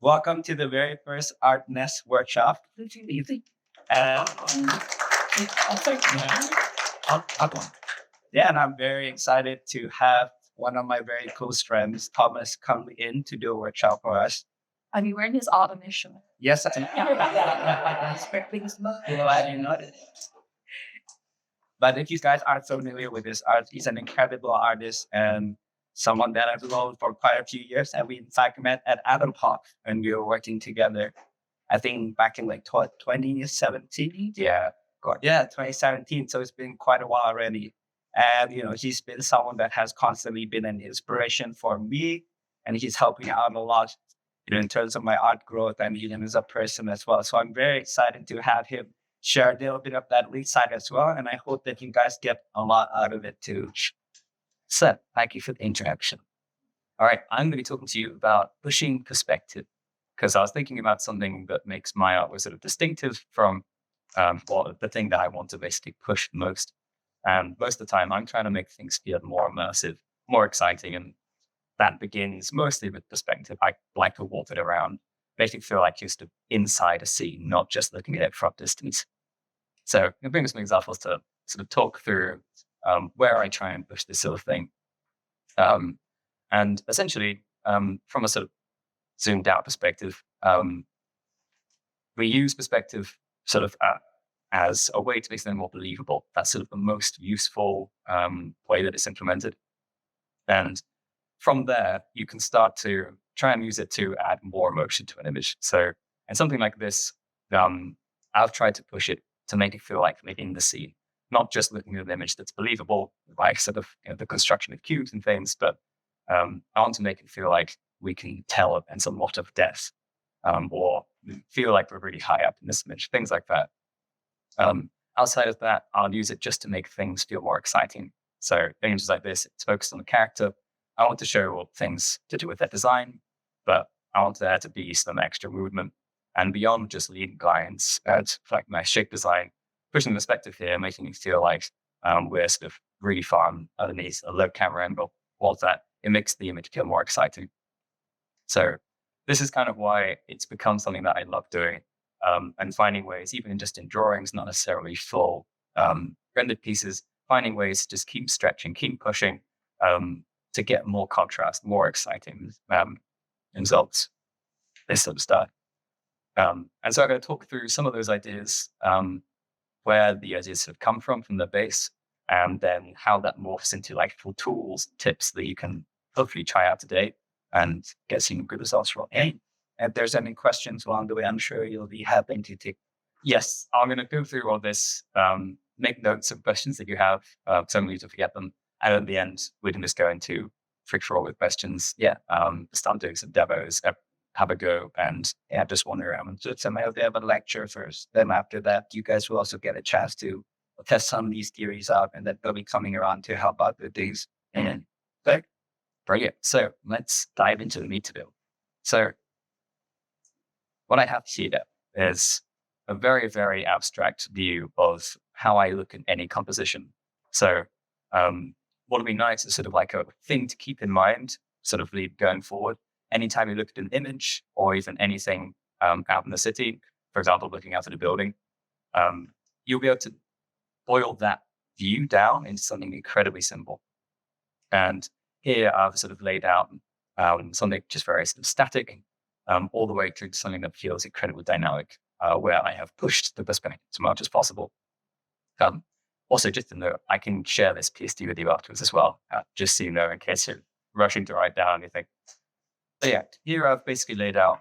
Welcome to the very first Artnest workshop. And yeah, and I'm very excited to have one of my very close friends, Thomas, come in to do a workshop for us. Are you wearing his artnest shirt? Yes, I am. But if you guys aren't familiar with this art, he's an incredible artist and someone that I've known for quite a few years. And we in fact met at Adam Pop and we were working together, I think back in like 2017. Yeah, 2017. So it's been quite a while already. And, he's been someone that has constantly been an inspiration for me. And he's helping out a lot, in terms of my art growth and even as a person as well. So I'm very excited to have him share a little bit of that lead side as well. And I hope that you guys get a lot out of it too. So thank you for the introduction. All right, I'm going to be talking to you about pushing perspective because I was thinking about something that makes my art was sort of distinctive from the thing that I want to basically push the most. And most of the time, I'm trying to make things feel more immersive, more exciting. And that begins mostly with perspective. I like to walk it around, basically feel like you're just inside a scene, not just looking at it from distance. So I'm bring some examples to sort of talk through where I try and push this sort of thing. And essentially, from a sort of zoomed out perspective, we use perspective sort of as a way to make something more believable. That's sort of the most useful way that it's implemented. And from there, you can start to try and use it to add more emotion to an image. So, and something like this, I've tried to push it to make it feel like I'm in the scene, not just looking at an image that's believable by sort of the construction of cubes and things, but I want to make it feel like we can tell it and a lot of depth, or feel like we're really high up in this image, things like that. Outside of that, I'll use it just to make things feel more exciting. So images like this, it's focused on the character. I want to show things to do with their design, but I want there to be some extra movement and beyond just leading lines, like my shape design, pushing the perspective here, making it feel like we're sort of really far underneath a low camera angle. All that, it makes the image feel more exciting. So this is kind of why it's become something that I love doing, and finding ways, even just in drawings, not necessarily full rendered pieces, finding ways to just keep stretching, keep pushing, to get more contrast, more exciting results, this sort of stuff. And so I'm going to talk through some of those ideas, where the ideas sort of come from the base, and then how that morphs into like full tools, tips that you can hopefully try out today and get some good results from. And if there's any questions along the way, I'm sure you'll be happy to take. Yes, I'm going to go through all this, make notes of questions that you have, so I'm going to forget them. And at the end, we can just go into free-for-all with questions. Yeah, start doing some demos, have a go, and just wander around. So somehow they have a lecture first. Then after that, you guys will also get a chance to test some of these theories out, and then they'll be coming around to help out with these. And brilliant. So let's dive into the meat of it. So what I have here is a very, very abstract view of how I look at any composition. So what would be nice is sort of like a thing to keep in mind, sort of going forward. Anytime you look at an image or even anything out in the city, for example, looking out at a building, you'll be able to boil that view down into something incredibly simple. And here I've sort of laid out something just very sort of static, all the way through to something that feels incredibly dynamic, where I have pushed the perspective as much as possible. Also, just to note, I can share this PSD with you afterwards as well, just so you know, in case you're rushing to write down anything. So yeah, here I've basically laid out,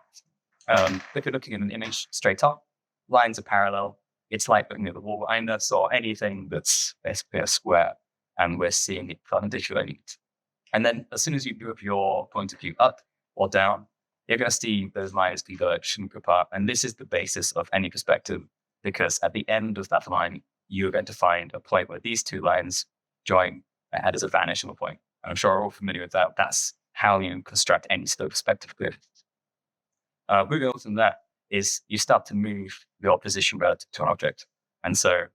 if you're looking at an image straight up, lines are parallel. It's like looking at the wall behind us or anything that's basically a square, and we're seeing it perpendicularly. And then as soon as you move your point of view up or down, you're going to see those lines converge and group up. And this is the basis of any perspective, because at the end of that line, you're going to find a point where these two lines join and there's a vanishing point. I'm sure we're all familiar with that. That's how you construct any sort of perspective grid. Moving on from that is you start to move your position relative to an object. And so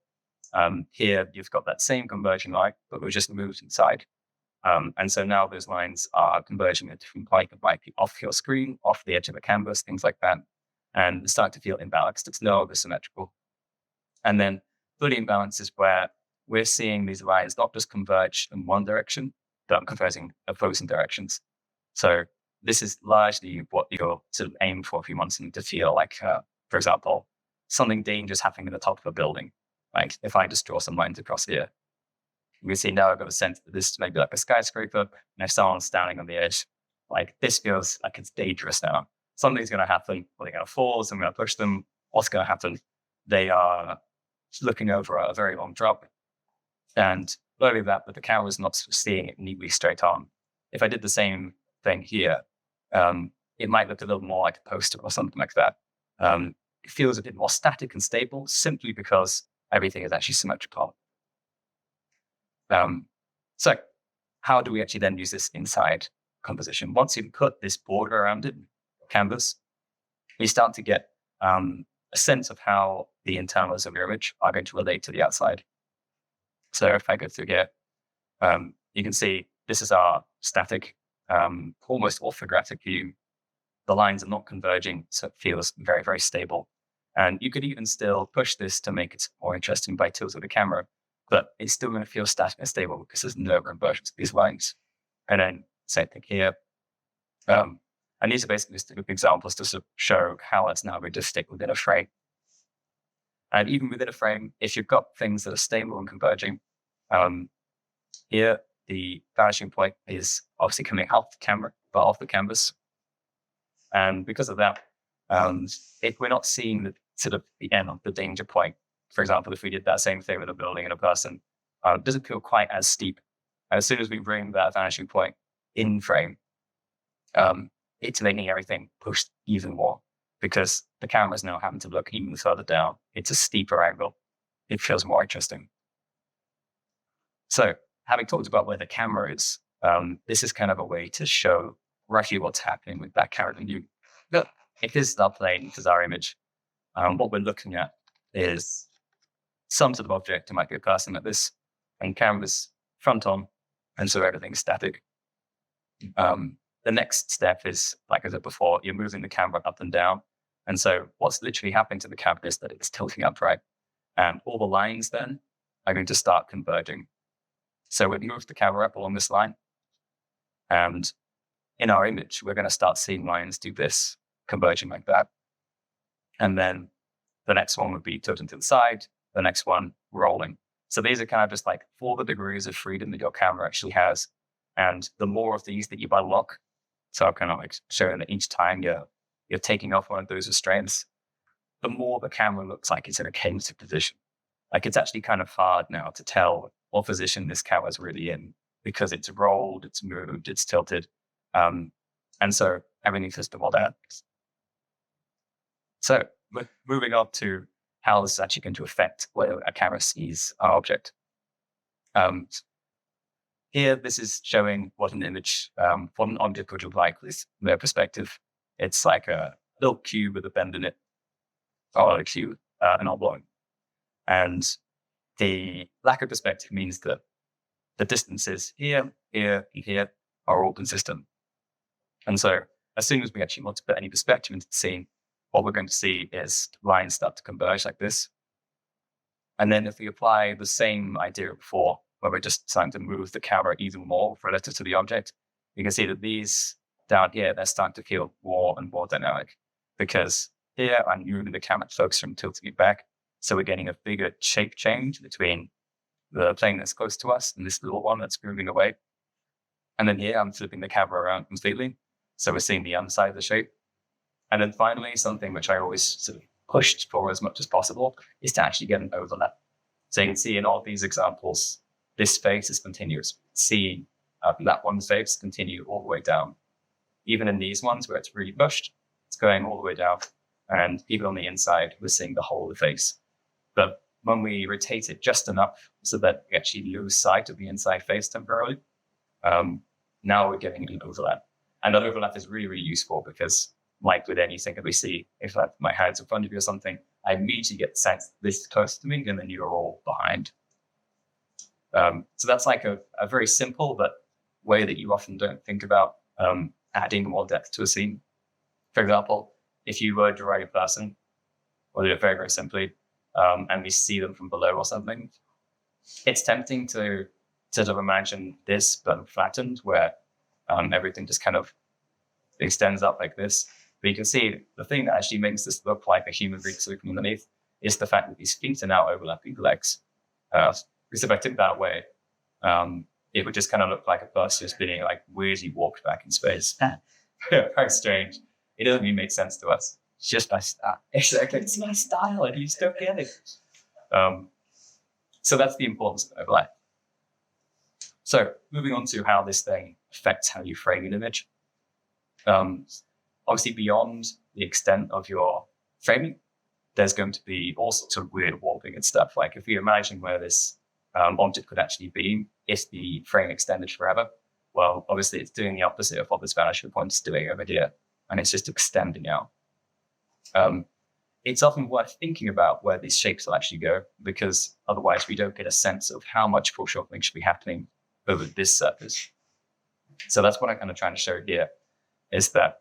here you've got that same conversion line, but we're just moved inside. And so now those lines are converging at different points, like off your screen, off the edge of a canvas, things like that. And it's starting to feel imbalanced. It's no longer symmetrical. And then fully imbalanced is where we're seeing these lines not just converge in one direction, but converging opposing directions. So this is largely what you're sort of aiming for if you want something to feel like, for example, something dangerous happening at the top of a building. Like if I just draw some lines across here, you can see now I've got a sense that this may be like a skyscraper, and if someone's standing on the edge, like this feels like it's dangerous now. Something's going to happen. Are they going to fall? Is I'm going to push them? What's going to happen? They are looking over a very long drop. And not only that, but the camera's not seeing it neatly straight on. If I did the same thing here, it might look a little more like a poster or something like that. It feels a bit more static and stable simply because everything is actually symmetrical. So how do we actually then use this inside composition? Once you've put this border around it, canvas, you start to get a sense of how the internals of your image are going to relate to the outside. So if I go through here, you can see this is our static, almost orthographic view. The lines are not converging, so it feels very, very stable. And you could even still push this to make it more interesting by tilting the camera, but it's still going to feel static and stable because there's no conversion to these lines. And then same thing here. And these are basically just examples to sort of show how it's now going to stick within a frame. And even within a frame, if you've got things that are stable and converging, here the vanishing point is obviously coming off the camera, but off the canvas. And because of that, if we're not seeing the sort of the end of the danger point, for example, if we did that same thing with a building and a person, it doesn't feel quite as steep. As soon as we bring that vanishing point in frame, it's making everything push even more because the camera's now having to look even further down. It's a steeper angle. It feels more interesting. So having talked about where the camera is, this is kind of a way to show roughly what's happening with that camera view. But if this is our plane, this is our image, what we're looking at is some sort of object. It might be a person like this, and camera's front on, and so everything's static. The next step is, like I said before, you're moving the camera up and down. And so what's literally happening to the camera is that it's tilting upright. And all the lines then are going to start converging. So we move the camera up along this line. And in our image, we're going to start seeing lines do this, converging like that. And then the next one would be tilting to the side, the next one rolling. So these are kind of just like 4 degrees of freedom that your camera actually has. And the more of these that you unlock, so I'm kind of like showing that each time you're taking off one of those restraints, the more the camera looks like it's in a cumulative position. Like it's actually kind of hard now to tell what position this camera's really in because it's rolled, it's moved, it's tilted. And so everything's just about that. So moving on to how this is actually going to affect whether a camera sees our object. Here, this is showing what an image, what an object would look like with their perspective. It's like a little cube with a bend in it, or a cube, an oblong. And the lack of perspective means that the distances here, here, and here are all consistent. And so as soon as we actually want to put any perspective into the scene, what we're going to see is lines start to converge like this. And then if we apply the same idea before, where we're just starting to move the camera even more relative to the object, you can see that these down here, they're starting to feel more and more dynamic because here I'm moving the camera focus from tilting it back. So we're getting a bigger shape change between the plane that's close to us and this little one that's moving away. And then here I'm flipping the camera around completely. So we're seeing the underside of the shape. And then finally, something which I always sort of pushed for as much as possible is to actually get an overlap. So you can see in all these examples, this face is continuous. Seeing that one face continue all the way down. Even in these ones where it's really pushed, it's going all the way down. And even on the inside, we're seeing the whole of the face. But when we rotate it just enough so that we actually lose sight of the inside face temporarily, now we're getting an overlap. And that overlap is really, really useful because like with anything that we see, if my hand's in front of you or something, I immediately get the sense this is close to me and then you're all behind. So that's like a very simple but way that you often don't think about adding more depth to a scene. For example, if you were drawing a person, or do it very, very simply, and we see them from below or something, it's tempting to sort of imagine this but flattened, where everything just kind of extends up like this. But you can see the thing that actually makes this look like a human being sleeping underneath is the fact that these feet are now overlapping the legs. Because if I took that away, it would just kind of look like a person who's being like weirdly walked back in space. Very strange. It doesn't even make sense to us. It's just my style. It's my style, and you still get it. So that's the importance of overlay. So moving on to how this thing affects how you frame an image. Obviously, beyond the extent of your framing, there's going to be all sorts of weird warping and stuff. Like if you imagine where this object could actually be if the frame extended forever, well, obviously it's doing the opposite of what this vanishing point is doing over here, and it's just extending out. It's often worth thinking about where these shapes will actually go, because otherwise we don't get a sense of how much foreshortening should be happening over this surface. So that's what I'm kind of trying to show here, is that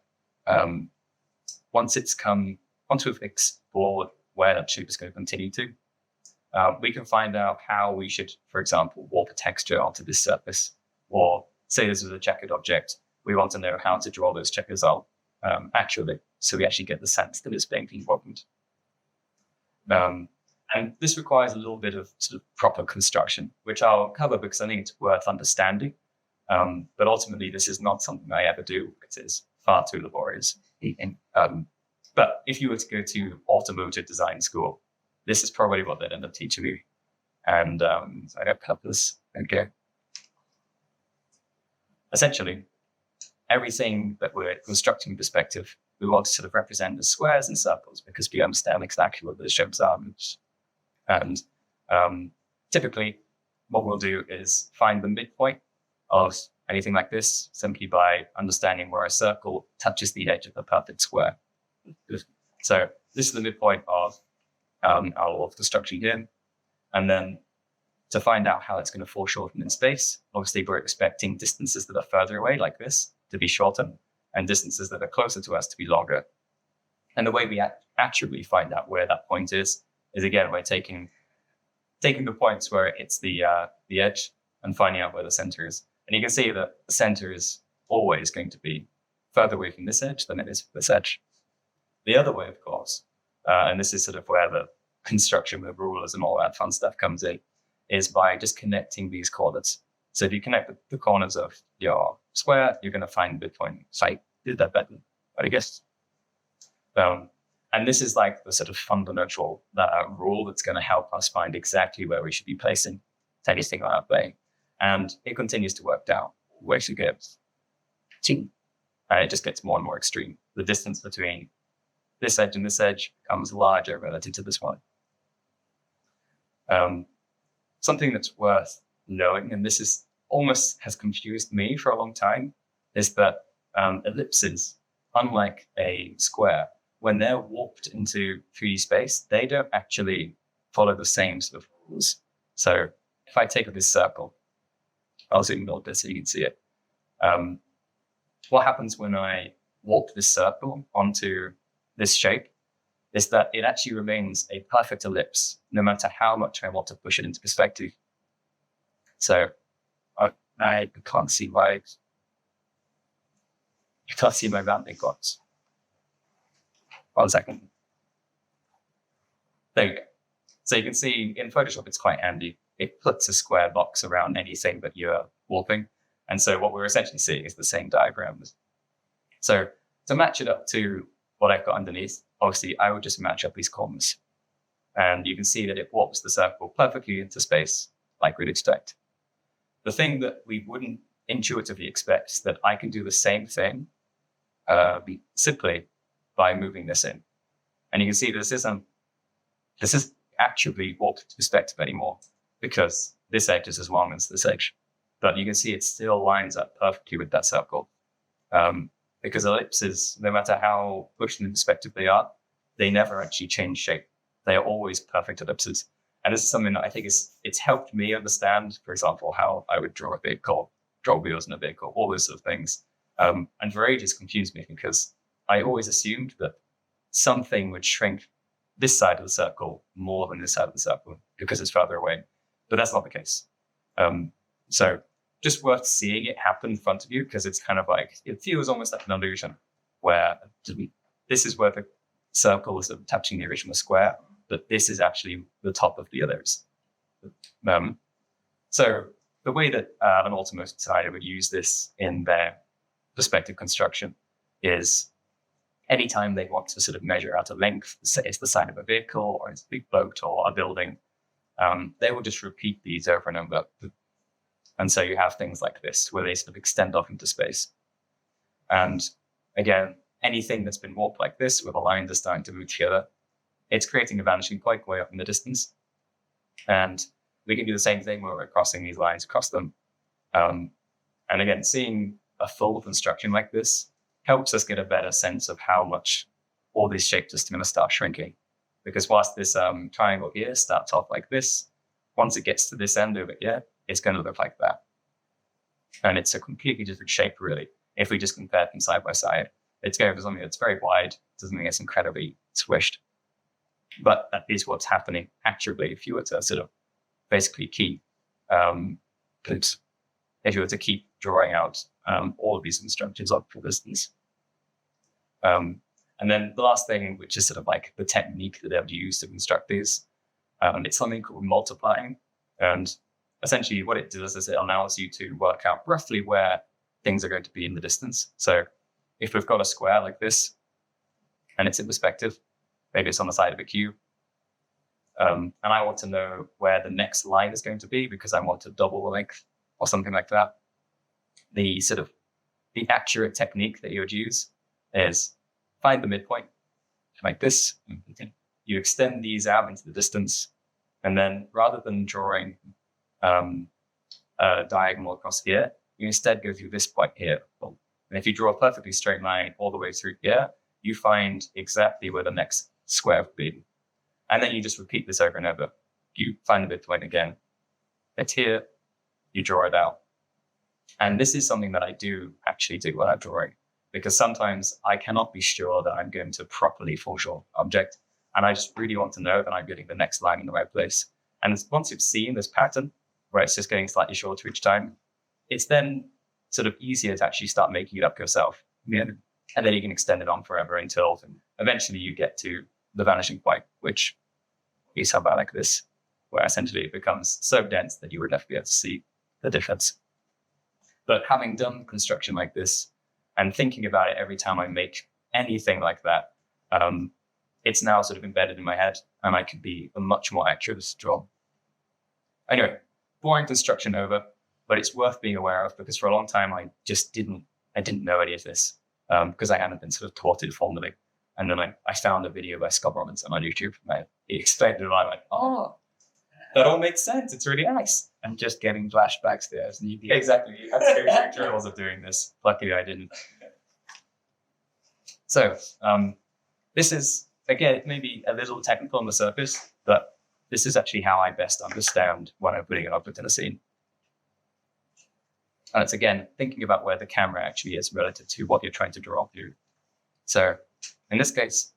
once we've explored where that shape is going to continue to, we can find out how we should, for example, warp a texture onto this surface. Or say this is a checkered object, we want to know how to draw those checkers out accurately, so we actually get the sense that it's being warped. And this requires a little bit of sort of proper construction, which I'll cover because I think it's worth understanding. But ultimately, this is not something I ever do. It is far too laborious. But if you were to go to automotive design school, this is probably what they'd end up teaching you. And I don't have this. Okay. Essentially, everything that we're constructing in perspective, we want to sort of represent as squares and circles because we understand exactly what those shapes are. And typically, what we'll do is find the midpoint of anything like this simply by understanding where a circle touches the edge of the perfect square. So this is the midpoint of our construction here. And then to find out how it's going to foreshorten in space, obviously we're expecting distances that are further away, like this, to be shorter, and distances that are closer to us to be longer. And the way we accurately find out where that point is again by taking the points where it's the edge and finding out where the center is. And you can see that the center is always going to be further away from this edge than it is from this edge. The other way, of course, and this is sort of where the construction with rulers and all that fun stuff comes in, is by just connecting these coordinates. So if you connect the corners of your square, you're going to find the midpoint. So I did that better, I guess. And this is like the sort of fundamental rule that's going to help us find exactly where we should be placing anything on our plane. And it continues to work down where she goes. And it just gets more and more extreme. The distance between this edge and this edge becomes larger relative to this one. Something that's worth knowing, and this is almost has confused me for a long time, is that ellipses, unlike a square, when they're warped into 3D space, they don't actually follow the same sort of rules. So if I take this circle, I'll zoom in a little bit so you can see it. What happens when I warp this circle onto this shape is that it actually remains a perfect ellipse, no matter how much I want to push it into perspective. So I can't see my rounding dots. 1 second. There you go. So you can see in Photoshop, it's quite handy. It puts a square box around anything that you're warping. And so what we're essentially seeing is the same diagram. So to match it up to what I've got underneath, obviously I would just match up these corners. And you can see that it warps the circle perfectly into space, like we'd expect. The thing that we wouldn't intuitively expect is that I can do the same thing simply by moving this in. And you can see this isn't actually warped to perspective anymore because this edge is as long as this edge. But you can see it still lines up perfectly with that circle. Because ellipses, no matter how pushed in perspective they are, they never actually change shape. They are always perfect ellipses. And this is something that I think it's helped me understand, for example, how I would draw a vehicle jog wheels in a vehicle, all those sort of things. And for ages confused me because I always assumed that something would shrink this side of the circle more than this side of the circle because it's further away. But that's not the case. So just worth seeing it happen in front of you, because it's kind of like, it feels almost like an illusion where this is where the circle is sort of touching the original square, but this is actually the top of the others. So the way that an automotive designer would use this in their perspective construction is anytime they want to sort of measure out a length, say it's the side of a vehicle or it's a big boat or a building, they will just repeat these over and over. And so you have things like this where they sort of extend off into space. And again, anything that's been warped like this, where the lines are starting to move together, it's creating a vanishing point way up in the distance. And we can do the same thing where we're crossing these lines across them. And again, seeing a full construction like this helps us get a better sense of how much all these shapes are going to start shrinking. Because whilst this triangle here starts off like this, once it gets to this end over here, it's going to look like that. And it's a completely different shape, really. If we just compare them side by side, it's going for something that's very wide to something that's incredibly squished. But that is what's happening accurately if you were to sort of basically keep, if you were to keep drawing out all of these instructions up for distance. And then the last thing, which is sort of like the technique that they would use to construct these, it's something called multiplying. And essentially what it does is it allows you to work out roughly where things are going to be in the distance. So if we've got a square like this and it's in perspective, maybe it's on the side of a cube, and I want to know where the next line is going to be because I want to double the length or something like that. The accurate technique that you would use is find the midpoint like this. You extend these out into the distance, and then rather than drawing a diagonal across here, you instead go through this point here. And if you draw a perfectly straight line all the way through here, you find exactly where the next square would be. And then you just repeat this over and over. You find the midpoint again. It's here. You draw it out. And this is something that I do actually do when I'm drawing, because sometimes I cannot be sure that I'm going to properly foreshorten an object. And I just really want to know that I'm getting the next line in the right place. And once you've seen this pattern, where it's just getting slightly shorter each time, it's then sort of easier to actually start making it up yourself. Yeah. And then you can extend it on forever until eventually you get to the vanishing point, which is something like this, where essentially it becomes so dense that you would never be able to see the difference. But having done construction like this and thinking about it every time I make anything like that, it's now sort of embedded in my head, and I can be a much more accurate draw. Anyway, boring construction over, but it's worth being aware of because for a long time I didn't know any of this because I hadn't been sort of taught it formally. And then I found a video by Scott Robinson on YouTube. He explained it, and I'm like, oh, that all makes sense. It's really nice. And just getting flashbacks there as needed. Exactly. You had to go through tutorials of doing this. Luckily, I didn't. So this is, again, maybe a little technical on the surface, but this is actually how I best understand when I'm putting an object in a scene. And it's, again, thinking about where the camera actually is relative to what you're trying to draw to. So in this case,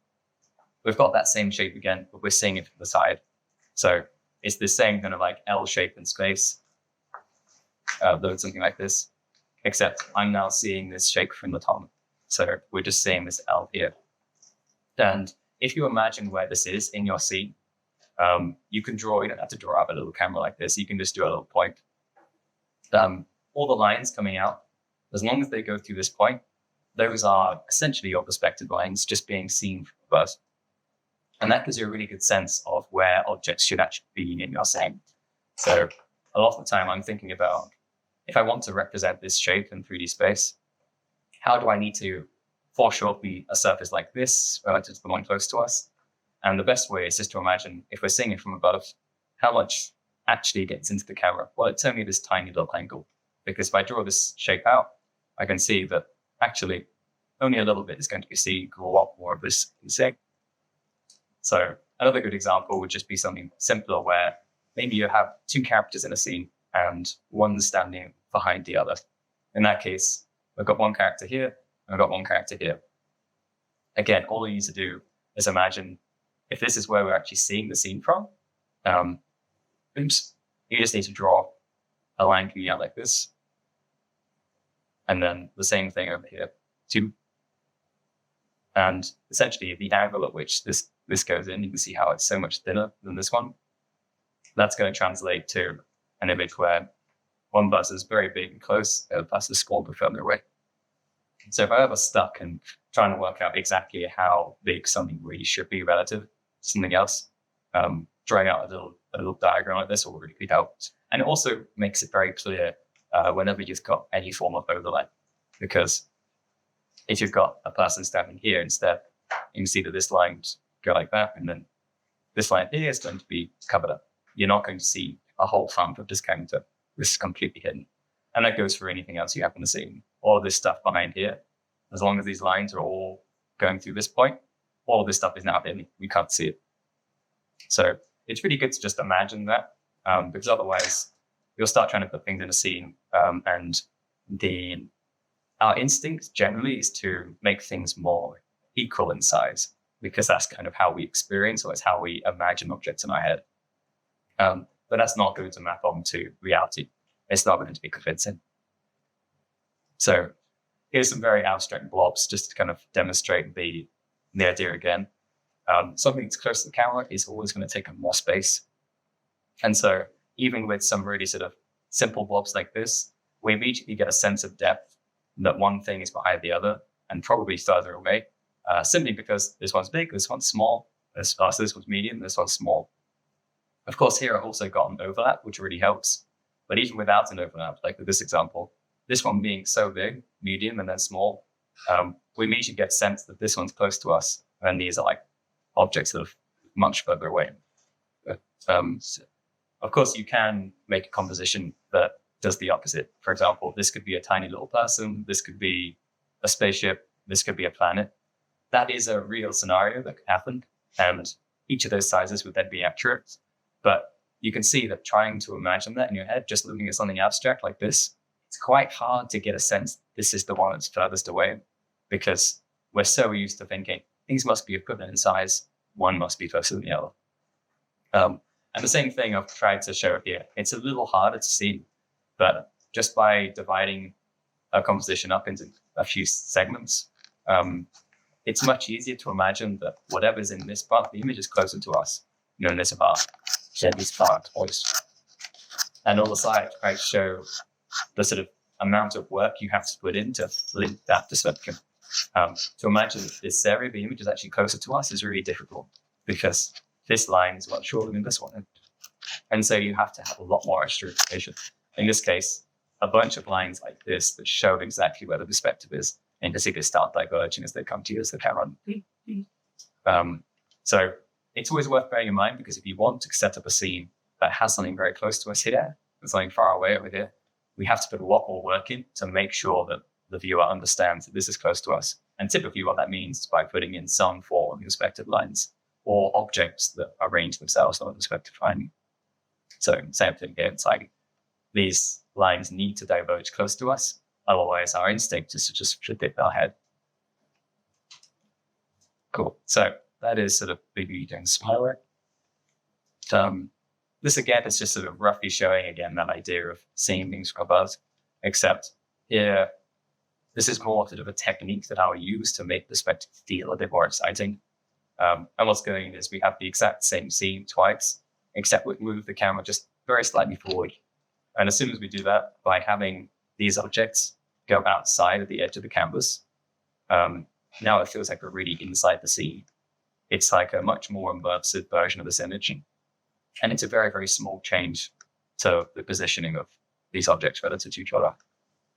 we've got that same shape again, but we're seeing it from the side. So it's the same kind of like L shape in space, though it's something like this, except I'm now seeing this shape from the top. So we're just seeing this L here. And if you imagine where this is in your scene, you can draw, you don't have to draw out a little camera like this. You can just do a little point. All the lines coming out, as long as they go through this point, those are essentially your perspective lines just being seen from above. And that gives you a really good sense of where objects should actually be in your scene. So a lot of the time I'm thinking about, if I want to represent this shape in 3D space, how do I need to foreshorten a surface like this relative to the one close to us? And the best way is just to imagine, if we're seeing it from above, how much actually gets into the camera? Well, it's only this tiny little angle. Because if I draw this shape out, I can see that actually only a little bit is going to be seen, a lot more of this is seen. So another good example would just be something simpler where maybe you have two characters in a scene and one's standing behind the other. In that case, I've got one character here, and I've got one character here. Again, all you need to do is imagine if this is where we're actually seeing the scene from. You just need to draw a line coming out like this. And then the same thing over here, too. And essentially, the angle at which this goes in, you can see how it's so much thinner than this one. That's going to translate to an image where one bus is very big and close, the other bus is small but further away. So if I ever stuck and trying to work out exactly how big something really should be relative to something else, drawing out a little diagram like this will really help. And it also makes it very clear whenever you've got any form of overlap, because if you've got a person standing here instead, you can see that this line go like that, and then this line here is going to be covered up. You're not going to see a whole front of this character. This is completely hidden. And that goes for anything else you happen to see. All of this stuff behind here, as long as these lines are all going through this point, all of this stuff is now hidden. We can't see it. So it's really good to just imagine that, because otherwise you'll start trying to put things in a scene, and our instinct generally is to make things more equal in size, because that's kind of how we experience, or it's how we imagine objects in our head. But that's not going to map onto reality. It's not going to be convincing. So here's some very abstract blobs just to kind of demonstrate the idea again. Something that's close to the camera is always going to take up more space. And so even with some really sort of simple blobs like this, we immediately get a sense of depth that one thing is behind the other and probably further away, simply because this one's big, this one's small, this one's medium, this one's small. Of course, here I've also got an overlap, which really helps. But even without an overlap, like with this example, this one being so big, medium, and then small, we immediately get a sense that this one's close to us, and these are like objects that are much further away. But, so, of course, you can make a composition that does the opposite. For example, this could be a tiny little person, this could be a spaceship, this could be a planet. That is a real scenario that could happen, and each of those sizes would then be accurate. But you can see that trying to imagine that in your head, just looking at something abstract like this, it's quite hard to get a sense this is the one that's furthest away, because we're so used to thinking things must be equivalent in size, one must be closer than the other. And the same thing I've tried to show here. It's a little harder to see, but just by dividing a composition up into a few segments, it's much easier to imagine that whatever's in this part of the image is closer to us, in this part. This part, and on the side, I show the sort of amount of work you have to put in to link that perception. To imagine this area of the image is actually closer to us is really difficult, because this line is much shorter than this one. And so you have to have a lot more extra information. In this case, a bunch of lines like this that show exactly where the perspective is, and basically start diverging as they come to you as the camera. So it's always worth bearing in mind, because if you want to set up a scene that has something very close to us here and something far away over here, we have to put a lot more work in to make sure that the viewer understands that this is close to us. And typically what that means is by putting in some form of perspective lines or objects that arrange themselves on a perspective line. So same thing here. It's like these lines need to diverge close to us. Otherwise, our instinct is to just dip our head. Cool. So that is sort of maybe doing spiral. This again is just sort of roughly showing again that idea of seeing things from above, except here, this is more sort of a technique that I'll use to make perspective feel a bit more exciting. And what's going is we have the exact same scene twice, except we move the camera just very slightly forward. And as soon as we do that, by having these objects go outside of the edge of the canvas, now it feels like we're really inside the scene. It's like a much more immersive version of this image. And it's a very, very small change to the positioning of these objects relative to each other.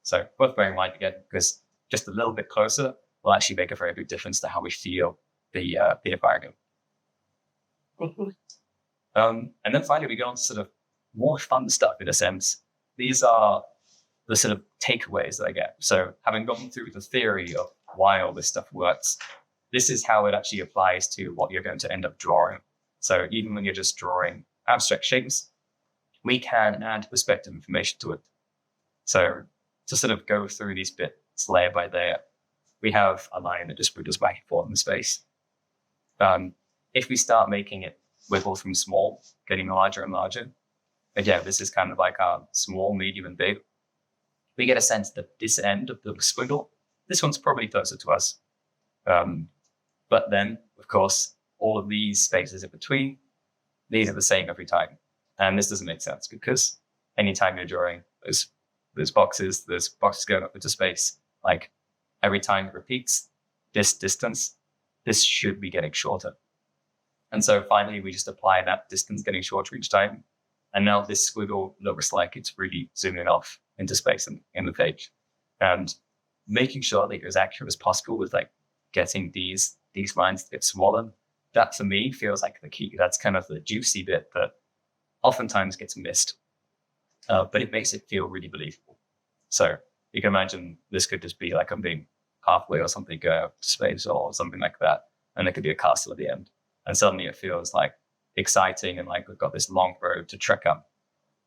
So worth bearing in mind again, because just a little bit closer will actually make a very big difference to how we feel the environment. And then finally, we go on to sort of more fun stuff in a sense. These are the sort of takeaways that I get. So having gone through the theory of why all this stuff works, this is how it actually applies to what you're going to end up drawing. So even when you're just drawing abstract shapes, we can add perspective information to it. So to sort of go through these bits layer by layer, we have a line that just wiggles back and forth in space. If we start making it wiggle from small, getting larger and larger, again, this is kind of like our small, medium, and big. We get a sense that this end of the squiggle, this one's probably closer to us. But then, of course, all of these spaces in between, these are the same every time. And this doesn't make sense because anytime you're drawing those boxes going up into space, like every time it repeats this distance, this should be getting shorter. And so finally, we just apply that distance getting shorter each time. And now this squiggle looks like it's really zooming off into space in the page. And making sure that you're as accurate as possible with like getting these lines to get smaller, that for me feels like the key. That's kind of the juicy bit that oftentimes gets missed, but it makes it feel really believable. So you can imagine this could just be like I'm being halfway or something going out to space or something like that. And there could be a castle at the end. And suddenly it feels like exciting and like we've got this long road to trek up.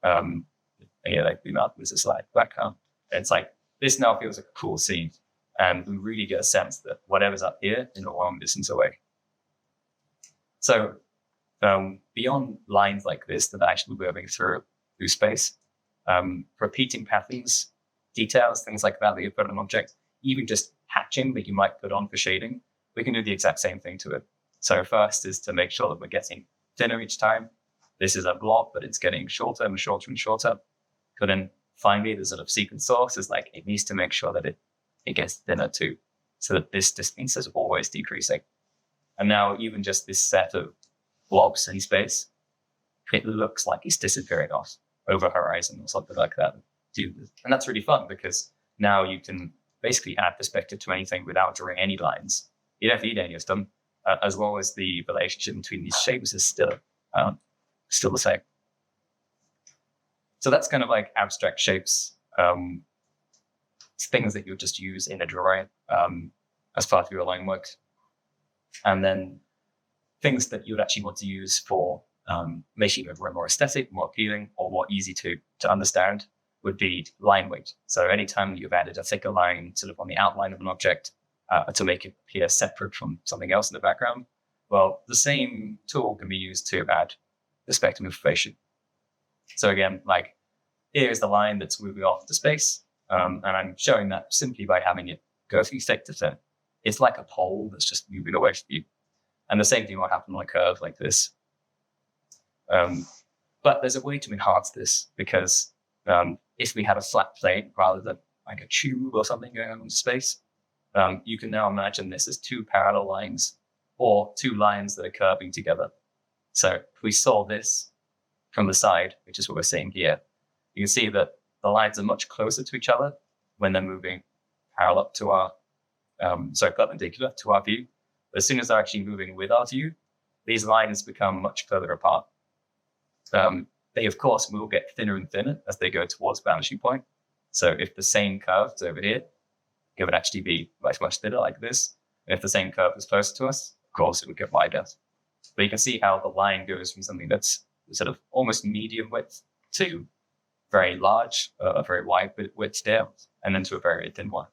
Like the mountains is like back up. It's like this now feels like a cool scene. And we really get a sense that whatever's up here is a long distance away. So beyond lines like this that are actually moving through space, repeating patterns, details, things like that you put on an object, even just hatching that you might put on for shading, we can do the exact same thing to it. So first is to make sure that we're getting thinner each time. This is a blob, but it's getting shorter and shorter and shorter. But then finally, the sort of sequence source is like, it needs to make sure that it gets thinner too, so that this distance is always decreasing. And now even just this set of blobs in space, it looks like it's disappearing off over horizon or something like that. And that's really fun because now you can basically add perspective to anything without drawing any lines. You don't need any of them, as long as the relationship between these shapes is still the same. So that's kind of like abstract shapes. It's things that you'll just use in a drawing as part of your line work. And then things that you would actually want to use for making it more aesthetic, more appealing, or more easy to understand would be line weight. So anytime you've added a thicker line sort of on the outline of an object to make it appear separate from something else in the background, well, the same tool can be used to add perspective information. So again, like here's the line that's moving off into space, and I'm showing that simply by having it go through sector. It's like a pole that's just moving away from you. And the same thing will happen on a curve like this. But there's a way to enhance this because if we had a flat plane rather than like a tube or something going on into space, you can now imagine this as two parallel lines or two lines that are curving together. So if we saw this from the side, which is what we're seeing here, you can see that the lines are much closer to each other when they're moving parallel to our, perpendicular to our view. But as soon as they're actually moving with our view, these lines become much further apart. They, of course, will get thinner and thinner as they go towards the vanishing point. So if the same curve is over here, it would actually be much thinner like this. And if the same curve is closer to us, of course, it would get wider. But you can see how the line goes from something that's sort of almost medium width to very large, very wide width there, and then to a very thin one,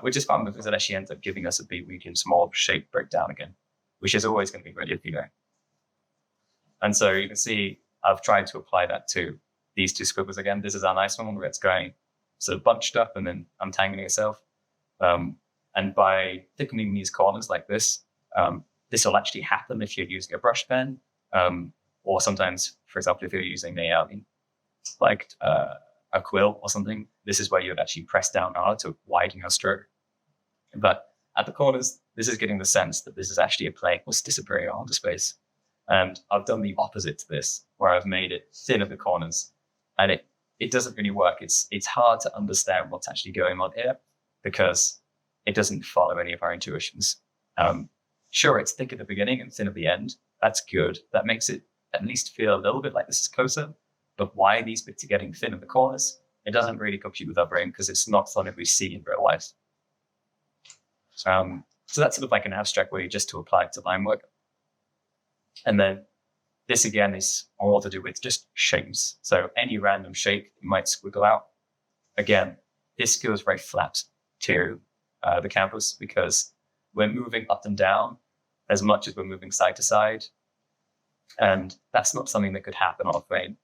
which is fun because it actually ends up giving us a big, medium, small shape breakdown again, which is always going to be really appealing. And so you can see I've tried to apply that to these two squiggles again. This is our nice one where it's going sort of bunched up and then untangling itself. And by thickening these corners like this, this will actually happen if you're using a brush pen, or sometimes, for example, if you're using a quill or something, this is where you would actually press down hard to widen your stroke. But at the corners, this is getting the sense that this is actually a plane that's disappearing onto space. And I've done the opposite to this, where I've made it thin at the corners, and it doesn't really work. It's hard to understand what's actually going on here because it doesn't follow any of our intuitions. Sure, it's thick at the beginning and thin at the end. That's good. That makes it at least feel a little bit like this is closer. But why these bits are getting thin at the corners, it doesn't really compute with our brain because it's not something we see in real life. So that's sort of like an abstract way just to apply it to line work. And then this again is all to do with just shapes. So any random shape you might squiggle out. Again, this feels very flat to the canvas because we're moving up and down as much as we're moving side to side. And that's not something that could happen on a plane.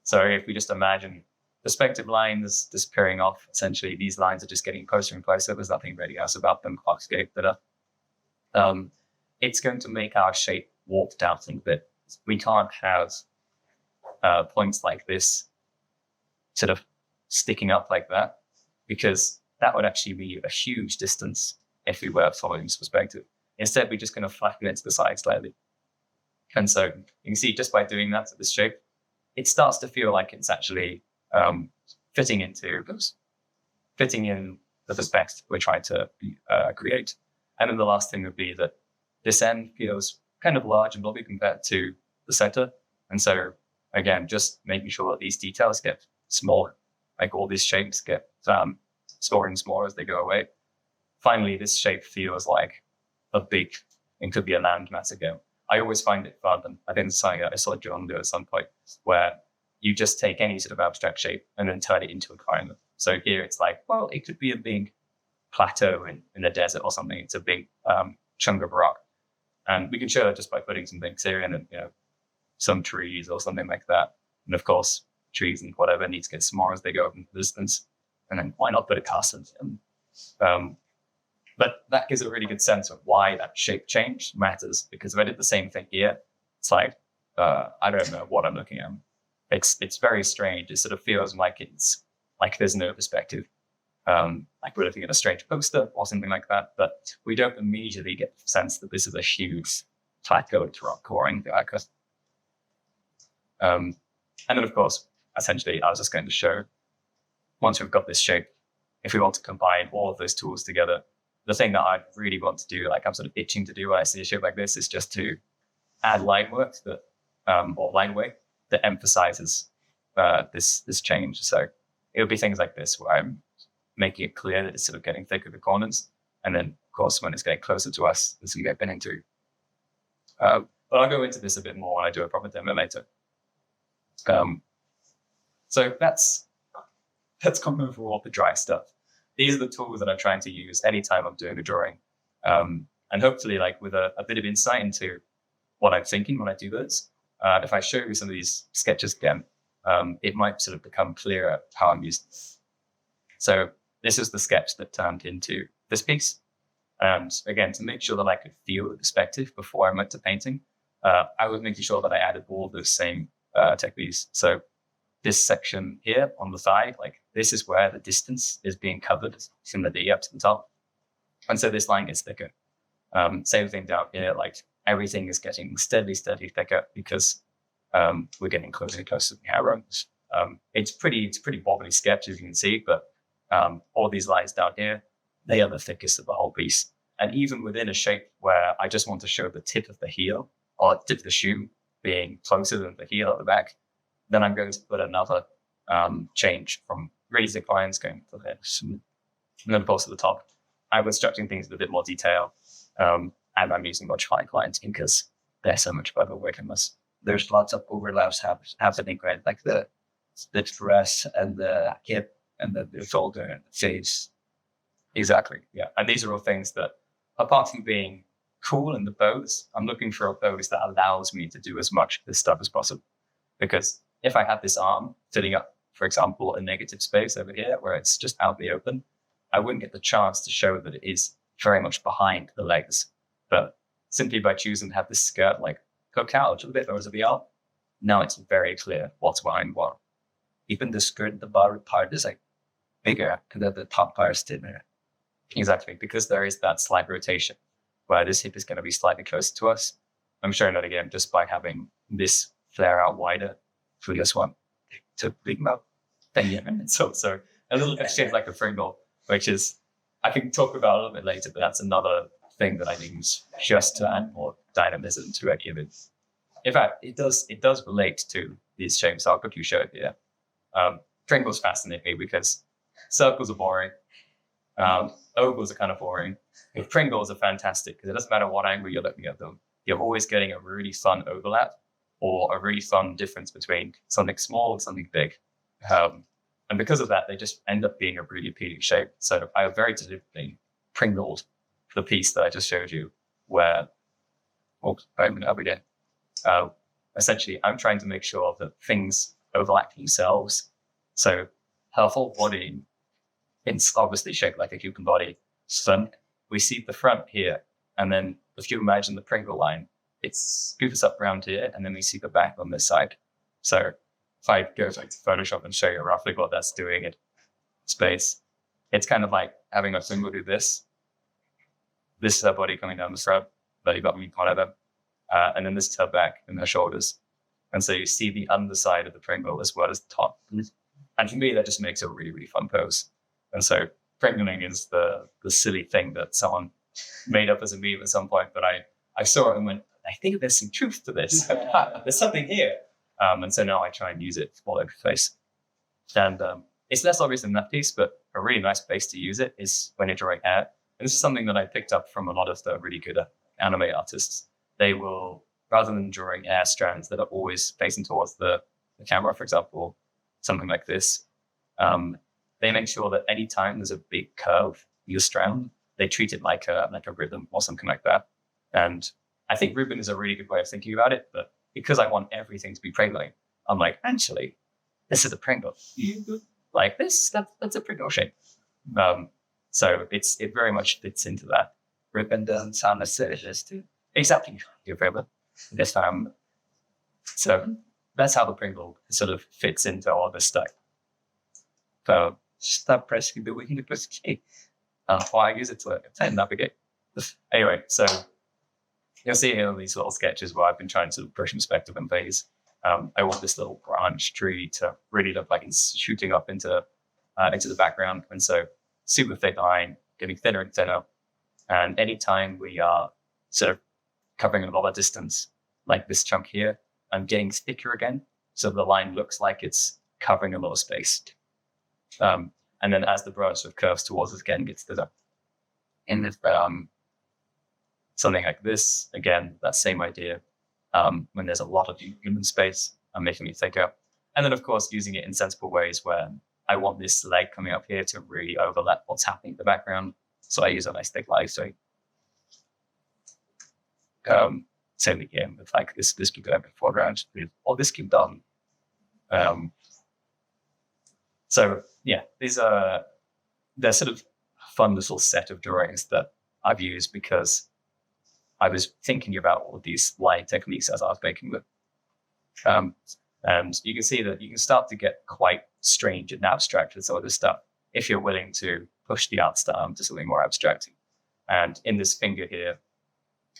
So if we just imagine perspective lines disappearing off, essentially these lines are just getting closer and closer. There's nothing really else about them, arcscape that are. It's going to make our shape warped out a bit. We can't have points like this sort of sticking up like that, because that would actually be a huge distance if we were following this perspective. Instead, we're just going to flatten it to the side slightly. And so you can see just by doing that to this shape, it starts to feel like it's actually fitting in the perspective we're trying to create. And then the last thing would be that this end feels kind of large and blobby compared to the center. And so again, just making sure that these details get smaller, like all these shapes get smaller and smaller as they go away. Finally, this shape feels like it could be a landmass again. I always find it fun, and I think something I saw John do at some point, where you just take any sort of abstract shape and then turn it into a climate. So here it's like, well, it could be a big plateau in a desert or something. It's a big chunk of rock. And we can show that just by putting some things here and some trees or something like that. And of course, trees and whatever need to get smaller as they go up in the distance. And then why not put a castle in? But that gives a really good sense of why that shape change matters. Because if I did the same thing here, it's like, I don't know what I'm looking at. It's very strange. It sort of feels like it's like there's no perspective. Like we're looking at a strange poster or something like that. But we don't immediately get the sense that this is a huge plateau rock or anything like that. And then, of course, essentially, I was just going to show, once we've got this shape, if we want to combine all of those tools together, the thing that I really want to do, like I'm sort of itching to do when I see a shape like this, is just to add line work or line weight that emphasizes this change. So it would be things like this, where I'm making it clear that it's sort of getting thicker at the corners. And then, of course, when it's getting closer to us, it's going to get bent into. But I'll go into this a bit more when I do a proper demo later. So that's kind of all the dry stuff. These are the tools that I'm trying to use anytime I'm doing a drawing. And hopefully, like with a bit of insight into what I'm thinking when I do this, if I show you some of these sketches again, it might sort of become clearer how I'm using it. So this is the sketch that turned into this piece. And again, to make sure that I could feel the perspective before I went to painting, I was making sure that I added all those same techniques. So this section here on the thigh, like this is where the distance is being covered from the D up to the top. And so this line gets thicker. Same thing down here, like everything is getting steadily thicker because we're getting closer and closer to the arrows. It's pretty wobbly sketch, as you can see, but all these lines down here, they are the thickest of the whole piece. And even within a shape where I just want to show the tip of the heel or the tip of the shoe being closer than the heel at the back, then I'm going to put another change from really thick lines going to the hips and then pulse to the top. I'm constructing things with a bit more detail, and I'm using much finer lines because they're so much better working with. There's lots of overlaps happening, right? Like the dress and the hip and the shoulder and the face. Exactly, yeah. And these are all things that, apart from being cool in the pose, I'm looking for a pose that allows me to do as much of this stuff as possible. Because if I had this arm filling up, for example, a negative space over here where it's just out in the open, I wouldn't get the chance to show that it is very much behind the legs. But simply by choosing to have this skirt like poke out a little bit over the arm, now it's very clear what's behind what. Even the skirt, the bottom part is like bigger because the top part is thinner. Exactly, because there is that slight rotation where this hip is going to be slightly closer to us. I'm showing that again just by having this flare out wider through this one to big mouth. So a little bit shaped like a Pringle, which is, I can talk about a little bit later, but that's another thing that I use just to add more dynamism to any of it. In fact, it does relate to these shapes. I'll quickly show it here. Pringles fascinate me because circles are boring. Ovals are kind of boring. But Pringles are fantastic because it doesn't matter what angle you're looking at them. You're always getting a really fun overlap or a really fun difference between something small and something big. And because of that, they just end up being a really appealing shape. So I have very deliberately pringled the piece that I just showed you, where, essentially, I'm trying to make sure that things overlap themselves. So her whole body is obviously shaped like a human body. So we see the front here, and then if you imagine the Pringle line, it scoots up around here, and then we see the back on this side. So if I go to Photoshop and show you roughly what that's doing in space, it's kind of like having a symbol do this. This is her body coming down the front, belly button, kind of them. And then this is her back and her shoulders. And so you see the underside of the Pringle as well as the top. And for me, that just makes a really, really fun pose. And so Pringling is the silly thing that someone made up as a meme at some point, but I saw it and went, I think there's some truth to this. There's something here. And so now I try and use it all over the place. And it's less obvious in that piece, but a really nice place to use it is when you're drawing hair. And this is something that I picked up from a lot of the really good anime artists. They will, rather than drawing hair strands that are always facing towards the camera, for example, something like this, they make sure that anytime there's a big curve in your strand, they treat it like a rhythm or something like that. And I think ribbon is a really good way of thinking about it, but because I want everything to be Pringling, I'm like, actually, this is a Pringle. Like this, that's a Pringle shape. So it very much fits into that. Ribbon doesn't sound as silly as too. Exactly. Your ribbon. This time. So that's how the Pringle sort of fits into all this stuff. So Stop pressing the wing plus key. I use it to navigate. Anyway, so you'll see here these little sketches where I've been trying to push perspective and phase. I want this little branch tree to really look like it's shooting up into the background. And so super thick line, getting thinner and thinner. And anytime we are sort of covering a lot of distance, like this chunk here, I'm getting thicker again. So the line looks like it's covering a lot of space. And then as the brush sort of curves towards us again, gets thinner. And if, something like this, again, that same idea. When there's a lot of human space, I'm making it thicker. And then, of course, using it in sensible ways where I want this leg coming up here to really overlap what's happening in the background. So I use a nice thick light. So same again with like this keep going in the foreground, or this keep done. So yeah, they're sort of fun little set of drawings that I've used because I was thinking about all of these line techniques as I was making them. And you can see that you can start to get quite strange and abstract with some of this stuff if you're willing to push the art style to something more abstract. And in this finger here,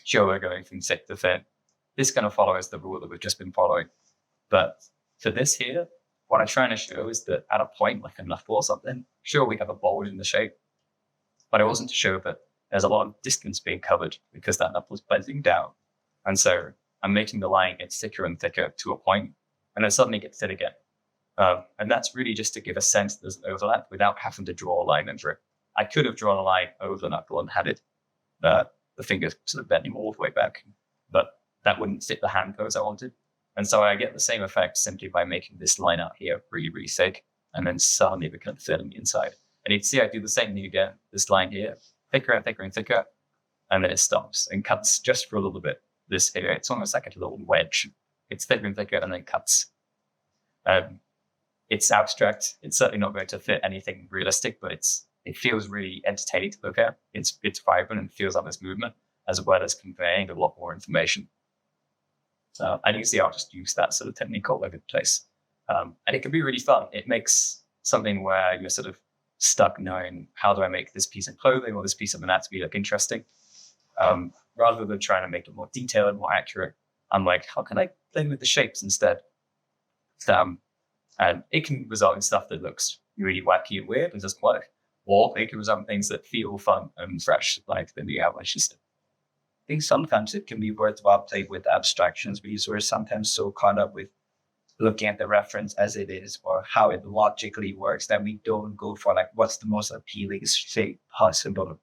sure, we're going from thick to thin. This kind of follows the rule that we've just been following. But for this here, what I'm trying to show is that at a point, like a knuckle or something, sure, we have a bulge in the shape, but it wasn't to show that there's a lot of distance being covered because that knuckle is bending down. And so I'm making the line get thicker and thicker to a point, and then suddenly get thin again. And that's really just to give a sense there's an overlap without having to draw a line under it. I could have drawn a line over the knuckle and had it, the finger sort of bending all the way back, but that wouldn't fit the hand pose I wanted. And so I get the same effect simply by making this line out here really, really thick, and then suddenly become thin on the inside. And you can see I do the same thing again, this line here, thicker and thicker and thicker, and then it stops and cuts just for a little bit. This here, it's almost like a little wedge. It's thicker and thicker and then cuts. It's abstract. It's certainly not going to fit anything realistic, but it feels really entertaining to look at. It's vibrant and feels like this movement, as well as conveying a lot more information. And you see I'll just use that sort of technique all over the place. And it can be really fun. It makes something where you're sort of stuck knowing, how do I make this piece of clothing or this piece of anatomy look interesting? Rather than trying to make it more detailed and more accurate, I'm like, how can I play with the shapes instead? And it can result in stuff that looks really wacky and weird and doesn't work. Or it can result in things that feel fun and fresh, like the new avalanche system. I think sometimes it can be worthwhile playing with abstractions because we're sometimes so caught up with looking at the reference as it is or how it logically works that we don't go for like what's the most appealing shape possible.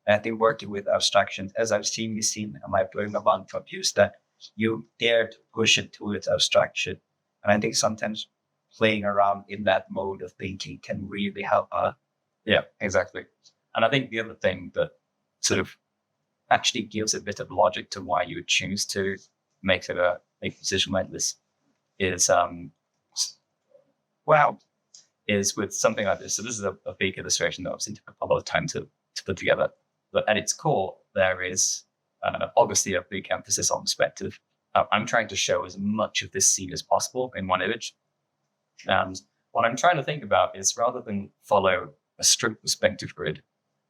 And I think working with abstractions, as I've seen you seen in my blowing about from views, that you dare to push it towards abstraction. And I think sometimes playing around in that mode of thinking can really help us. Yeah, exactly. And I think the other thing that sort of actually gives a bit of logic to why you would choose to make a decision like this is is with something like this. So this is a big illustration that obviously took a lot of time to put together. But at its core, there is obviously a big emphasis on perspective. I'm trying to show as much of this scene as possible in one image. And what I'm trying to think about is, rather than follow a strict perspective grid,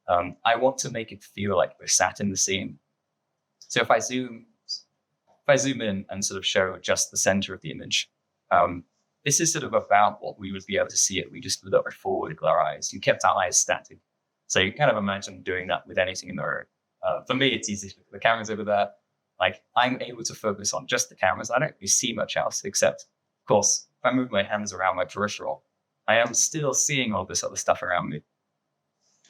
I want to make it feel like we're sat in the scene. So if I zoom in and sort of show just the center of the image, this is sort of about what we would be able to see it. We just look forward with our eyes. You kept our eyes static. So you kind of imagine doing that with anything in the room. For me, it's easy. The camera's over there. Like, I'm able to focus on just the cameras. I don't really see much else, except, of course, if I move my hands around my peripheral, I am still seeing all this other stuff around me.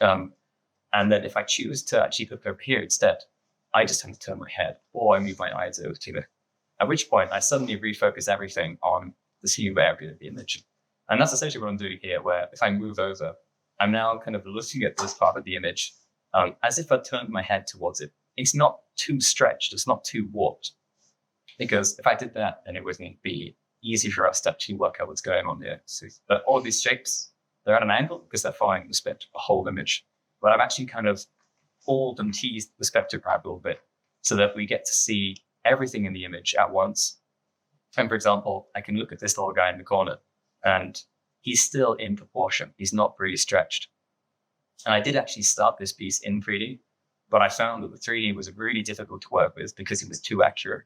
And then if I choose to actually look over here instead, I just have to turn my head, or I move my eyes over to it. At which point, I suddenly refocus everything on the single area of the image. And that's essentially what I'm doing here, where if I move over, I'm now kind of looking at this part of the image as if I turned my head towards it. It's not too stretched. It's not too warped. Because if I did that, then it wouldn't be easy for us to actually work out what's going on here. So, but all these shapes, they're at an angle because they're following the perspective of the whole image. But I've actually kind of pulled and teased the perspective grab a little bit so that we get to see everything in the image at once. And for example, I can look at this little guy in the corner and he's still in proportion. He's not really stretched. And I did actually start this piece in 3D, but I found that the 3D was really difficult to work with because it was too accurate.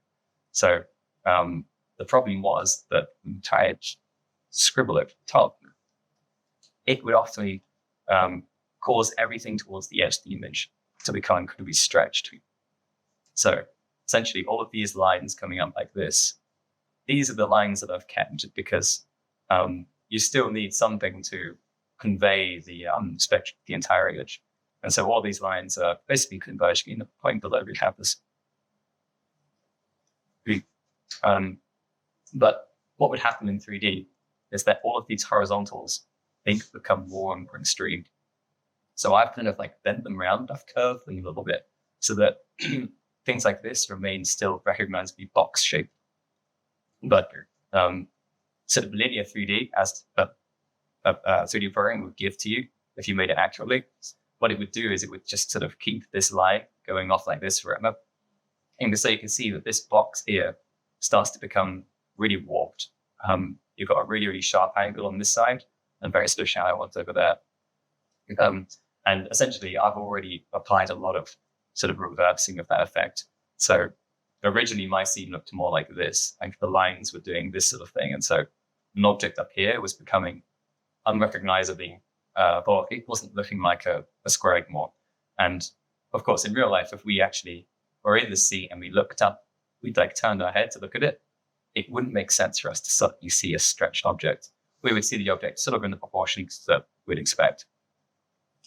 So the problem was that when you try to scribble over the top, it would often cause everything towards the edge of the image to become incredibly stretched. So essentially all of these lines coming up like this, these are the lines that I've kept because you still need something to convey the spectrum of the entire image. And so all these lines are basically converging in the point below we have this. But what would happen in 3D is that all of these horizontals, they become more and more extreme. So I've kind of like bent them around, I've curved them a little bit so that things like this remain still recognizably box shaped. But sort of linear 3D, as 3D programming would give to you if you made it accurately, what it would do is it would just sort of keep this line going off like this forever. And so you can see that this box here starts to become really warped. You've got a really, really sharp angle on this side and very sort of shallow ones over there. And essentially, I've already applied a lot of sort of reversing of that effect. So originally, my scene looked more like this. Like the lines were doing this sort of thing. And so an object up here was becoming unrecognizably, or it wasn't looking like a square anymore. And of course, in real life, if we actually were in the seat and we looked up, we'd like turned our head to look at it, it wouldn't make sense for us to suddenly see a stretched object. We would see the object sort of in the proportions that we'd expect.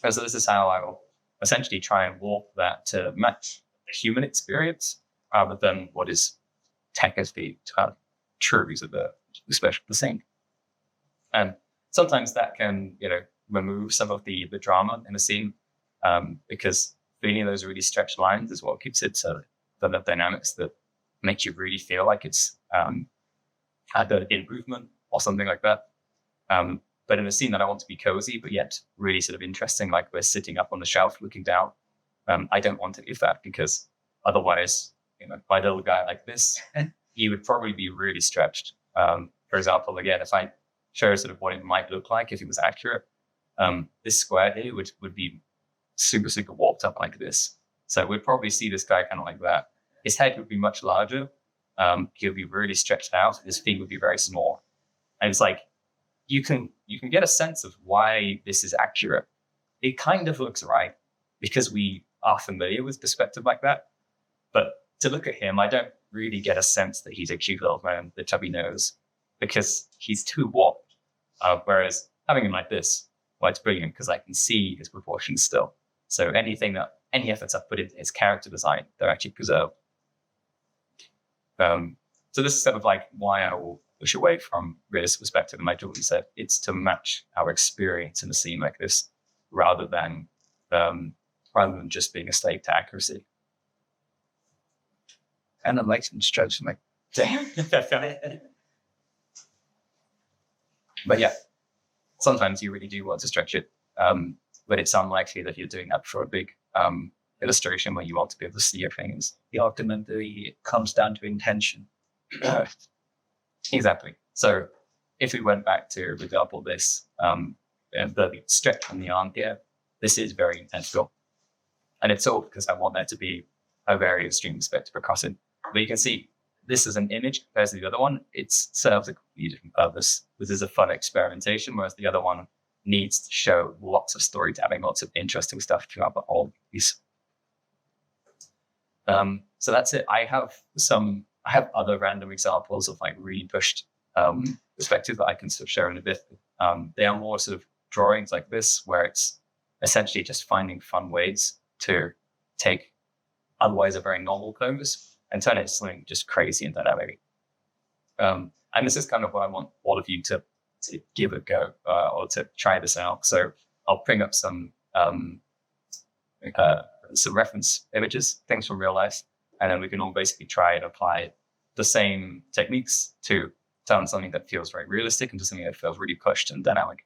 And so this is how I will essentially try and warp that to match the human experience rather than what is technically true of the special the same. And sometimes that can, remove some of the drama in a scene because feeling those really stretched lines is what keeps it so the dynamics that make you really feel like it's had an improvement or something like that. But in a scene that I want to be cozy, but yet really sort of interesting, like we're sitting up on the shelf looking down, I don't want any of that because otherwise, my little guy like this, he would probably be really stretched. For example, again, if I show sort of what it might look like if it was accurate, this square here would be super, super warped up like this. So we'd probably see this guy kind of like that. His head would be much larger. He'll be really stretched out. His feet would be very small. And it's like, you can get a sense of why this is accurate. It kind of looks right because we are familiar with perspective like that. But to look at him, I don't really get a sense that he's a cute little man with a chubby nose because he's too warped. Whereas having him like this, well, it's brilliant because I can see his proportions still. So any efforts I've put into his character design, they're actually preserved. So this is sort of like why I will push away from realistic perspective. And like Jordan said, it's to match our experience in a scene like this rather than just being a slave to accuracy. And I'm like some stretch, like, damn. But yeah, sometimes you really do want to stretch it, but it's unlikely that you're doing that for a big illustration where you want to be able to see your things. It ultimately comes down to intention. Exactly. So if we went back to, for example, this, the stretch on the arm here, this is very intentional. And it's all because I want there to be a very extreme perspective across it. But you can see this is an image compared to the other one. It serves a completely different purpose. This is a fun experimentation, whereas the other one needs to show lots of storytelling, lots of interesting stuff throughout the whole piece. So that's it. I have other random examples of like really pushed perspective that I can sort of share in a bit. They are more sort of drawings like this, where it's essentially just finding fun ways to take otherwise a very novel pose and turn it into something just crazy and dynamic. And this is kind of what I want all of you to give a go or to try this out. So I'll bring up some reference images, things from real life, and then we can all basically try and apply the same techniques to turn something that feels very realistic into something that feels really pushed and dynamic.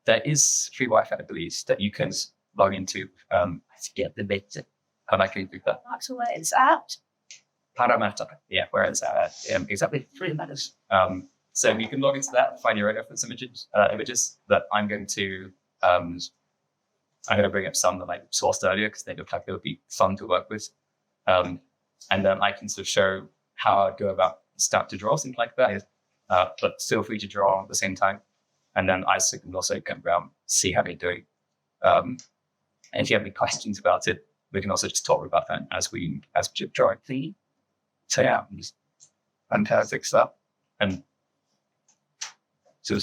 There is free Wi-Fi, I believe, that you can log into. I forget the bit. How I can do that? That's where it's at. Paramata, yeah, where it's at. Exactly 3 minutes. So you can log into that, find your own reference images that I'm going to bring up some that I sourced earlier because they look like they would be fun to work with. And then I can sort of show how I'd go about start to draw, something like that. But feel free to draw at the same time. And then I can also come around, see how you're doing. And if you have any questions about it, we can also just talk about that as we draw it. So yeah, fantastic stuff. And so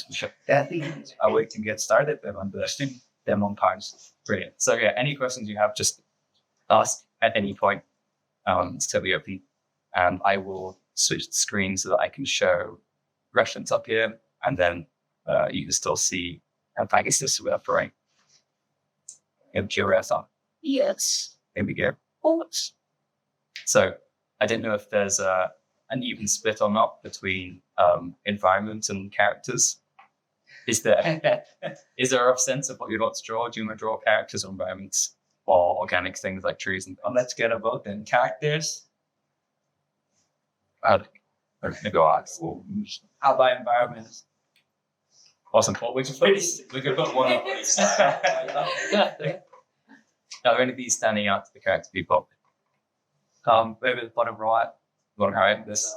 we can get started then on the demo parts. Brilliant. So yeah, any questions you have, just ask at any point. It's totally open. And I will switch the screen so that I can show reference up here, and then you can still see how package this will operate. Yes. Here we go. Ports. So I didn't know if there's an even split or not between environment and characters. Is there a rough sense of what you'd want to draw? Do you want to draw characters or environments or organic things like trees? And let's get about then characters. Maybe I'll ask. How about environments? Awesome. Well, we could put one of these. Are there any of these standing out to the character people? Maybe the bottom right. Bottom right. This.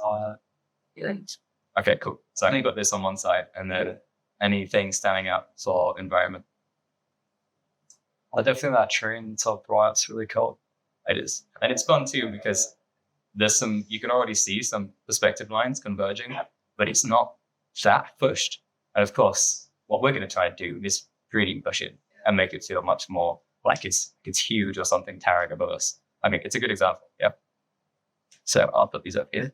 Okay, cool. So I think got this on one side, and then anything standing out for environment. I definitely that tree in the top right's really cool. It is, and it's fun too because there's you can already see some perspective lines converging, but it's not that pushed. And of course, what we're going to try to do is really push it and make it feel much more like it's huge or something towering above us. I mean, it's a good example. Yeah. So I'll put these up here.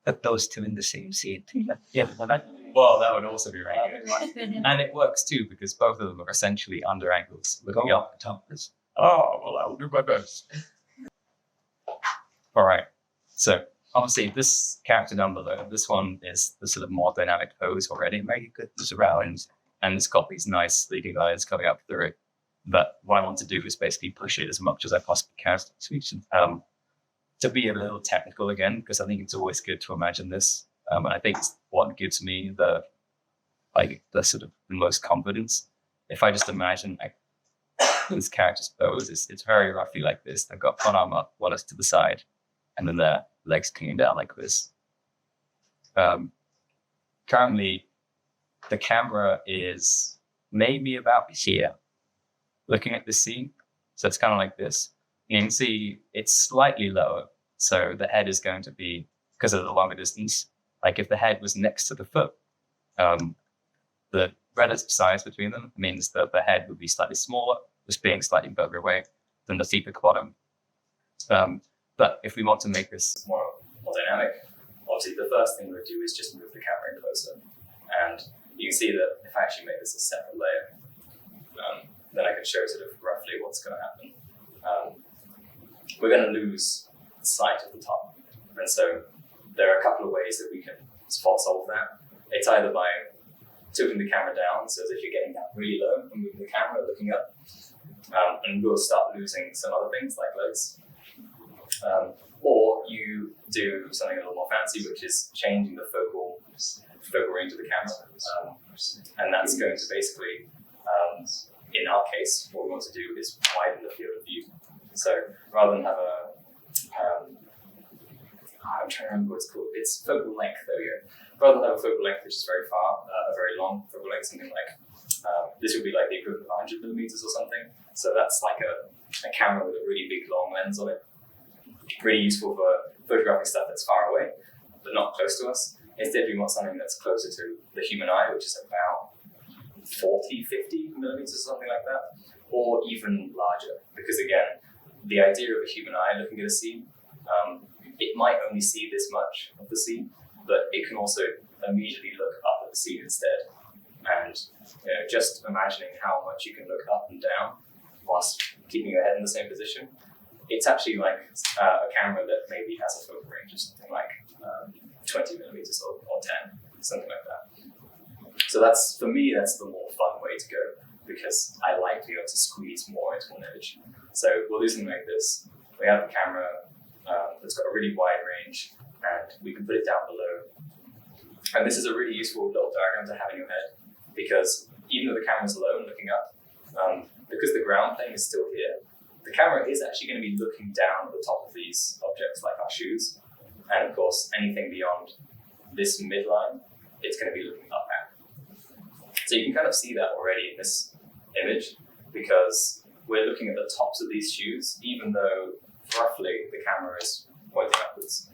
Put those two in the same scene. Yeah. Well, that would also be right. And it works too because both of them are essentially under angles looking up at top. Oh, well, I will do my best. All right. So obviously this character down below, this one is the sort of more dynamic pose already. Very good around, and it's got these nice leading lines coming up through it. But what I want to do is basically push it as much as I possibly can to be a little technical again, because I think it's always good to imagine this. And I think it's what gives me the sort of the most confidence. If I just imagine this character's pose, it's very roughly like this. They've got one arm up, one is to the side, and then their legs hanging down like this. Currently, the camera is maybe about here, looking at this scene. So it's kind of like this. You can see it's slightly lower. So the head is going to be, because of the longer distance, like if the head was next to the foot, the relative size between them means that the head would be slightly smaller, just being slightly further away than the feet at the bottom. But if we want to make this more dynamic, obviously the first thing we'll do is just move the camera in closer. And you can see that if I actually make this a separate layer, then I can show sort of roughly what's going to happen. We're going to lose sight of the top. And so there are a couple of ways that we can solve that. It's either by tilting the camera down, so as if you're getting down really low and moving the camera, looking up, and we'll start losing some other things like legs. Or you do something a little more fancy, which is changing the focal range of the camera. And that's going to basically, in our case, what we want to do is widen the field of view. So rather than have I'm trying to remember what it's called. It's focal length, there we go. Rather than have a focal length which is very far, a very long focal length, something like, this would be like the equivalent of 100 millimeters or something. So that's like a camera with a really big long lens on it. Really useful for photographing stuff that's far away, but not close to us. Instead, we want something that's closer to the human eye, which is about 40, 50 millimeters or something like that, or even larger. Because again, the idea of a human eye looking at a scene, it might only see this much of the scene, but it can also immediately look up at the scene instead. And just imagining how much you can look up and down whilst keeping your head in the same position, it's actually like a camera that maybe has a focal range of something like 20 millimeters or 10, something like that. So that's, for me, that's the more fun way to go, because I like to be able to squeeze more into one image. So we'll do something like this. We have a camera that's got a really wide range, and we can put it down below. And this is a really useful little diagram to have in your head, because even though the camera's low and looking up, because the ground plane is still here, the camera is actually going to be looking down at the top of these objects like our shoes. And of course, anything beyond this midline, it's going to be looking up at. So you can kind of see that already in this image, because we're looking at the tops of these shoes, even though roughly the camera is pointing upwards.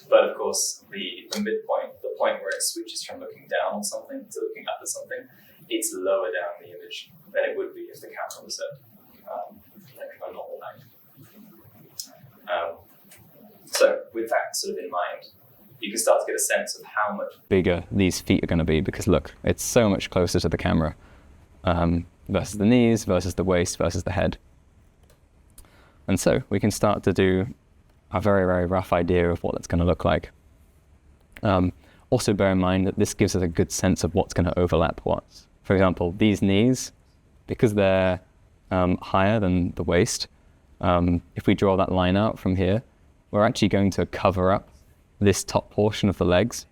But of course, the midpoint, the point where it switches from looking down on something to looking up at something, it's lower down the image than it would be if the camera was at like a normal height. So with that sort of in mind, you can start to get a sense of how much bigger these feet are going to be, because look, it's so much closer to the camera versus the knees, versus the waist, versus the head. And so we can start to do a very, very rough idea of what that's going to look like. Also bear in mind that this gives us a good sense of what's going to overlap what. For example, these knees, because they're higher than the waist, if we draw that line out from here, we're actually going to cover up this top portion of the legs.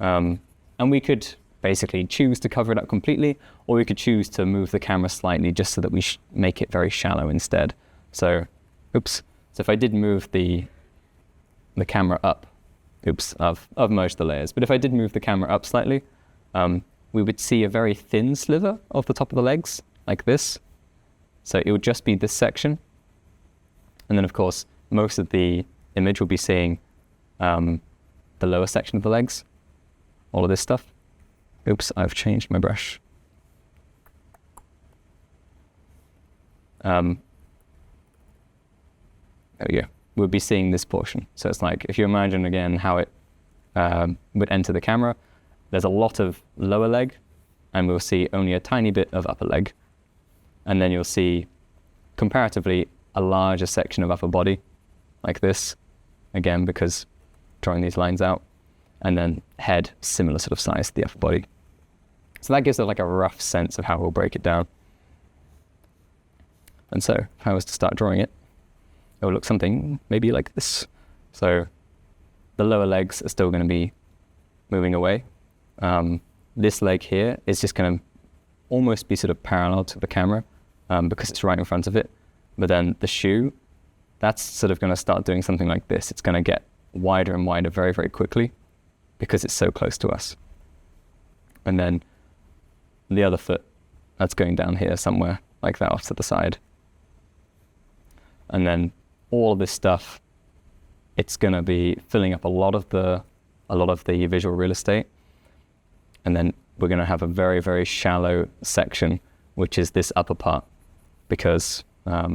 And we could basically choose to cover it up completely, or we could choose to move the camera slightly just so that we make it very shallow instead. So, so if I did move the camera up, I've merged the layers, but if I did move the camera up slightly, we would see a very thin sliver of the top of the legs, like this. So it would just be this section. And then of course, most of the image will be seeing the lower section of the legs, all of this stuff. I've changed my brush. There we go. We'll be seeing this portion. So it's like, if you imagine again how it would enter the camera, there's a lot of lower leg, and we'll see only a tiny bit of upper leg. And then you'll see comparatively a larger section of upper body, like this, again, because drawing these lines out, and then head, similar sort of size to the upper body. So that gives it like a rough sense of how we'll break it down. And so if I was to start drawing it, it will look something maybe like this. So the lower legs are still going to be moving away. This leg here is just going to almost be sort of parallel to the camera because it's right in front of it. But then the shoe, that's sort of going to start doing something like this. It's going to get wider and wider very, very quickly because it's so close to us. And then the other foot, that's going down here somewhere like that off to the side. And then all of this stuff, it's going to be filling up a lot of the visual real estate. And then we're going to have a very, very shallow section, which is this upper part, because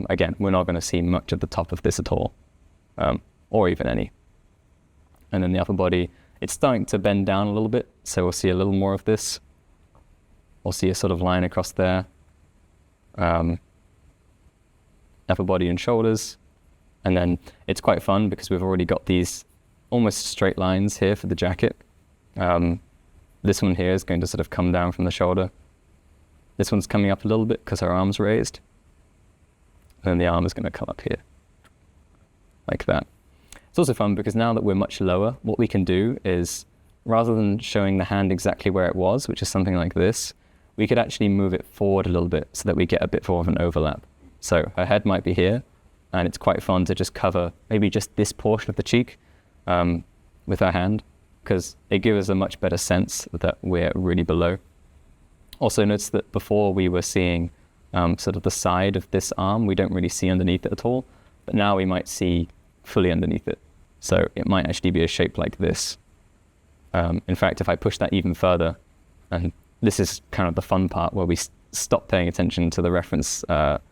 again, we're not going to see much of the top of this at all, or even any. and then the upper body, it's starting to bend down a little bit, so we'll see a little more of this. We'll see a sort of line across there. Upper body and shoulders. And then it's quite fun because we've already got these almost straight lines here for the jacket. This one here is going to sort of come down from the shoulder. This one's coming up a little bit because her arm's raised. And then the arm is going to come up here, like that. It's also fun because now that we're much lower, what we can do is, rather than showing the hand exactly where it was, which is something like this, we could actually move it forward a little bit so that we get a bit more of an overlap. So her head might be here, and it's quite fun to just cover maybe just this portion of the cheek with her hand, because it gives us a much better sense that we're really below. Also notice that before we were seeing sort of the side of this arm, we don't really see underneath it at all, but now we might see fully underneath it. So it might actually be a shape like this. In fact, if I push that even further, and this is kind of the fun part where we stop paying attention to the reference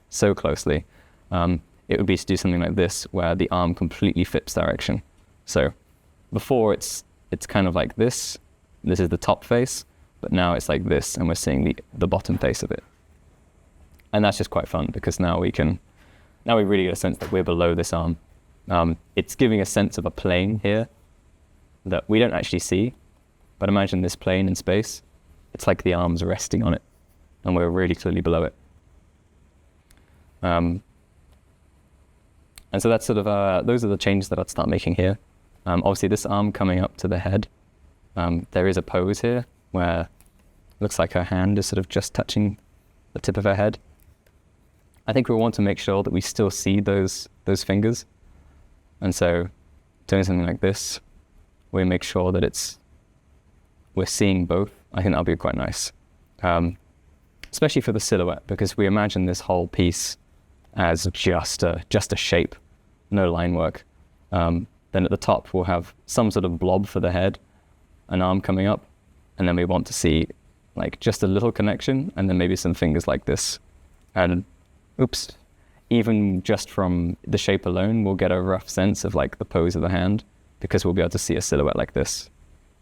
so closely, it would be to do something like this, where the arm completely flips direction. So before it's kind of like this is the top face, but now it's like this, and we're seeing the bottom face of it. And that's just quite fun, because now we really get a sense that we're below this arm. It's giving a sense of a plane here that we don't actually see, but imagine this plane in space. It's like the arm's resting on it, and we're really clearly below it. And so that's sort of, those are the changes that I'd start making here. Obviously this arm coming up to the head, there is a pose here where it looks like her hand is sort of just touching the tip of her head. I think we want to make sure that we still see those fingers. And so doing something like this, we make sure that we're seeing both. I think that'll be quite nice. Especially for the silhouette, because we imagine this whole piece as just a shape, no line work. Then at the top, we'll have some sort of blob for the head, an arm coming up, and then we want to see like just a little connection, and then maybe some fingers like this. And oops, even just from the shape alone, we'll get a rough sense of like the pose of the hand, because we'll be able to see a silhouette like this.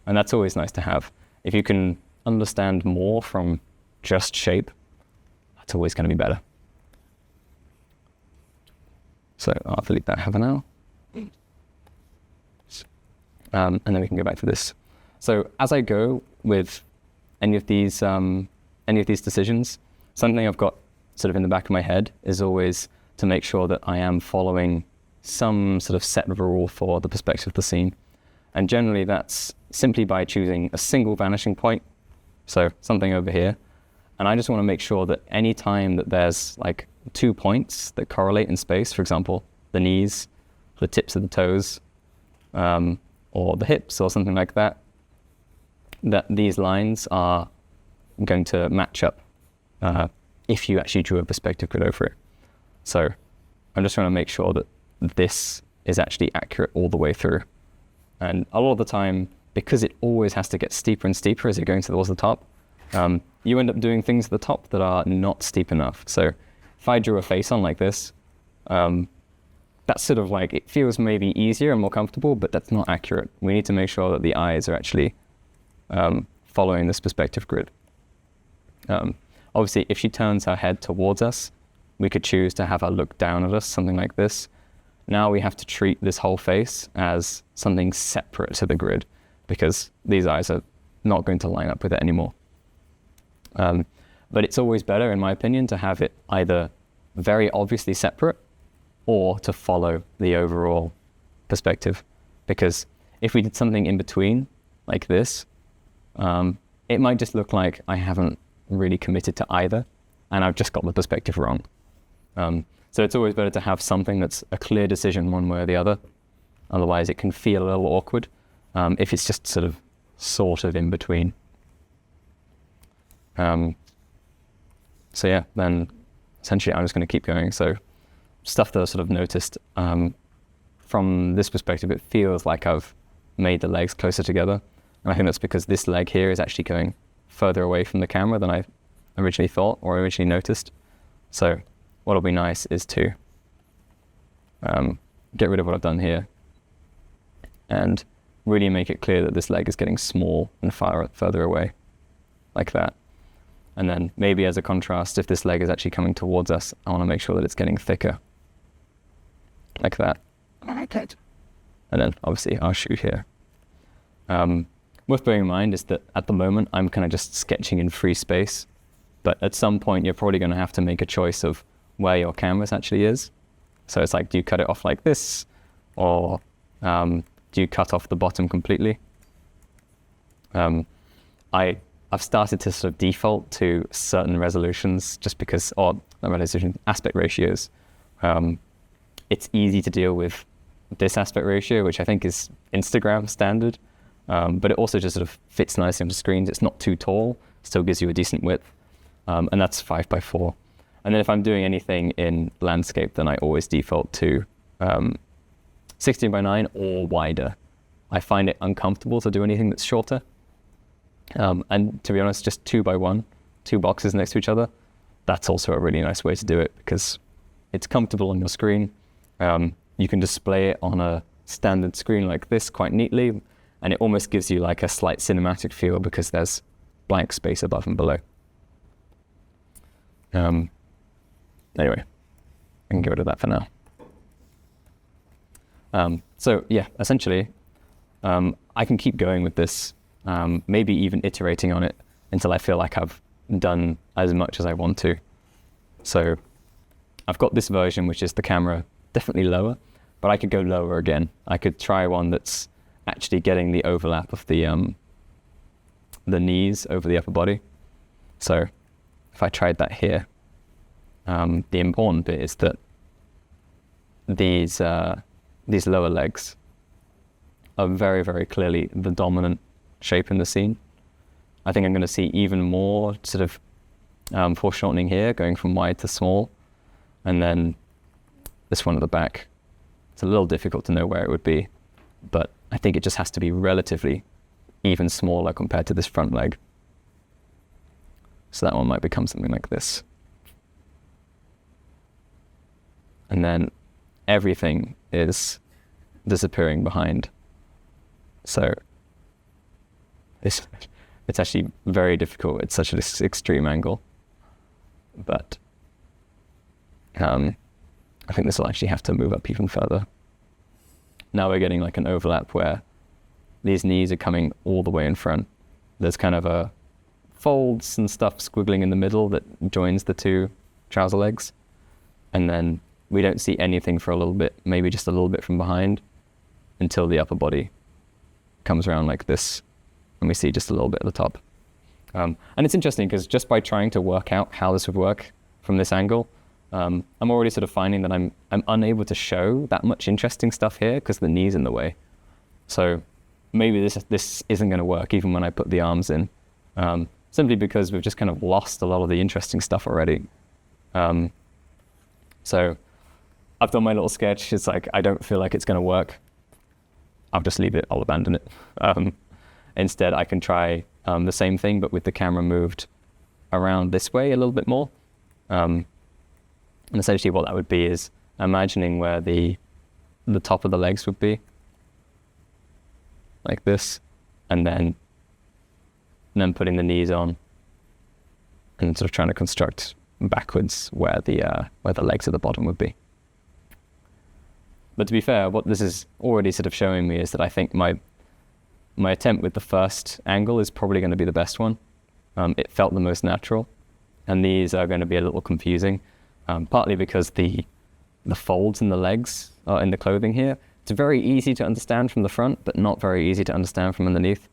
And that's always nice to have. If you can understand more from just shape, that's always going to be better. So I'll delete that for now. And then we can go back to this. So as I go with any of these decisions, something I've got sort of in the back of my head is always to make sure that I am following some sort of set rule for the perspective of the scene. And generally that's simply by choosing a single vanishing point, so something over here. And I just want to make sure that any time that there's like 2 points that correlate in space, for example, the knees, the tips of the toes, or the hips or something like that, that these lines are going to match up if you actually drew a perspective grid over it. So I'm just trying to make sure that this is actually accurate all the way through. And a lot of the time, because it always has to get steeper and steeper as you're going towards the top, you end up doing things at the top that are not steep enough. So if I drew a face on like this, that's sort of like, it feels maybe easier and more comfortable, but that's not accurate. We need to make sure that the eyes are actually following this perspective grid. Obviously, if she turns her head towards us, we could choose to have her look down at us, something like this. Now we have to treat this whole face as something separate to the grid, because these eyes are not going to line up with it anymore. But it's always better, in my opinion, to have it either very obviously separate or to follow the overall perspective. Because if we did something in between, like this, it might just look like I haven't really committed to either, and I've just got the perspective wrong. So it's always better to have something that's a clear decision one way or the other. Otherwise, it can feel a little awkward if it's just sort of in between. So yeah, then essentially I'm just going to keep going. So stuff that I sort of noticed from this perspective, it feels like I've made the legs closer together. And I think that's because this leg here is actually going further away from the camera than I originally thought or originally noticed. So what'll be nice is to get rid of what I've done here and really make it clear that this leg is getting small and further away, like that. And then maybe as a contrast, if this leg is actually coming towards us, I want to make sure that it's getting thicker, like that. And then obviously our shoe here. Worth bearing in mind is that at the moment, I'm kind of just sketching in free space. But at some point, you're probably going to have to make a choice of where your canvas actually is. So it's like, do you cut it off like this? Or do you cut off the bottom completely? I've started to sort of default to certain resolutions just because, or not resolution, aspect ratios. It's easy to deal with this aspect ratio, which I think is Instagram standard, but it also just sort of fits nicely onto screens. It's not too tall, still gives you a decent width, and that's 5x4. And then if I'm doing anything in landscape, then I always default to 16:9 or wider. I find it uncomfortable to do anything that's shorter. And to be honest, just 2x1, 2 boxes next to each other, that's also a really nice way to do it because it's comfortable on your screen. You can display it on a standard screen like this quite neatly, and it almost gives you like a slight cinematic feel because there's blank space above and below. Anyway, I can get rid of that for now. So yeah, essentially, I can keep going with this, maybe even iterating on it until I feel like I've done as much as I want to. So I've got this version, which is the camera definitely lower, but I could go lower again. I could try one that's actually getting the overlap of the knees over the upper body. So if I tried that here, the important bit is that these lower legs are very, very clearly the dominant shape in the scene. I think I'm going to see even more sort of foreshortening here, going from wide to small, and then this one at the back. It's a little difficult to know where it would be, but I think it just has to be relatively even smaller compared to this front leg. So that one might become something like this. And then everything is disappearing behind. So it's actually very difficult. It's such an extreme angle. But I think this will actually have to move up even further. Now we're getting like an overlap where these knees are coming all the way in front. There's kind of a folds and stuff squiggling in the middle that joins the two trouser legs. And then we don't see anything for a little bit, maybe just a little bit from behind, until the upper body comes around like this, and we see just a little bit at the top. And it's interesting because just by trying to work out how this would work from this angle, I'm already sort of finding that I'm unable to show that much interesting stuff here because the knee's in the way. So maybe this isn't going to work even when I put the arms in, simply because we've just kind of lost a lot of the interesting stuff already. So I've done my little sketch. It's like, I don't feel like it's going to work. I'll just leave it. I'll abandon it. Instead, I can try the same thing, but with the camera moved around this way a little bit more. And essentially what that would be is imagining where the top of the legs would be, like this, and then putting the knees on and sort of trying to construct backwards where the legs at the bottom would be. But to be fair, what this is already sort of showing me is that I think my attempt with the first angle is probably going to be the best one. It felt the most natural, and these are going to be a little confusing, partly because the folds in the legs in the clothing here, it's very easy to understand from the front, but not very easy to understand from underneath.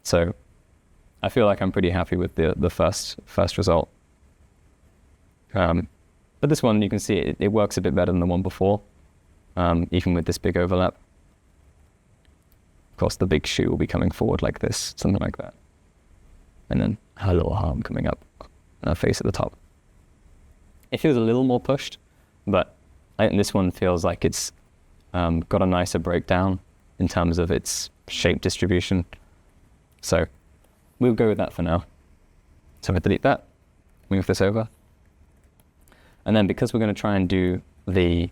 So I feel like I'm pretty happy with the first result. But this one, you can see it works a bit better than the one before, even with this big overlap. Of course, the big shoe will be coming forward like this, something like that. And then her little arm coming up, and her face at the top. It feels a little more pushed, but I think this one feels like it's got a nicer breakdown in terms of its shape distribution. So we'll go with that for now. So I delete that, move this over. And then because we're going to try and do the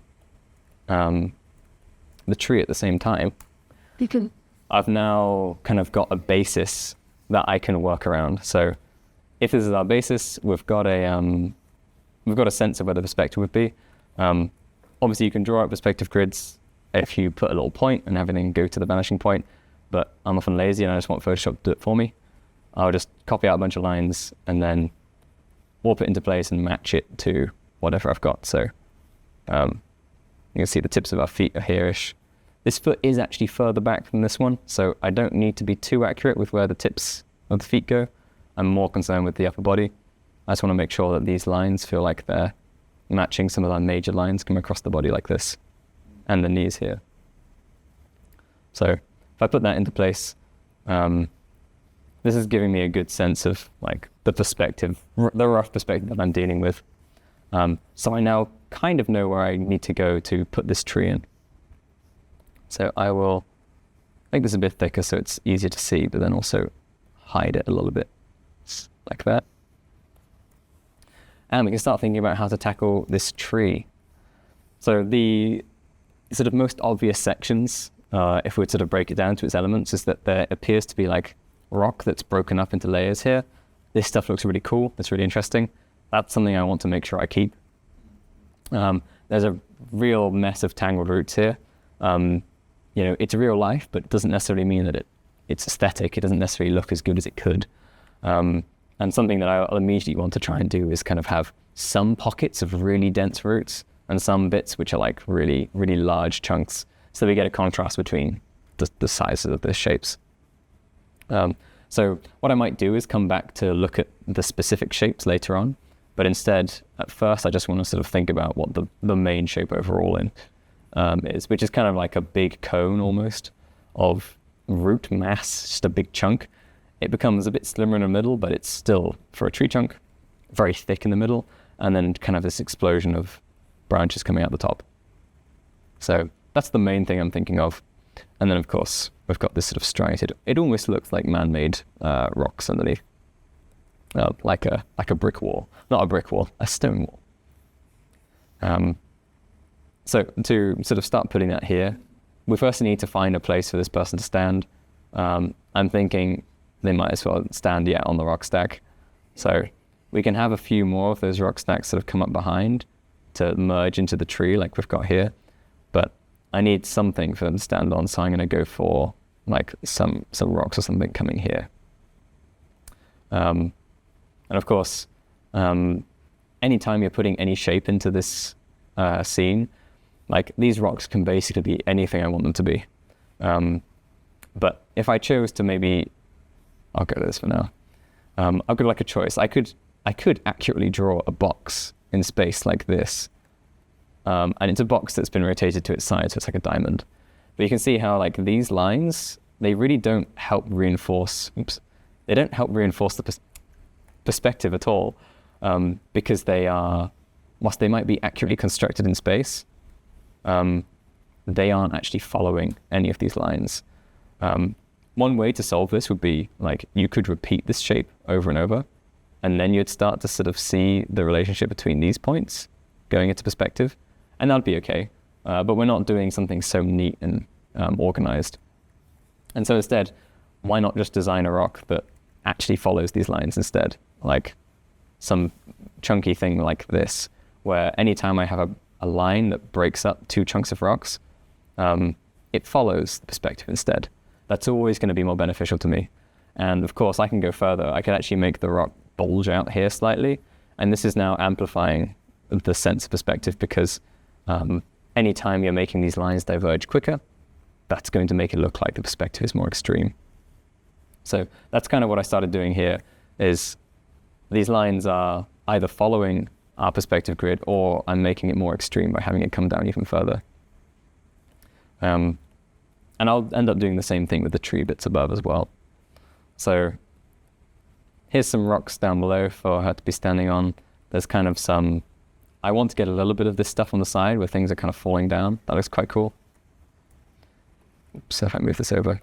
the tree at the same time, I've now kind of got a basis that I can work around. So if this is our basis, we've got a sense of where the perspective would be. Obviously, you can draw out perspective grids if you put a little point and everything go to the vanishing point, but I'm often lazy and I just want Photoshop to do it for me. I'll just copy out a bunch of lines and then warp it into place and match it to whatever I've got. So you can see the tips of our feet are here-ish. This foot is actually further back than this one, so I don't need to be too accurate with where the tips of the feet go. I'm more concerned with the upper body. I just want to make sure that these lines feel like they're matching some of our major lines come across the body like this, and the knees here. So if I put that into place, this is giving me a good sense of like the perspective, the rough perspective that I'm dealing with. So I now kind of know where I need to go to put this tree in. So I will make this a bit thicker so it's easier to see, but then also hide it a little bit, like that. And we can start thinking about how to tackle this tree. So the sort of most obvious sections, if we were to sort of break it down to its elements, is that there appears to be like rock that's broken up into layers here. This stuff looks really cool. It's really interesting. That's something I want to make sure I keep. There's a real mess of tangled roots here. It's real life, but it doesn't necessarily mean that it's aesthetic. It doesn't necessarily look as good as it could. And something that I'll immediately want to try and do is kind of have some pockets of really dense roots and some bits which are like really, really large chunks. So we get a contrast between the sizes of the shapes. So what I might do is come back to look at the specific shapes later on. But instead, at first, I just want to sort of think about what the main shape overall is, which is kind of like a big cone almost of root mass, just a big chunk. It becomes a bit slimmer in the middle, but it's still, for a tree chunk, very thick in the middle, and then kind of this explosion of branches coming out the top. So that's the main thing I'm thinking of. And then, of course, we've got this sort of striated. It almost looks like man-made rocks underneath, like a brick wall. Not a brick wall, a stone wall. So to sort of start putting that here, we first need to find a place for this person to stand. I'm thinking they might as well stand on the rock stack. So we can have a few more of those rock stacks sort of come up behind to merge into the tree like we've got here. But I need something for them to stand on, so I'm going to go for like some rocks or something coming here. And of course, anytime you're putting any shape into this scene, like these rocks can basically be anything I want them to be. But if I chose to maybe, I'll go to this for now. I'll go like a choice. I could accurately draw a box in space like this. And it's a box that's been rotated to its side, so it's like a diamond. But you can see how like these lines, they really don't help reinforce, they don't help reinforce the perspective at all, because they are, whilst they might be accurately constructed in space, they aren't actually following any of these lines. One way to solve this would be like you could repeat this shape over and over, and then you'd start to sort of see the relationship between these points going into perspective, and that'd be okay. But we're not doing something so neat and organized. And so instead, why not just design a rock that actually follows these lines instead? Like some chunky thing like this, where anytime I have a line that breaks up two chunks of rocks, it follows the perspective instead. That's always going to be more beneficial to me. And of course, I can go further. I can actually make the rock bulge out here slightly. And this is now amplifying the sense of perspective, because anytime you're making these lines diverge quicker, that's going to make it look like the perspective is more extreme. So that's kind of what I started doing here, is these lines are either following our perspective grid, or I'm making it more extreme by having it come down even further. And I'll end up doing the same thing with the tree bits above as well. So here's some rocks down below for her to be standing on. There's kind of some, I want to get a little bit of this stuff on the side where things are kind of falling down. That looks quite cool. So if I move this over.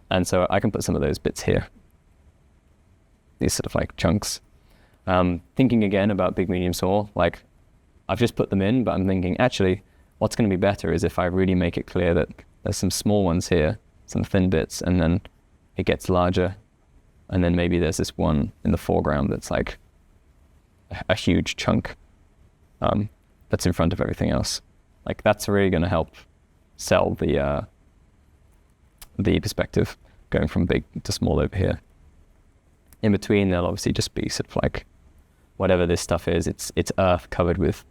And so I can put some of those bits here. These sort of like chunks. Thinking again about big, medium, small, like I've just put them in, but I'm thinking, actually, what's going to be better is if I really make it clear that there's some small ones here, some thin bits, and then it gets larger. And then maybe there's this one in the foreground that's like a huge chunk that's in front of everything else. Like that's really going to help sell the perspective going from big to small over here. In between, there'll obviously just be sort of like whatever this stuff is. It's earth covered with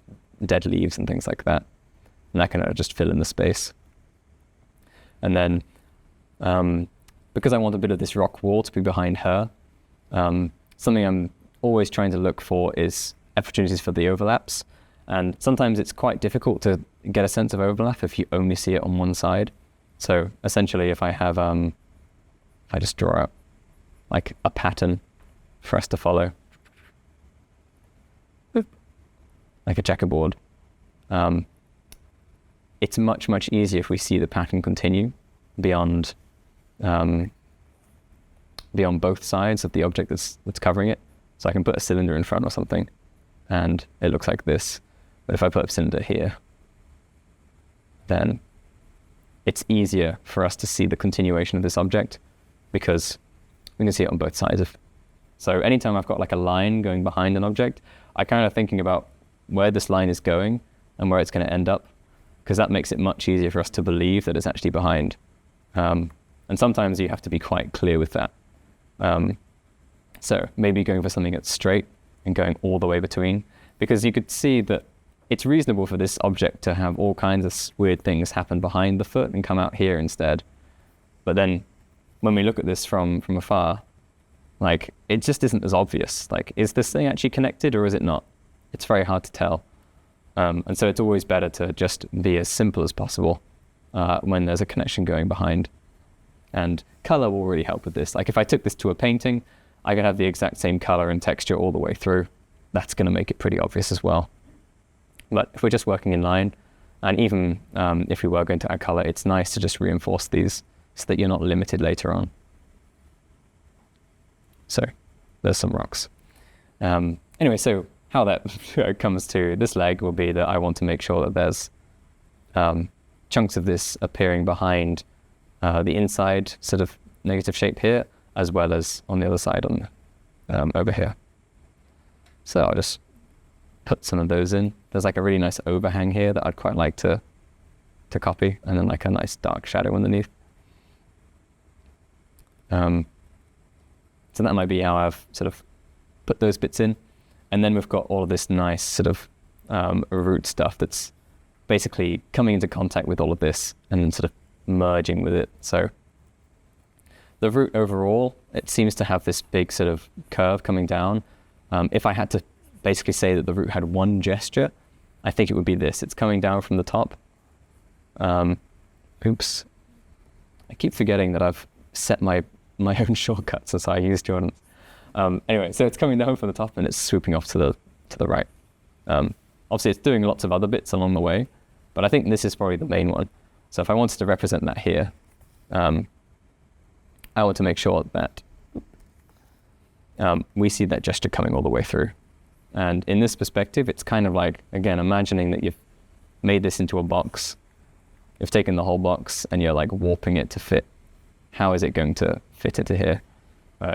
dead leaves and things like that. And that can just fill in the space. And then because I want a bit of this rock wall to be behind her, something I'm always trying to look for is opportunities for the overlaps. And sometimes it's quite difficult to get a sense of overlap if you only see it on one side. So essentially, if I have, if I just draw out like a pattern for us to follow, like a checkerboard, it's much, much easier if we see the pattern continue beyond both sides of the object that's covering it. So I can put a cylinder in front or something, and it looks like this. But if I put a cylinder here, then it's easier for us to see the continuation of this object because we can see it on both sides of. So anytime I've got like a line going behind an object, I kind of thinking about where this line is going and where it's going to end up, because that makes it much easier for us to believe that it's actually behind. And sometimes you have to be quite clear with that. So maybe going for something that's straight and going all the way between, because you could see that it's reasonable for this object to have all kinds of weird things happen behind the foot and come out here instead. But then when we look at this from afar, like it just isn't as obvious. Like, is this thing actually connected or is it not? It's very hard to tell. And so it's always better to just be as simple as possible when there's a connection going behind. And color will really help with this. Like if I took this to a painting, I could have the exact same color and texture all the way through. That's going to make it pretty obvious as well. But if we're just working in line, and even if we were going to add color, it's nice to just reinforce these so that you're not limited later on. So there's some rocks. Anyway, so how that comes to this leg will be that I want to make sure that there's chunks of this appearing behind the inside sort of negative shape here, as well as on the other side on over here. So I'll just put some of those in. There's like a really nice overhang here that I'd quite like to copy, and then like a nice dark shadow underneath. So that might be how I've sort of put those bits in. And then we've got all of this nice sort of root stuff that's basically coming into contact with all of this and then sort of merging with it. So the root overall, it seems to have this big sort of curve coming down. If I had to basically say that the root had one gesture, I think it would be this. It's coming down from the top. Oops. I keep forgetting that I've set my own shortcuts as I use Jordan's. Anyway, so it's coming down from the top and it's swooping off to the right. Obviously, it's doing lots of other bits along the way, but I think this is probably the main one. So if I wanted to represent that here, I want to make sure that we see that gesture coming all the way through. And in this perspective, it's kind of like, again, imagining that you've made this into a box. You've taken the whole box and you're like warping it to fit. How is it going to fit into here?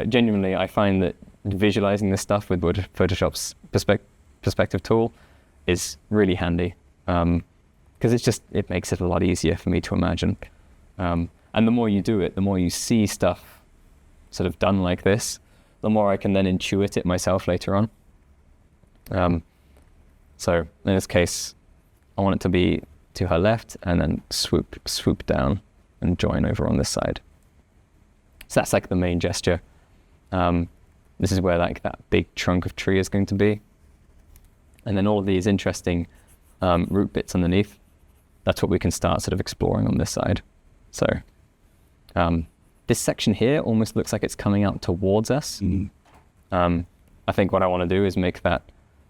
Genuinely, I find that visualizing this stuff with Photoshop's perspective tool is really handy, because it makes it a lot easier for me to imagine. And the more you do it, the more you see stuff sort of done like this, the more I can then intuit it myself later on. So in this case, I want it to be to her left and then swoop down and join over on this side. So that's like the main gesture. This is where like that big trunk of tree is going to be. And then all of these interesting root bits underneath, that's what we can start sort of exploring on this side. So this section here almost looks like it's coming out towards us. Mm-hmm. I think what I want to do is make that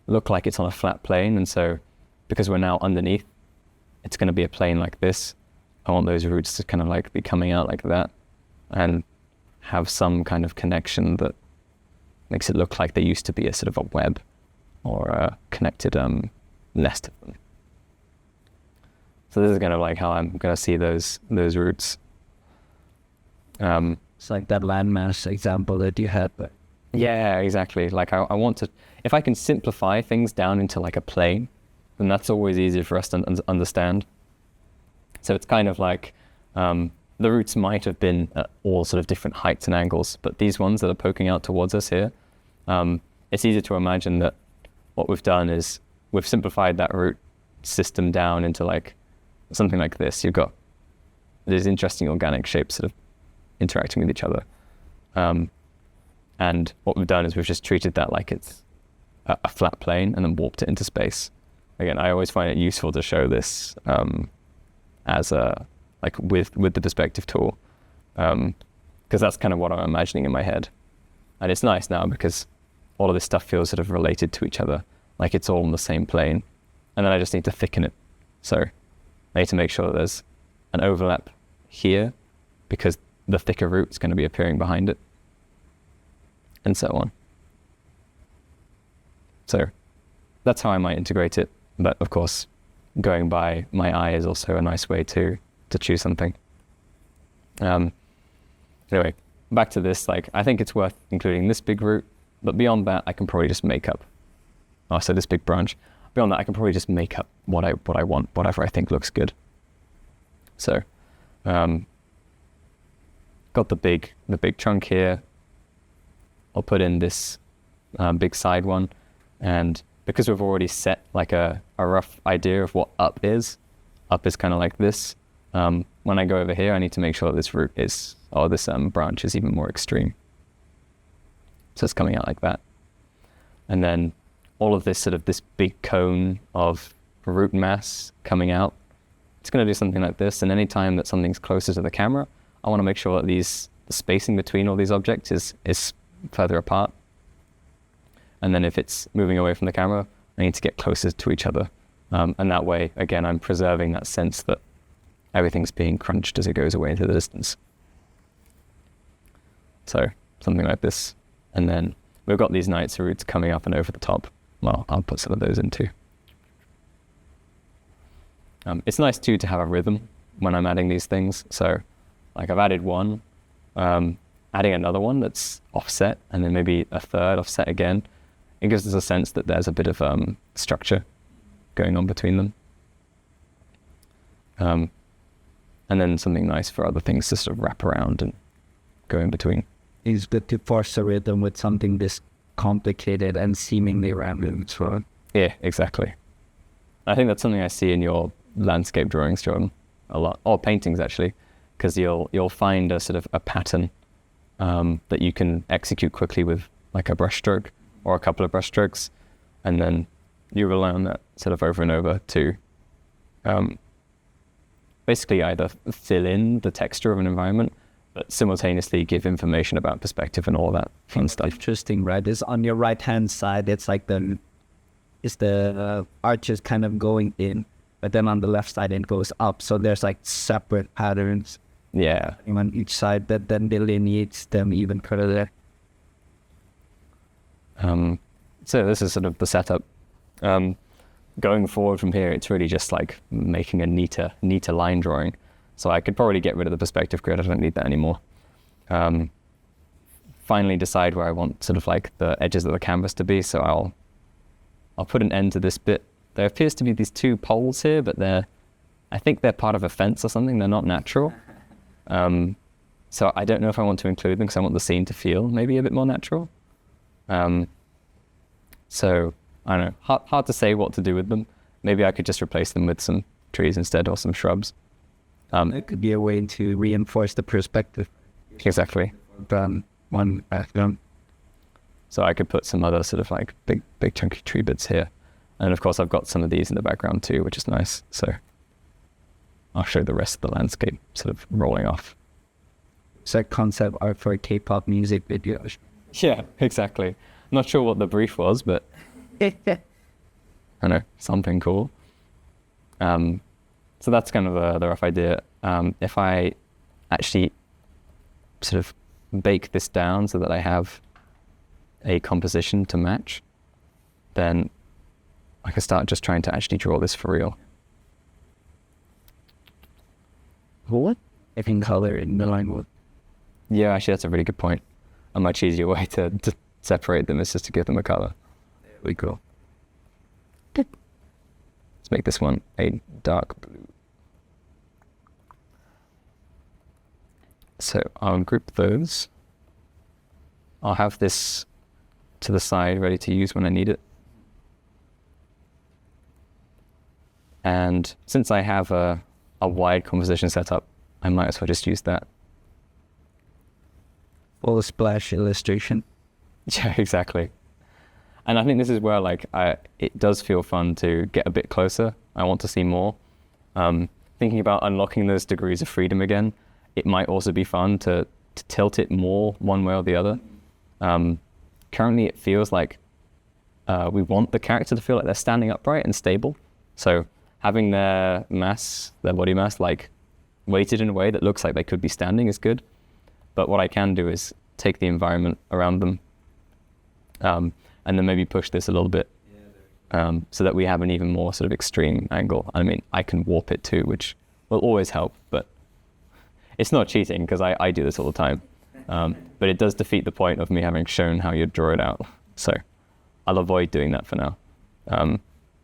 look like it's on a flat plane. And so because we're now underneath, it's going to be a plane like this. I want those roots to kind of like be coming out like that and have some kind of connection that makes it look like there used to be a sort of a web or a connected nest of them. So this is kind of like how I'm going to see those roots. It's like that landmass example that you had. But Yeah, exactly. Like I want to, if I can simplify things down into like a plane, then that's always easier for us to understand. So it's kind of like the roots might have been at all sort of different heights and angles, but these ones that are poking out towards us here, it's easy to imagine that what we've done is we've simplified that root system down into like something like this. You've got these interesting organic shapes sort of interacting with each other. And what we've done is we've just treated that like it's a flat plane and then warped it into space. Again, I always find it useful to show this as a, like with the perspective tool, because that's kind of what I'm imagining in my head. And it's nice now because all of this stuff feels sort of related to each other, like it's all on the same plane. And then I just need to thicken it. So I need to make sure that there's an overlap here because the thicker root is going to be appearing behind it, and so on. So that's how I might integrate it. But of course, going by my eye is also a nice way to choose something. Anyway, back to this, like I think it's worth including this big root, but beyond that, I can probably just make up. Oh, so this big branch. Beyond that, I can probably just make up what I want, whatever I think looks good. So, got the big chunk here. I'll put in this big side one, and because we've already set like a rough idea of what up is kind of like this. When I go over here, I need to make sure that this root is, or this branch is even more extreme. So it's coming out like that. And then all of this sort of this big cone of root mass coming out, it's going to do something like this. And any time that something's closer to the camera, I want to make sure that the spacing between all these objects is further apart. And then if it's moving away from the camera, I need to get closer to each other. And that way, again, I'm preserving that sense that everything's being crunched as it goes away into the distance. So something like this. And then we've got these nights roots coming up and over the top. Well, I'll put some of those in too. It's nice too to have a rhythm when I'm adding these things. So like I've added one, adding another one that's offset, and then maybe a third offset again. It gives us a sense that there's a bit of structure going on between them. And then something nice for other things to sort of wrap around and go in between. it's good to force a rhythm with something this complicated and seemingly random. So Yeah, exactly. I think that's something I see in your landscape drawings, Jordan, a lot, or paintings actually, because you'll find a sort of a pattern that you can execute quickly with like a brush stroke or a couple of brush strokes, and then you rely on that sort of over and over to basically either fill in the texture of an environment, but simultaneously give information about perspective and all that fun stuff. interesting, right? Is on your right hand side, it's like the arch is kind of going in, but then on the left side it goes up. So there's like separate patterns Yeah. on each side that then delineates them even further. So this is sort of the setup. Going forward from here, it's really just like making a neater line drawing. So I could probably get rid of the perspective grid. I don't need that anymore. Finally decide where I want sort of like the edges of the canvas to be. So I'll put an end to this bit. There appears to be these two poles here, but I think they're part of a fence or something. They're not natural. So I don't know if I want to include them because I want the scene to feel maybe a bit more natural. So I don't know, hard to say what to do with them. Maybe I could just replace them with some trees instead or some shrubs. It could be a way to reinforce the perspective. Exactly. One background. So I could put some other sort of like big chunky tree bits here. And of course I've got some of these in the background too, which is nice. So I'll show the rest of the landscape sort of rolling off. It's like concept art for a K-pop music video. Yeah, exactly. Not sure what the brief was, but I know, something cool. So that's kind of the rough idea. If I actually sort of bake this down so that I have a composition to match, then I can start just trying to actually draw this for real. What? If in color in the line would. Yeah, actually, that's a really good point. A much easier way to separate them is just to give them a color. There we go. Let's make this one a dark blue. So I'll group those. I'll have this to the side ready to use when I need it. And since I have a wide composition set up, I might as well just use that. Full splash illustration. Yeah, exactly. And I think this is where it does feel fun to get a bit closer. I want to see more. Thinking about unlocking those degrees of freedom again, it might also be fun to tilt it more one way or the other. Currently, it feels like we want the character to feel like they're standing upright and stable. So having their body mass, weighted in a way that looks like they could be standing is good. But what I can do is take the environment around them and then maybe push this a little bit so that we have an even more sort of extreme angle. I mean, I can warp it too, which will always help, but it's not cheating because I do this all the time. But it does defeat the point of me having shown how you draw it out. So I'll avoid doing that for now.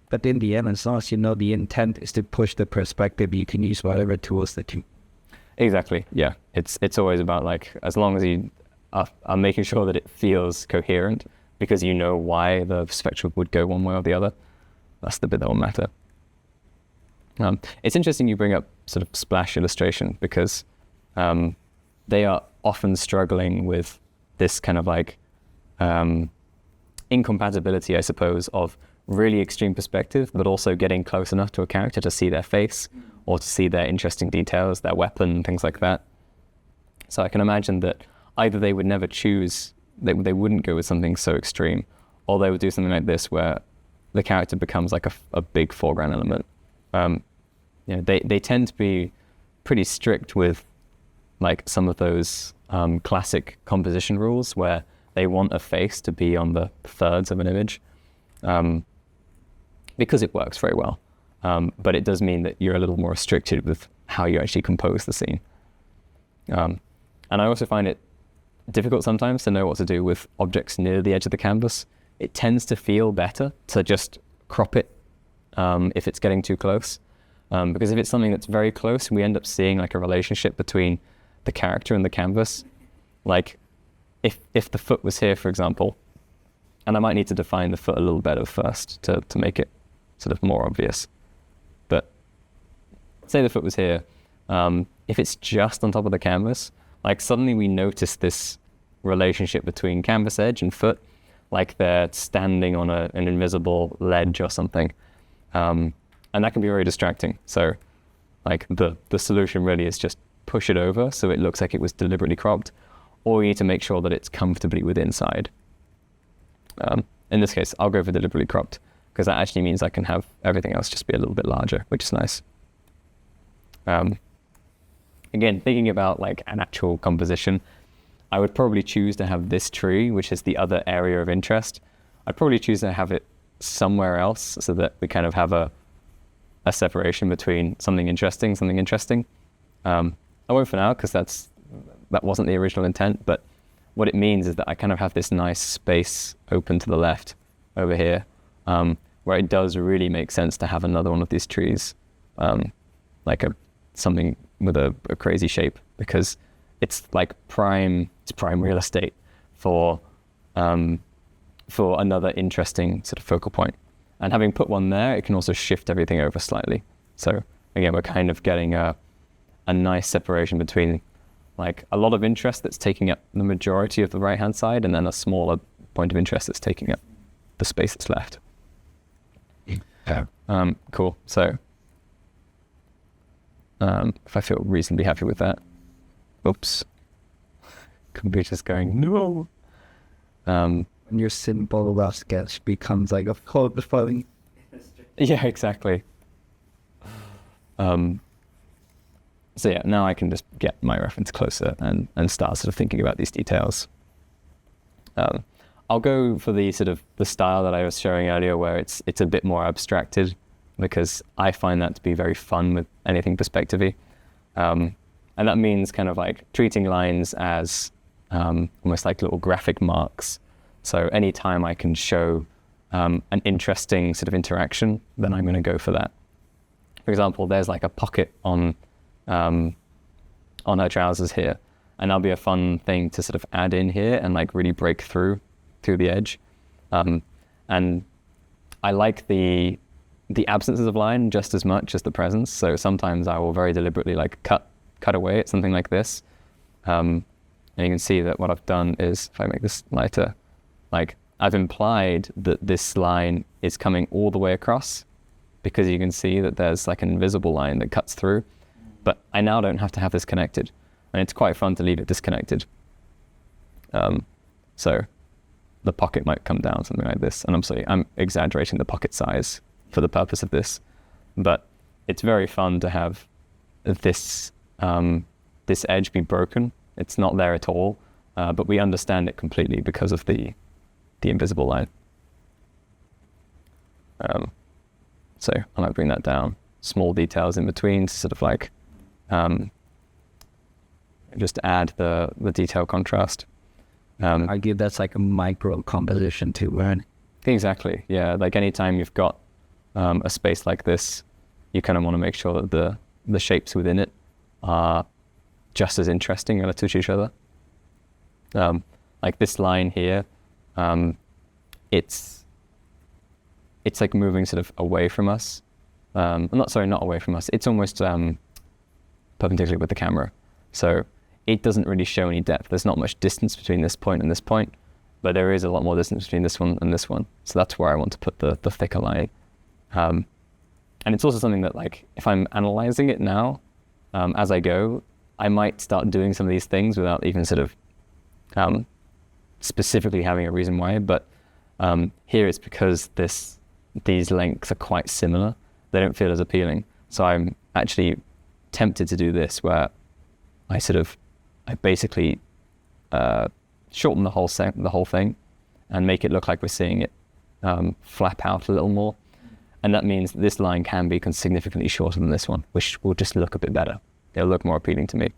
But in the end, as long as you know the intent is to push the perspective, you can use whatever tools that you... Exactly, yeah. It's always about as long as you are making sure that it feels coherent because you know why the perspective would go one way or the other. That's the bit that will matter. It's interesting you bring up sort of splash illustration because they are often struggling with this kind of incompatibility, I suppose, of really extreme perspective, but also getting close enough to a character to see their face or to see their interesting details, their weapon, things like that. So I can imagine that either they would never choose, they wouldn't go with something so extreme, or they would do something like this where the character becomes like a big foreground element. They tend to be pretty strict with some of those classic composition rules where they want a face to be on the thirds of an image. Because it works very well. But it does mean that you're a little more restricted with how you actually compose the scene. And I also find it difficult sometimes to know what to do with objects near the edge of the canvas. It tends to feel better to just crop it if it's getting too close. Because if it's something that's very close, we end up seeing a relationship between the character and the canvas. If the foot was here, for example, and I might need to define the foot a little better first to make it sort of more obvious. But say the foot was here. If it's just on top of the canvas, suddenly we notice this relationship between canvas edge and foot, like they're standing on an invisible ledge or something. And that can be very distracting. So the solution really is just push it over so it looks like it was deliberately cropped, or you need to make sure that it's comfortably within side. In this case, I'll go for deliberately cropped because that actually means I can have everything else just be a little bit larger, which is nice. Again, thinking about an actual composition, I would probably choose to have this tree, which is the other area of interest. I'd probably choose to have it somewhere else so that we kind of have a separation between something interesting. I won't for now because that wasn't the original intent, but what it means is that I kind of have this nice space open to the left over here, where it does really make sense to have another one of these trees, something with a crazy shape, because it's prime real estate for another interesting sort of focal point. And having put one there, it can also shift everything over slightly. So again, we're kind of getting a nice separation between a lot of interest that's taking up the majority of the right-hand side, and then a smaller point of interest that's taking up the space that's left. Yeah. Cool. So if I feel reasonably happy with that, oops, computer's going, no. When your simple rough sketch becomes a code flowing. Yeah, exactly. So yeah, now I can just get my reference closer and start sort of thinking about these details. I'll go for the sort of the style that I was showing earlier, where it's a bit more abstracted, because I find that to be very fun with anything perspective-y. And that means kind of like treating lines as almost like little graphic marks. So anytime I can show an interesting sort of interaction, then I'm going to go for that. For example, there's like a pocket on her trousers here, and that'll be a fun thing to sort of add in here and like really break through the edge. And I like the absences of line just as much as the presence. So sometimes I will very deliberately like cut away at something like this. And you can see that what I've done is, if I make this lighter, like I've implied that this line is coming all the way across, because you can see that there's like an invisible line that cuts through. But I now don't have to have this connected, and it's quite fun to leave it disconnected. So the pocket might come down, something like this. And I'm exaggerating the pocket size for the purpose of this, but it's very fun to have this edge be broken. It's not there at all, but we understand it completely because of the invisible line. So I might bring that down. Small details in between to sort of like just add the detail contrast. I give that's like a micro composition too, right? Exactly, yeah. Like anytime you've got a space like this, you kind of want to make sure that the shapes within it are just as interesting relative to each other. Like this line here, it's like moving sort of away from us. Not away from us. It's almost perpendicular with the camera. So it doesn't really show any depth. There's not much distance between this point and this point, but there is a lot more distance between this one and this one. So that's where I want to put the thicker line. And it's also something that, like, if I'm analyzing it now, as I go, I might start doing some of these things without even sort of specifically having a reason why. But here it's because these lengths are quite similar. They don't feel as appealing. So I'm actually tempted to do this, where I basically shorten the whole thing and make it look like we're seeing it flap out a little more. And that means that this line can be significantly shorter than this one, which will just look a bit better. It'll look more appealing to me.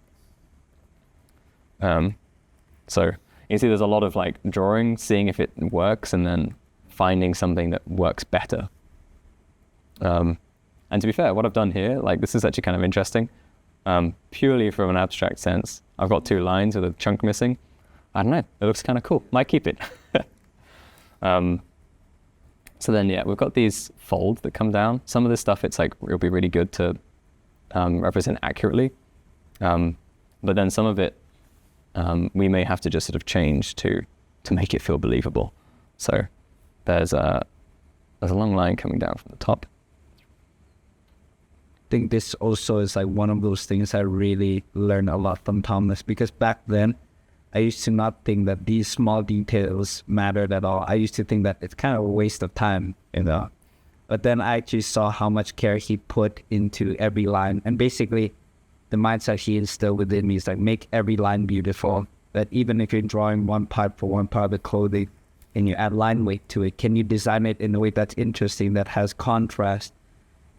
So you can see there's a lot of like drawing, seeing if it works, and then finding something that works better. And to be fair, what I've done here, like, this is actually kind of interesting. Purely from an abstract sense, I've got two lines with a chunk missing. I don't know, it looks kind of cool. Might keep it. So then, yeah, we've got these folds that come down. Some of this stuff, it's like, it'll be really good to represent accurately. But then some of it, we may have to just sort of change to make it feel believable. So there's a long line coming down from the top. I think this also is like one of those things I really learned a lot from Thomas, because back then I used to not think that these small details mattered at all. I used to think that it's kind of a waste of time, you know. But then I actually saw how much care he put into every line, and basically the mindset he instilled within me is like, make every line beautiful. That even if you're drawing one part for one part of the clothing and you add line weight to it, can you design it in a way that's interesting, that has contrast?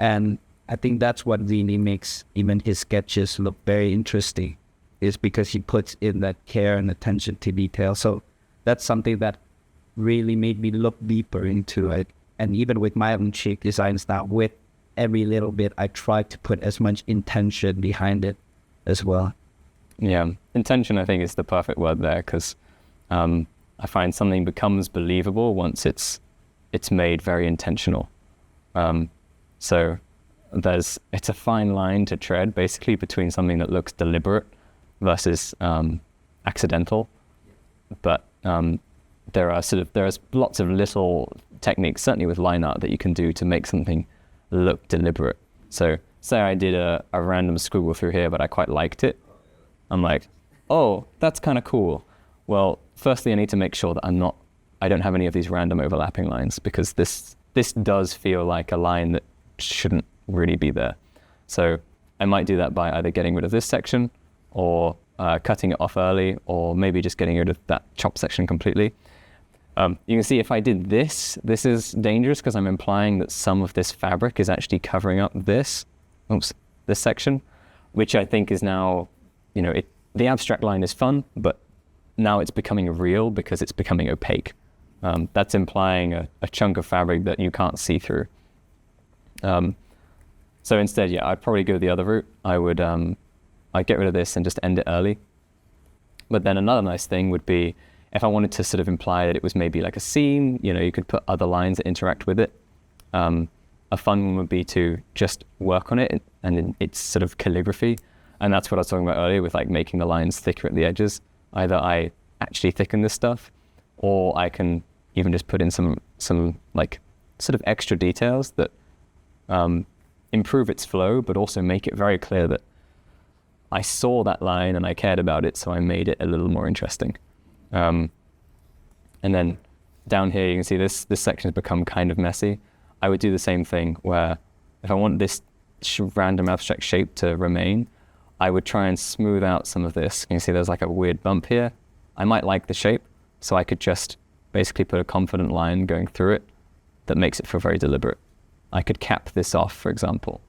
And I think that's what really makes even his sketches look very interesting, is because he puts in that care and attention to detail. So that's something that really made me look deeper into it. And even with my own shape designs now, with every little bit, I try to put as much intention behind it as well. Yeah, intention, I think, is the perfect word there, because I find something becomes believable once it's made very intentional. So it's a fine line to tread, basically, between something that looks deliberate versus accidental. But there's lots of little techniques, certainly with line art, that you can do to make something look deliberate. So say I did a random scribble through here, but I quite liked it. I'm like, oh, that's kind of cool. Well, firstly, I need to make sure that I don't have any of these random overlapping lines, because this does feel like a line that shouldn't really be there. So I might do that by either getting rid of this section, or cutting it off early, or maybe just getting rid of that chop section completely. You can see if I did this, this is dangerous because I'm implying that some of this fabric is actually covering up this section, which I think is now, the abstract line is fun, but now it's becoming real because it's becoming opaque. That's implying a chunk of fabric that you can't see through. So instead, I'd probably go the other route. I'd get rid of this and just end it early. But then another nice thing would be if I wanted to sort of imply that it was maybe like a seam, you could put other lines that interact with it. A fun one would be to just work on it and in its sort of calligraphy. And that's what I was talking about earlier with like making the lines thicker at the edges. Either I actually thicken this stuff, or I can even just put in some like sort of extra details that improve its flow, but also make it very clear that I saw that line and I cared about it, so I made it a little more interesting. And then down here, you can see this section has become kind of messy. I would do the same thing where if I want this random abstract shape to remain, I would try and smooth out some of this. You can see there's like a weird bump here. I might like the shape, so I could just basically put a confident line going through it that makes it feel very deliberate. I could cap this off, for example.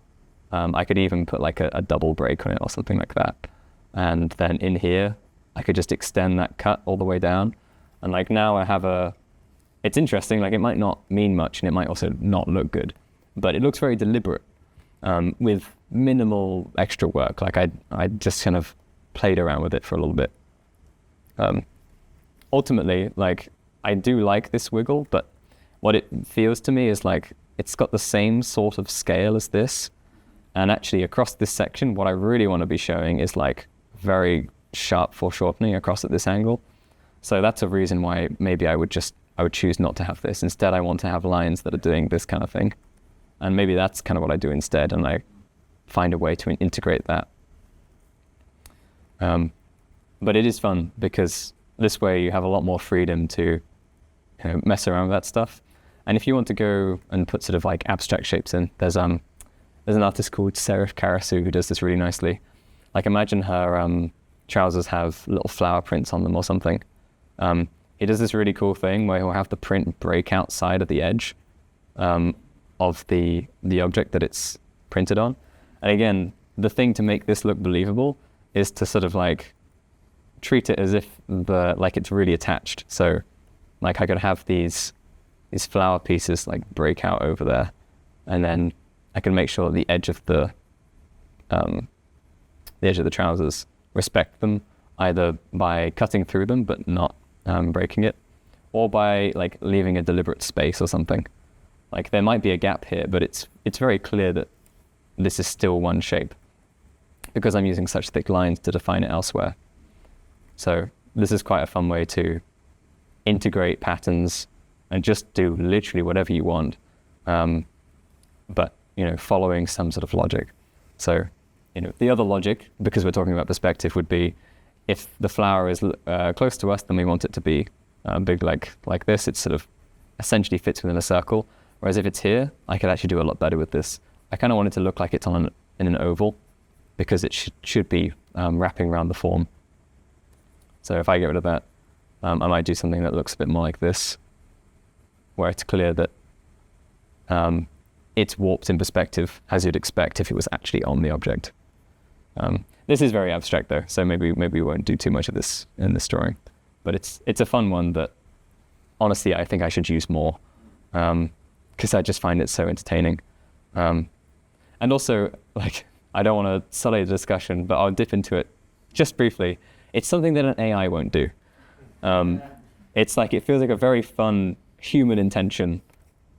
I could even put like a double break on it or something like that. And then in here, I could just extend that cut all the way down. And like now I have it's interesting, like it might not mean much and it might also not look good, but it looks very deliberate with minimal extra work. Like I just kind of played around with it for a little bit. Ultimately, like I do like this wiggle, but what it feels to me is like it's got the same sort of scale as this. And actually across this section, what I really want to be showing is like very sharp foreshortening across at this angle. So that's a reason why maybe I would choose not to have this. Instead, I want to have lines that are doing this kind of thing. And maybe that's kind of what I do instead, and I find a way to integrate that. But it is fun because this way you have a lot more freedom to mess around with that stuff. And if you want to go and put sort of like abstract shapes in, there's an artist called Serif Karasu who does this really nicely. Like imagine her trousers have little flower prints on them or something. He does this really cool thing where he'll have the print break outside of the edge of the object that it's printed on. And again, the thing to make this look believable is to sort of like treat it as if like it's really attached. So like I could have these flower pieces like break out over there, and then I can make sure the edge of the trousers respect them, either by cutting through them but not breaking it, or by like leaving a deliberate space or something. Like there might be a gap here, but it's very clear that this is still one shape because I'm using such thick lines to define it elsewhere. So this is quite a fun way to integrate patterns and just do literally whatever you want, but following some sort of logic. So the other logic, because we're talking about perspective, would be if the flower is close to us, then we want it to be big like this. It sort of essentially fits within a circle. Whereas if it's here, I could actually do a lot better with this. I kind of want it to look like it's in an oval because it should be wrapping around the form. So if I get rid of that, I might do something that looks a bit more like this, where it's clear that it's warped in perspective as you'd expect if it was actually on the object. This is very abstract though, so maybe we won't do too much of this in this drawing. But it's a fun one that honestly I think I should use more because I just find it so entertaining. And also, like, I don't want to sully the discussion, but I'll dip into it just briefly. It's something that an AI won't do. It's like, it feels like a very fun human intention.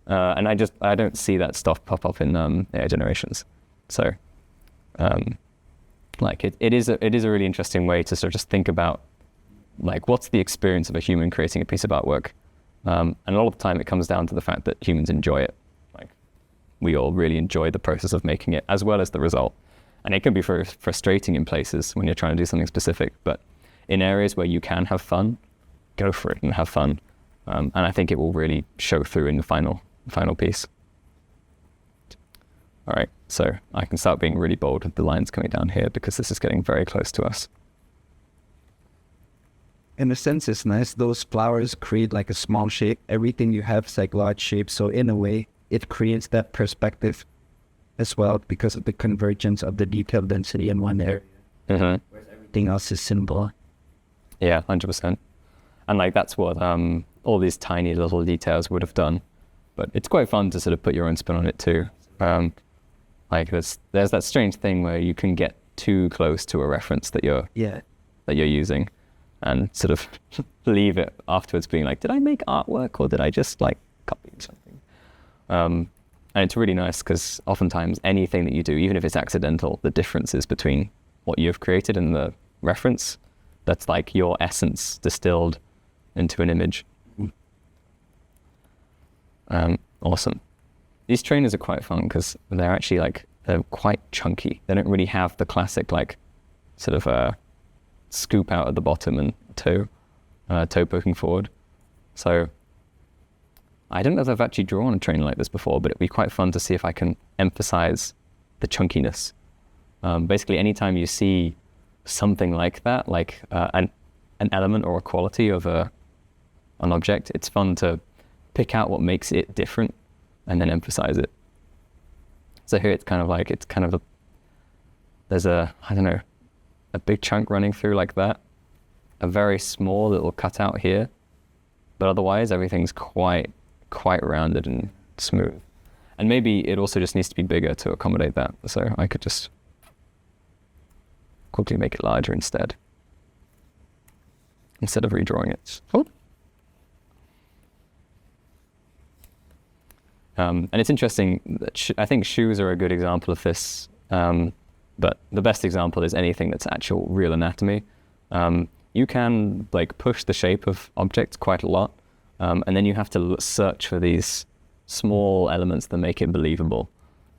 And I don't see that stuff pop up in AI generations. So, like, it is a really interesting way to sort of just think about, like, what's the experience of a human creating a piece of artwork? And a lot of the time it comes down to the fact that humans enjoy it. Like, we all really enjoy the process of making it as well as the result. And it can be frustrating in places when you're trying to do something specific, but in areas where you can have fun, go for it and have fun. And I think it will really show through in the final piece. All right, so I can start being really bold with the lines coming down here because this is getting very close to us. in a sense, it's nice. Those flowers create like a small shape. Everything you have is like large shape. So in a way, it creates that perspective as well because of the convergence of the detail density in one area. Whereas everything else is simple. Yeah, 100%. And like that's what all these tiny little details would have done. But it's quite fun to sort of put your own spin on it too. Like there's that strange thing where you can get too close to a reference that you're using, and sort of leave it afterwards being like, did I make artwork or did I just like copy something? And it's really nice because oftentimes anything that you do, even if it's accidental, the differences between what you've created and the reference, that's like your essence distilled into an image. Awesome. These trainers are quite fun because they're actually like, they're quite chunky. They don't really have the classic like sort of scoop out at the bottom and toe poking forward. So I don't know if I've actually drawn a trainer like this before, but it'd be quite fun to see if I can emphasize the chunkiness. Basically, anytime you see something like that, like an element or a quality of an object, it's fun to pick out what makes it different and then emphasize it. So here it's kind of there's a big chunk running through like that, a very small little cutout here, but otherwise everything's quite rounded and smooth. And maybe it also just needs to be bigger to accommodate that. So I could just quickly make it larger instead of redrawing it. Cool. And it's interesting that I think shoes are a good example of this, but the best example is anything that's actual real anatomy. You can like push the shape of objects quite a lot, and then you have to search for these small elements that make it believable.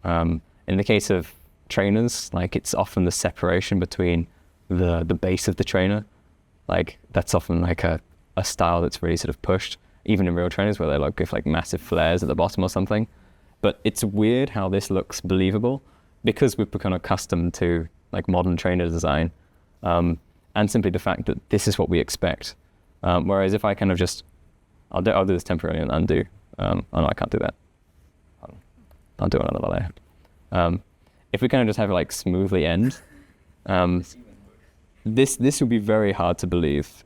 In the case of trainers, like it's often the separation between the base of the trainer. Like that's often like a style that's really sort of pushed, even in real trainers where they like give like massive flares at the bottom or something. But it's weird how this looks believable because we've become accustomed to like modern trainer design, and simply the fact that this is what we expect. Whereas if I kind of just, I'll do this temporarily and undo. Oh no, I can't do that. I'll do another layer. If we kind of just have it like smoothly end, this would be very hard to believe.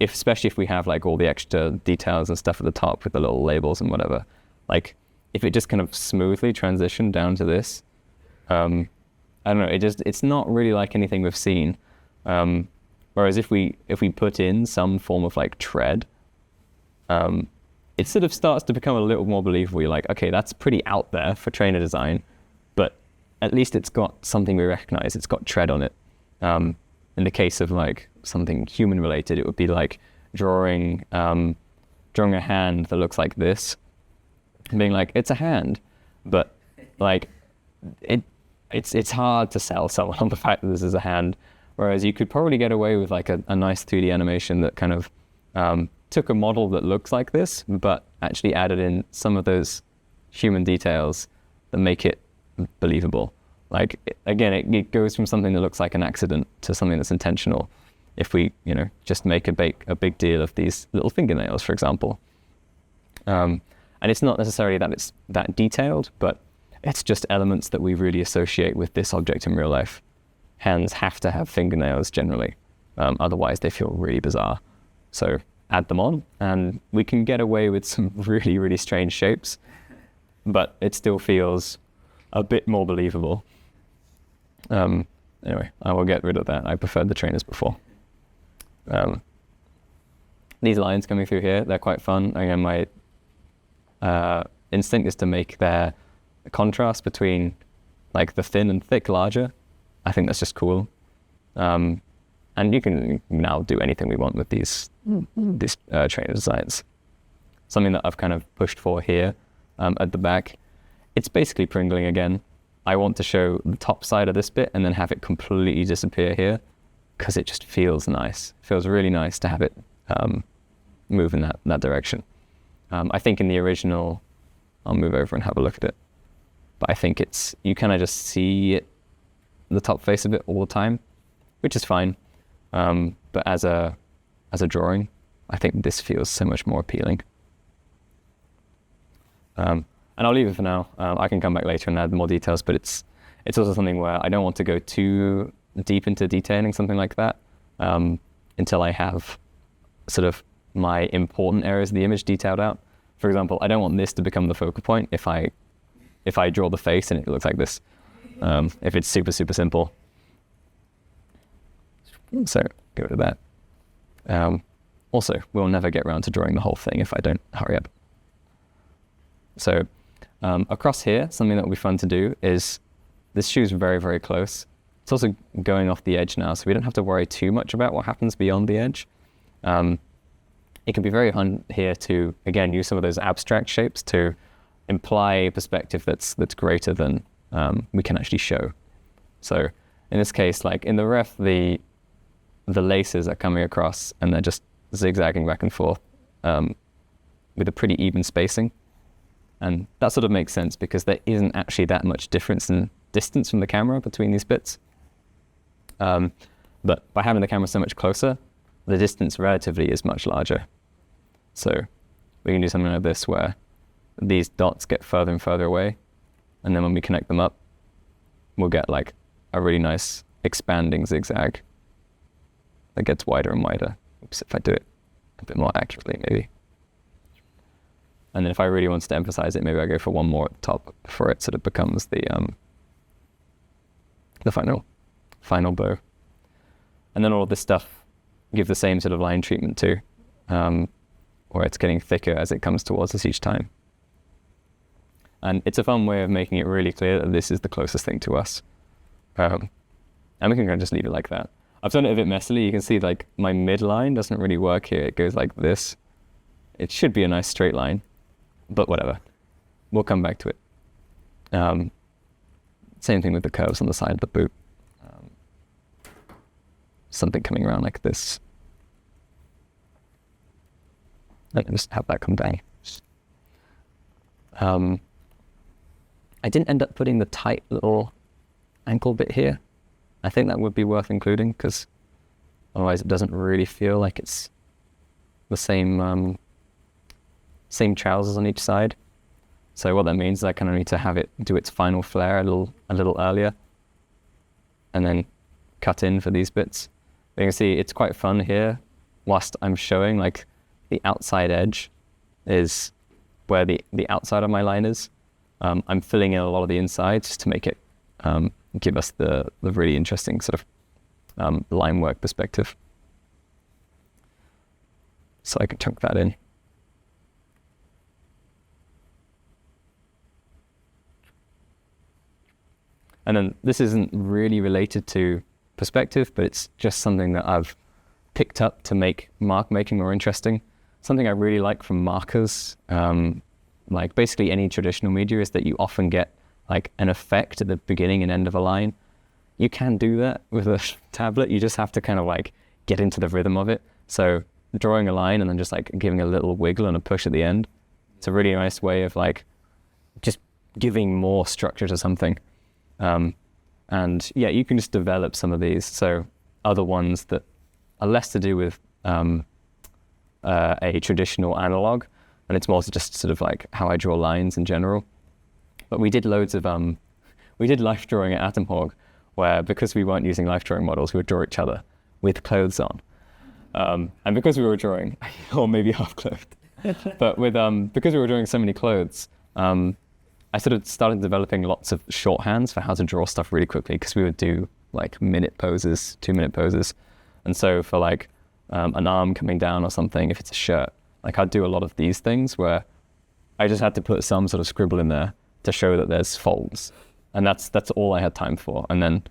Especially if we have like all the extra details and stuff at the top with the little labels and whatever. Like if it just kind of smoothly transitioned down to this, I don't know, it's not really like anything we've seen. Whereas if we put in some form of like tread, it sort of starts to become a little more believable. You're like, okay, that's pretty out there for trainer design, but at least it's got something we recognize. It's got tread on it. In the case of like something human related, it would be like drawing a hand that looks like this, and being like, it's a hand, but like it's hard to sell someone on the fact that this is a hand. Whereas you could probably get away with like a nice 3D animation that kind of took a model that looks like this, but actually added in some of those human details that make it believable. Like, again, it goes from something that looks like an accident to something that's intentional. If we, just make a big deal of these little fingernails, for example. And it's not necessarily that it's that detailed, but it's just elements that we really associate with this object in real life. Hands have to have fingernails generally. Otherwise, they feel really bizarre. So add them on, and we can get away with some really, really strange shapes, but it still feels a bit more believable. Anyway, I will get rid of that. I preferred the trainers before. These lines coming through here, they're quite fun. Again, my instinct is to make their contrast between like the thin and thick larger. I think that's just cool. And you can now do anything we want with these trainer designs. Something that I've kind of pushed for here at the back. It's basically Pringling again. I want to show the top side of this bit and then have it completely disappear here because it just feels nice. It feels really nice to have it move in that direction. I think in the original, I'll move over and have a look at it. But I think you kind of just see it, the top face of it all the time, which is fine. But as a as a drawing, I think this feels so much more appealing. And I'll leave it for now. I can come back later and add more details, but it's also something where I don't want to go too deep into detailing something like that until I have sort of my important areas of the image detailed out. For example, I don't want this to become the focal point if I draw the face and it looks like this, if it's super, super simple. So go to that. Also, we'll never get around to drawing the whole thing if I don't hurry up. So across here, something that will be fun to do is, this shoe's very, very close. It's also going off the edge now, so we don't have to worry too much about what happens beyond the edge. It can be very fun here to, again, use some of those abstract shapes to imply a perspective that's greater than we can actually show. So in this case, like in the ref, the laces are coming across and they're just zigzagging back and forth with a pretty even spacing. And that sort of makes sense because there isn't actually that much difference in distance from the camera between these bits. But by having the camera so much closer, the distance relatively is much larger. So we can do something like this where these dots get further and further away, and then when we connect them up, we'll get like a really nice expanding zigzag that gets wider and wider. Oops, if I do it a bit more accurately, maybe. And then if I really wanted to emphasize it, maybe I go for one more at the top before it sort of becomes the final bow. And then all of this stuff give the same sort of line treatment too, where it's getting thicker as it comes towards us each time. And it's a fun way of making it really clear that this is the closest thing to us. And we can kind of just leave it like that. I've done it a bit messily. You can see like my midline doesn't really work here. It goes like this. It should be a nice straight line, but whatever. We'll come back to it. Same thing with the curves on the side of the boot. Something coming around like this. And just have that come down. I didn't end up putting the tight little ankle bit here. I think that would be worth including because otherwise it doesn't really feel like it's the same trousers on each side. So what that means is I kind of need to have it do its final flare a little earlier and then cut in for these bits. But you can see it's quite fun here whilst I'm showing like the outside edge is where the outside of my line is. I'm filling in a lot of the inside just to make it give us the really interesting sort of line work perspective. So I can chunk that in. And then this isn't really related to perspective, but it's just something that I've picked up to make mark making more interesting. Something I really like from markers, like basically any traditional media, is that you often get like an effect at the beginning and end of a line. You can do that with a tablet. You just have to kind of like get into the rhythm of it. So drawing a line and then just like giving a little wiggle and a push at the end. It's a really nice way of like just giving more structure to something. And yeah, you can just develop some of these. So other ones that are less to do with a traditional analog, and it's more just sort of like how I draw lines in general. But we did loads of we did life drawing at Atomhawk, where because we weren't using life drawing models, we would draw each other with clothes on. And because we were drawing, or maybe half clothed, but with because we were drawing so many clothes, I sort of started developing lots of shorthands for how to draw stuff really quickly, because we would do like minute poses, 2-minute poses. And so for like an arm coming down or something, if it's a shirt, like I'd do a lot of these things where I just had to put some sort of scribble in there to show that there's folds. And that's all I had time for. And then,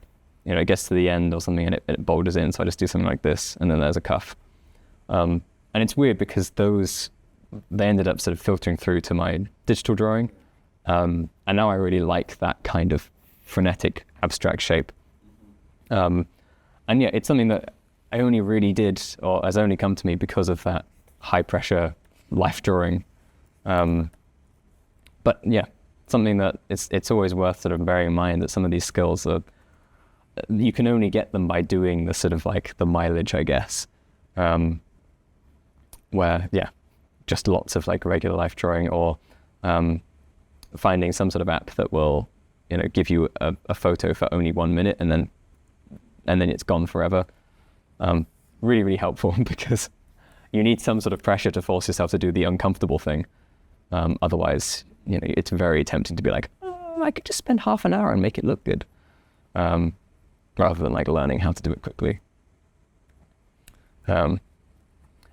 you know, it gets to the end or something and it boulders in. So I just do something like this, and then there's a cuff. And it's weird because they ended up sort of filtering through to my digital drawing. And now I really like that kind of frenetic abstract shape. And yeah, it's something that I only really did, or has only come to me because of that high pressure life drawing. But yeah, something that it's always worth sort of bearing in mind that some of these skills you can only get them by doing the sort of like the mileage, I guess. where, yeah, just lots of like regular life drawing, or finding some sort of app that will, give you a photo for only 1 minute and then it's gone forever. Really, really helpful because you need some sort of pressure to force yourself to do the uncomfortable thing. Otherwise, it's very tempting to be like, oh, I could just spend half an hour and make it look good, rather than like learning how to do it quickly.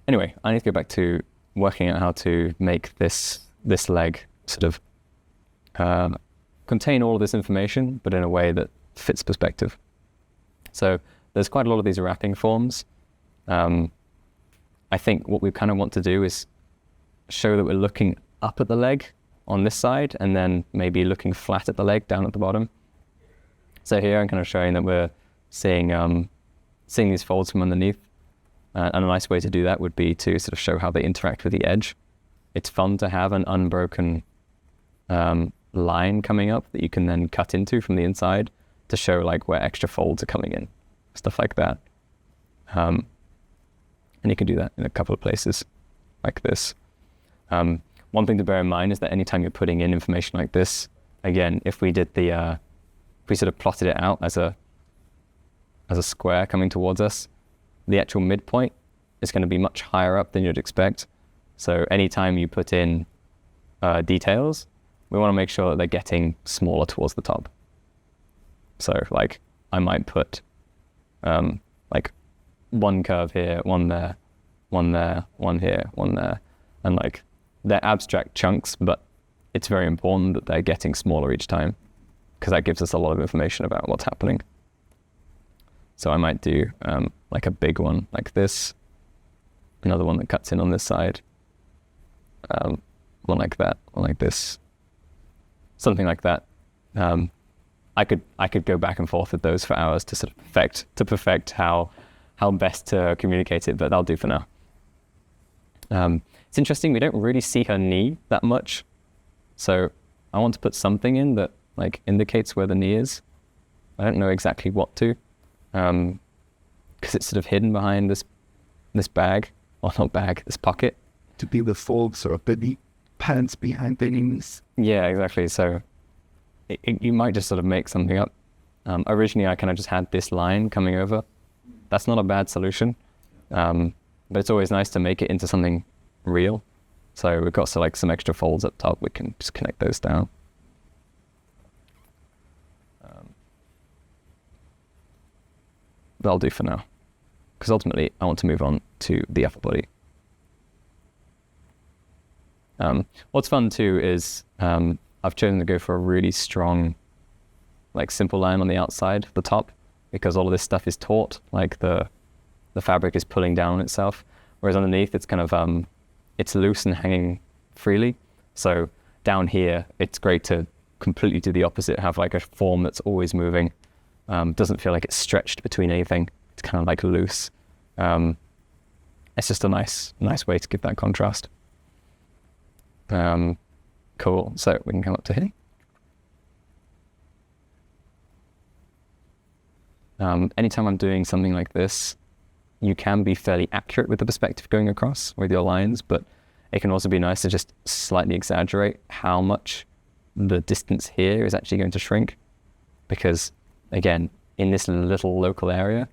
Anyway, I need to go back to working out how to make this leg sort of contain all of this information, but in a way that fits perspective. So there's quite a lot of these wrapping forms. I think what we kind of want to do is show that we're looking up at the leg on this side, and then maybe looking flat at the leg down at the bottom. So here I'm kind of showing that we're seeing these folds from underneath. And a nice way to do that would be to sort of show how they interact with the edge. It's fun to have an unbroken line coming up that you can then cut into from the inside to show like where extra folds are coming in, stuff like that. And you can do that in a couple of places like this. One thing to bear in mind is that anytime you're putting in information like this, again, if we did if we sort of plotted it out as a square coming towards us, the actual midpoint is going to be much higher up than you'd expect. So anytime you put in details, we want to make sure that they're getting smaller towards the top. So like I might put like one curve here, one there, one there, one here, one there. And like they're abstract chunks, but it's very important that they're getting smaller each time, because that gives us a lot of information about what's happening. So I might do like a big one like this, another one that cuts in on this side, one like that, one like this, something like that. I could go back and forth with those for hours to sort of perfect how best to communicate it, but that'll do for now. It's interesting, we don't really see her knee that much, so I want to put something in that like indicates where the knee is. I don't know exactly what to, because it's sort of hidden behind this bag, or not bag, this pocket. To be the folds or the pants behind the knees. Yeah, exactly. So you might just sort of make something up. Originally, I kind of just had this line coming over. That's not a bad solution, but it's always nice to make it into something real. So we've got like some extra folds up top. We can just connect those down. That'll do for now, because ultimately I want to move on to the upper body. What's fun too is I've chosen to go for a really strong, like simple line on the outside, the top, because all of this stuff is taut, like the fabric is pulling down on itself, whereas underneath it's kind of it's loose and hanging freely. So down here it's great to completely do the opposite, have like a form that's always moving. Doesn't feel like it's stretched between anything. It's kind of like loose. It's just a nice way to give that contrast. Cool. So we can come up to here. Anytime I'm doing something like this, you can be fairly accurate with the perspective going across with your lines, but it can also be nice to just slightly exaggerate how much the distance here is actually going to shrink, because again, in this little local area,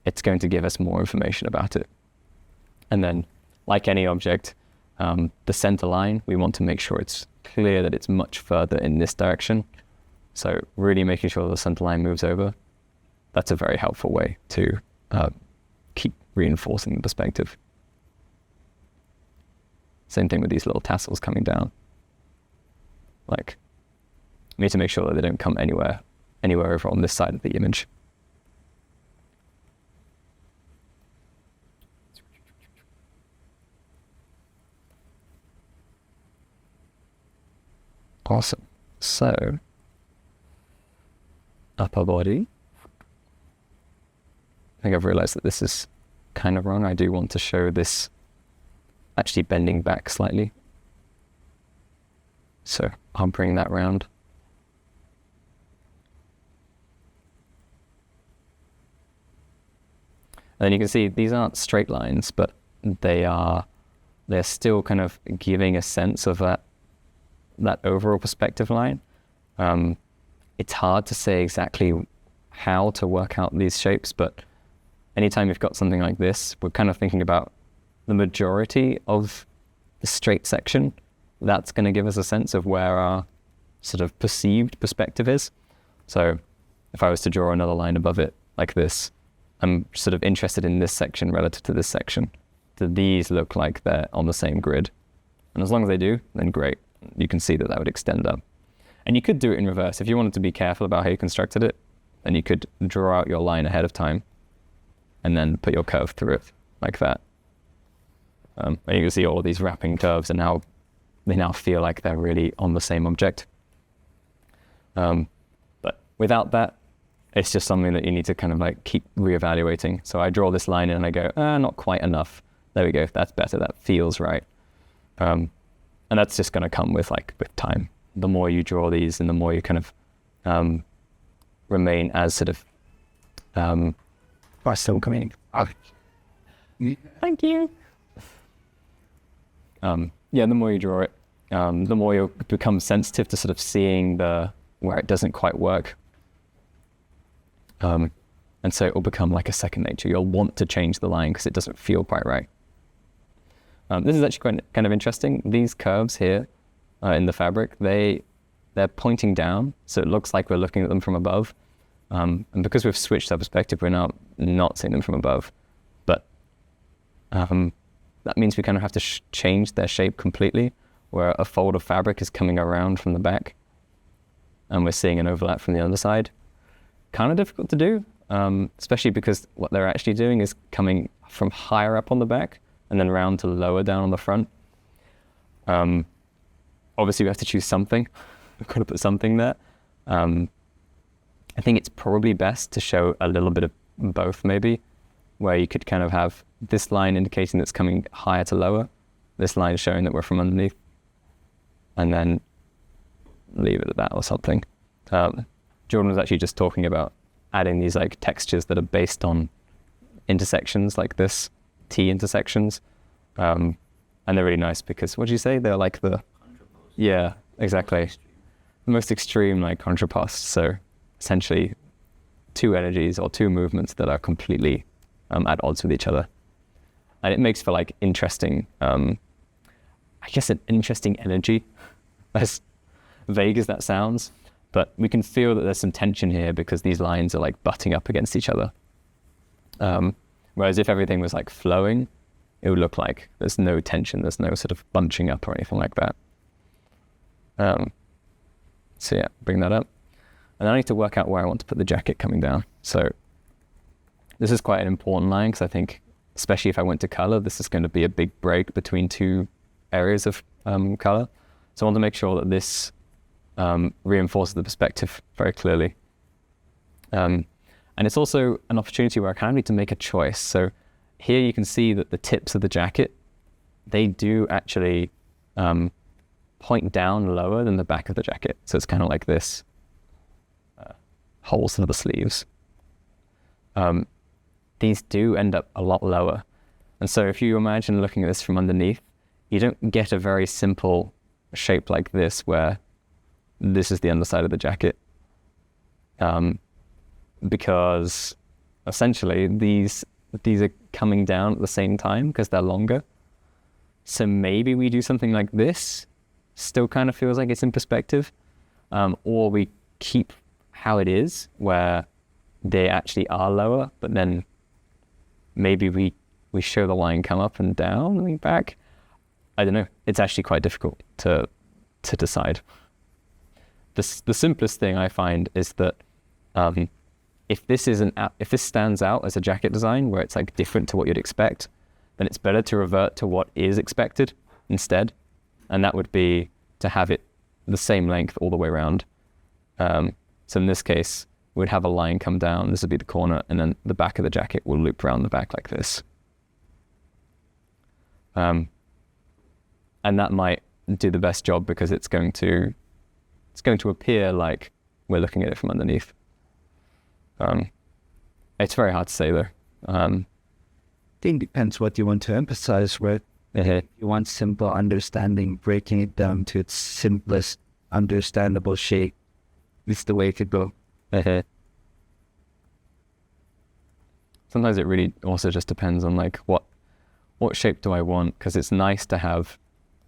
it's going to give us more information about it. And then, like any object, the center line, we want to make sure it's clear that it's much further in this direction. So really making sure the center line moves over. That's a very helpful way to keep reinforcing the perspective. Same thing with these little tassels coming down. Like, we need to make sure that they don't come anywhere over on this side of the image. Awesome. So, upper body. I think I've realized that this is kind of wrong. I do want to show this actually bending back slightly. So I'll bring that round. And then you can see these aren't straight lines, but they are they're still kind of giving a sense of that overall perspective line. It's hard to say exactly how to work out these shapes, but anytime you've got something like this, we're kind of thinking about the majority of the straight section. That's going to give us a sense of where our sort of perceived perspective is. So if I was to draw another line above it like this, I'm sort of interested in this section relative to this section. Do these look like they're on the same grid? And as long as they do, then great. You can see that that would extend up. And you could do it in reverse. If you wanted to be careful about how you constructed it, then you could draw out your line ahead of time and then put your curve through it like that. And you can see all of these wrapping curves, and now they now feel like they're really on the same object. But without that, it's just something that you need to kind of like keep reevaluating. So I draw this line in and I go, not quite enough. There we go. That's better. That feels right. And that's just going to come with time. The more you draw these and the more you kind of remain as sort of Still coming. thank you. The more you draw it, the more you'll become sensitive to sort of seeing where it doesn't quite work. And so it will become like a second nature. You'll want to change the line because it doesn't feel quite right. This is actually kind of interesting. These curves here in the fabric, they're pointing down, so it looks like we're looking at them from above. And because we've switched our perspective, we're now not seeing them from above. But that means we kind of have to change their shape completely, where a fold of fabric is coming around from the back, and we're seeing an overlap from the other side. Kind of difficult to do, especially because what they're actually doing is coming from higher up on the back and then round to lower down on the front. Obviously, we have to choose something. We've got to put something there. I think it's probably best to show a little bit of both, maybe, where you could kind of have this line indicating that's coming higher to lower, this line showing that we're from underneath, and then leave it at that or something. Jordan was actually just talking about adding these like textures that are based on intersections like this, T intersections. And they're really nice because, what did you say? They're like yeah, exactly. The most extreme like contrapost. So essentially two energies or two movements that are completely at odds with each other. And it makes for like interesting, an interesting energy, as vague as that sounds. But we can feel that there's some tension here because these lines are like butting up against each other. Whereas if everything was like flowing, it would look like there's no tension, there's no sort of bunching up or anything like that. So yeah, bring that up. And I need to work out where I want to put the jacket coming down. So this is quite an important line because I think, especially if I went to color, this is going to be a big break between two areas of color. So I want to make sure that this reinforces the perspective very clearly. And it's also an opportunity where I kind of need to make a choice. So here you can see that the tips of the jacket, they do actually point down lower than the back of the jacket. So it's kind of like this, holes into the sleeves. These do end up a lot lower. And so if you imagine looking at this from underneath, you don't get a very simple shape like this where this is the underside of the jacket. Because essentially these are coming down at the same time because they're longer. So maybe we do something like this, still kind of feels like it's in perspective, or we keep how it is where they actually are lower, but then maybe we show the line come up and down and back. I don't know. It's actually quite difficult to decide. The simplest thing I find is that if this stands out as a jacket design where it's like different to what you'd expect, then it's better to revert to what is expected instead, and that would be to have it the same length all the way around. So in this case, we'd have a line come down. This would be the corner, and then the back of the jacket will loop around the back like this. And that might do the best job because it's going to appear like we're looking at it from underneath. It's very hard to say though. I think it depends what you want to emphasize, right? If you want simple understanding, breaking it down to its simplest understandable shape is the way to go. Sometimes it really also just depends on like what shape do I want, because it's nice to have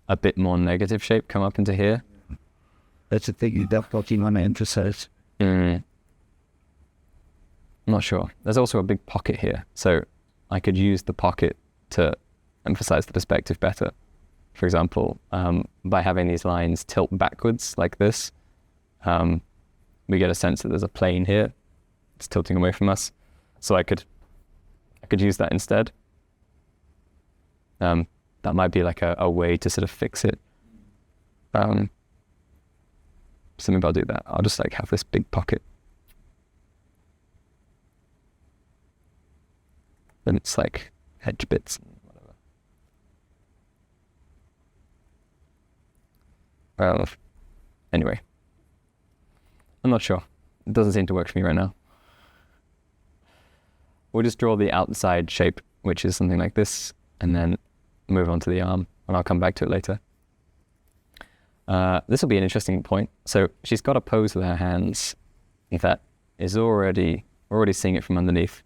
a bit more negative shape come up into here. That's the thing you definitely want to emphasize. I'm not sure. There's also a big pocket here, so I could use the pocket to emphasize the perspective better. For example, by having these lines tilt backwards like this, we get a sense that there's a plane here. It's tilting away from us. So I could use that instead. That might be like a way to sort of fix it. So maybe I'll do that. I'll just like have this big pocket. Then it's like hedge bits and whatever. Anyway, I'm not sure. It doesn't seem to work for me right now. We'll just draw the outside shape, which is something like this, and then move on to the arm, and I'll come back to it later. This will be an interesting point. So she's got a pose with her hands that is already seeing it from underneath.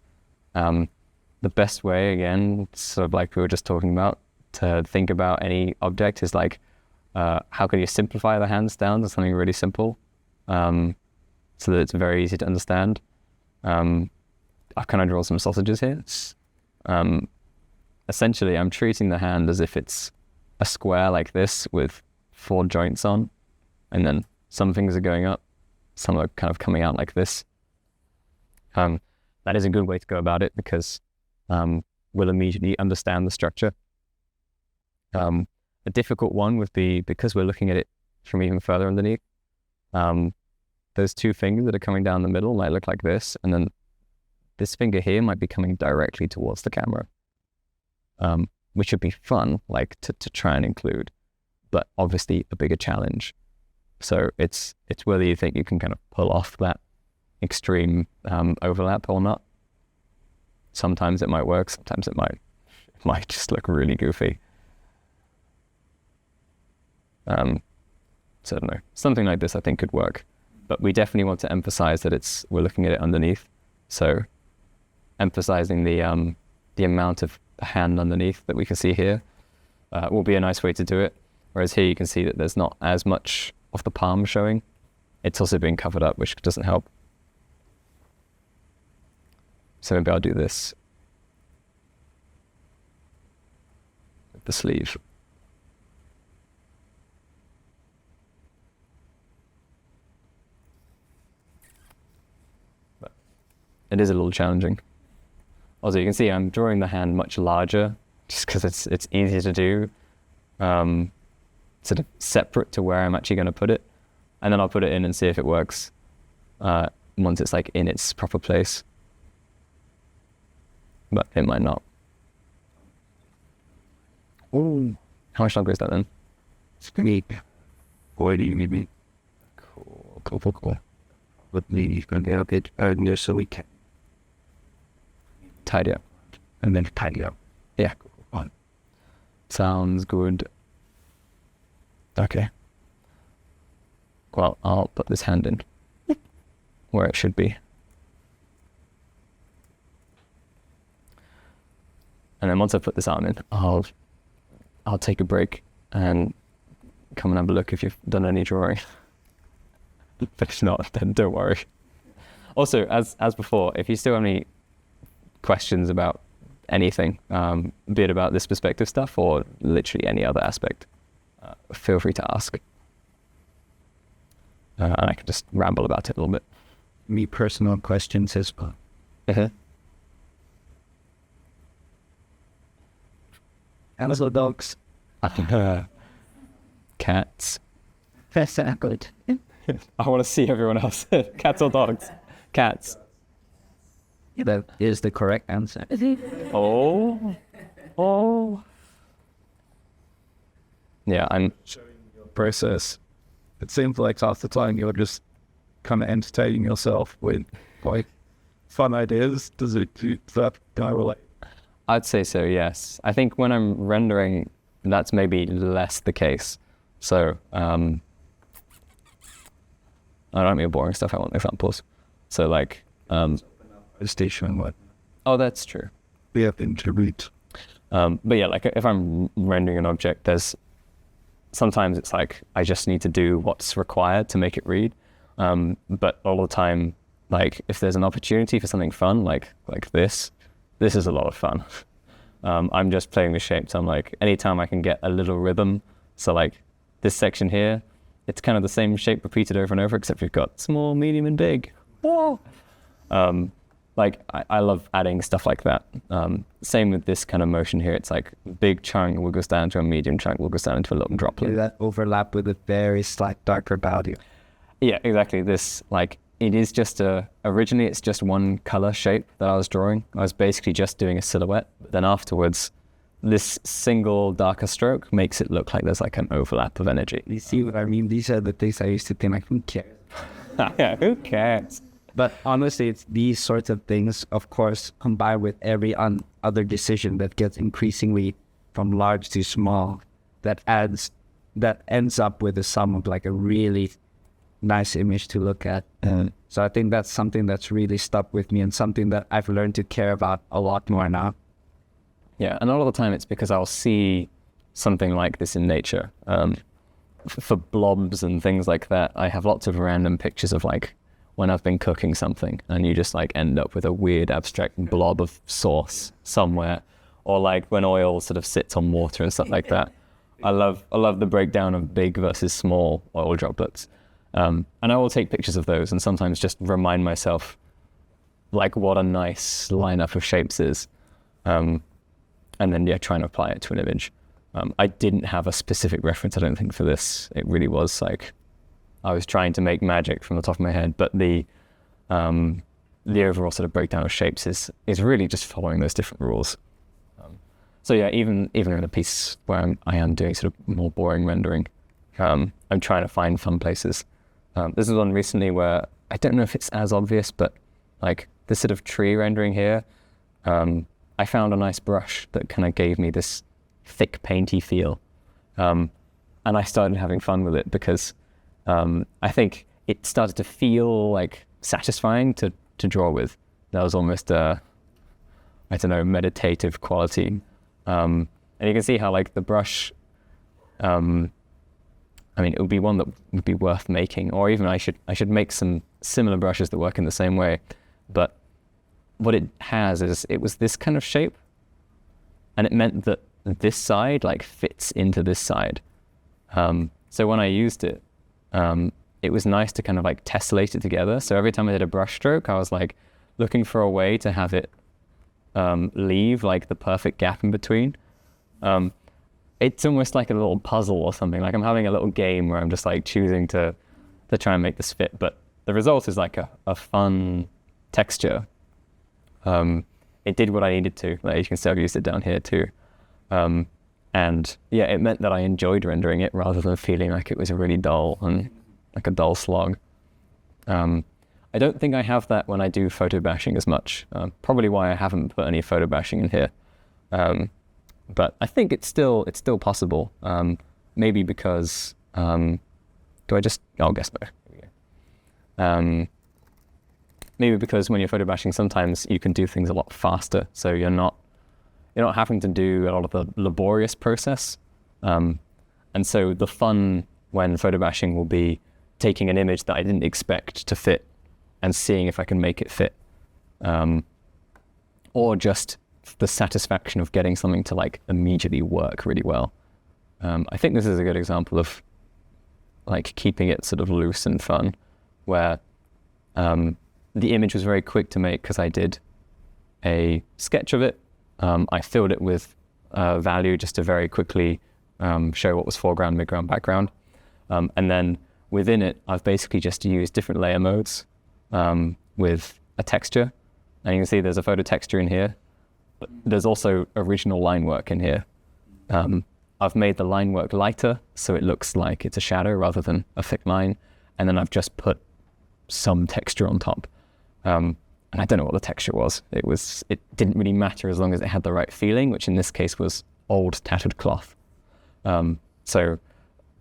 The best way, again, sort of like we were just talking about, to think about any object is like, how can you simplify the hands down to something really simple, so that it's very easy to understand. I've kind of drawn some sausages here. Essentially, I'm treating the hand as if it's a square like this with 4 joints on, and then some fingers are going up, some are kind of coming out like this. That is a good way to go about it, because we'll immediately understand the structure. A difficult one would be, because we're looking at it from even further underneath, those 2 fingers that are coming down the middle might look like this, and then this finger here might be coming directly towards the camera, which would be fun, like to try and include, but obviously a bigger challenge. So it's whether you think you can kind of pull off that extreme overlap or not. Sometimes it might work, sometimes it might just look really goofy. So I don't know, something like this I think could work, but we definitely want to emphasize that we're looking at it underneath. So emphasizing the amount of hand underneath that we can see here will be a nice way to do it. Whereas here you can see that there's not as much of the palm showing. It's also being covered up, which doesn't help. So maybe I'll do this with the sleeve. But it is a little challenging. Also, you can see I'm drawing the hand much larger, just because it's easier to do, sort of separate to where I'm actually going to put it, and then I'll put it in and see if it works once it's like in its proper place. But it might not. Oh, How much longer is that then? it's great. What do you mean? Cool. With me, you can get it earlier so we can. Tidy up. And then tidy up. Yeah. On. Sounds good. Okay. Well, I'll put this hand in where it should be. And then once I put this arm in, I'll take a break and come and have a look if you've done any drawing. But if not, then don't worry. Also, as before, if you still have any questions about anything, be it about this perspective stuff or literally any other aspect, feel free to ask. And I can just ramble about it a little bit. Me personal questions as well. How's the dogs? Cats. That's good. I want to see everyone else. Cats or dogs? Cats. That is the correct answer. Oh. Yeah, I'm Process. It seems like half the time you're just kind of entertaining yourself with like fun ideas. Does that kind of relate? I'd say so, yes. I think when I'm rendering that's maybe less the case. So I don't mean boring stuff. I want examples. So like Station and what oh, that's true. we have to read. But yeah, like if I'm rendering an object, there's sometimes it's like I just need to do what's required to make it read. But all the time, like if there's an opportunity for something fun, like this is a lot of fun. I'm just playing with shapes. I'm like, anytime I can get a little rhythm. So like this section here, it's kind of the same shape repeated over and over, except we've got small, medium, and big. Whoa! Like I love adding stuff like that. Same with this kind of motion here. It's like big chunk wiggles down to a medium chunk wiggles down into a little droplet. That overlap with a very slight darker value. Yeah, exactly. This like it is just originally it's just one color shape that I was drawing. I was basically just doing a silhouette. But then afterwards, this single darker stroke makes it look like there's like an overlap of energy. You see what I mean? These are the things I used to think like, who cares? Yeah, who cares? But honestly, it's these sorts of things, of course, combined with every other decision that gets increasingly from large to small, that ends up with a sum of like a really nice image to look at. So I think that's something that's really stuck with me and something that I've learned to care about a lot more now. Yeah, and a lot of the time it's because I'll see something like this in nature. For blobs and things like that, I have lots of random pictures of like when I've been cooking something and you just like end up with a weird abstract blob of sauce somewhere, or like when oil sort of sits on water and stuff like that. I love the breakdown of big versus small oil droplets. And I will take pictures of those and sometimes just remind myself like what a nice lineup of shapes is. And then try and apply it to an image. I didn't have a specific reference, I don't think, for this. It really was like I was trying to make magic from the top of my head, but the overall sort of breakdown of shapes is really just following those different rules. So yeah, even in a piece where I am doing sort of more boring rendering, I'm trying to find fun places. This is one recently where I don't know if it's as obvious, but like this sort of tree rendering here, I found a nice brush that kind of gave me this thick painty feel. And I started having fun with it because I think it started to feel like satisfying to draw with. That was almost a, I don't know, meditative quality. And you can see how like the brush, I mean, it would be one that would be worth making, or even I should make some similar brushes that work in the same way. But what it has is it was this kind of shape, and it meant that this side like fits into this side. So when I used it, it was nice to kind of like tessellate it together. So every time I did a brush stroke, I was like looking for a way to have it leave like the perfect gap in between. It's almost like a little puzzle or something. Like I'm having a little game where I'm just like choosing to try and make this fit. But the result is like a fun texture. It did what I needed to. Like you can still use it down here too. And yeah, it meant that I enjoyed rendering it rather than feeling like it was really dull and like a dull slog. I don't think I have that when I do photo bashing as much. Probably why I haven't put any photo bashing in here. But I think it's still possible. Maybe because I'll guess no. Here we go. Maybe because when you're photo bashing, sometimes you can do things a lot faster. So you're not having to do a lot of the laborious process. And so the fun when photo bashing will be taking an image that I didn't expect to fit and seeing if I can make it fit. Or just the satisfaction of getting something to like immediately work really well. I think this is a good example of like keeping it sort of loose and fun, where the image was very quick to make because I did a sketch of it. I filled it with value just to very quickly show what was foreground, midground, background. And then within it, I've basically just used different layer modes with a texture. And you can see there's a photo texture in here, but there's also original line work in here. I've made the line work lighter, so it looks like it's a shadow rather than a thick line. And then I've just put some texture on top. And I don't know what the texture was. It didn't really matter as long as it had the right feeling, which in this case was old tattered cloth. So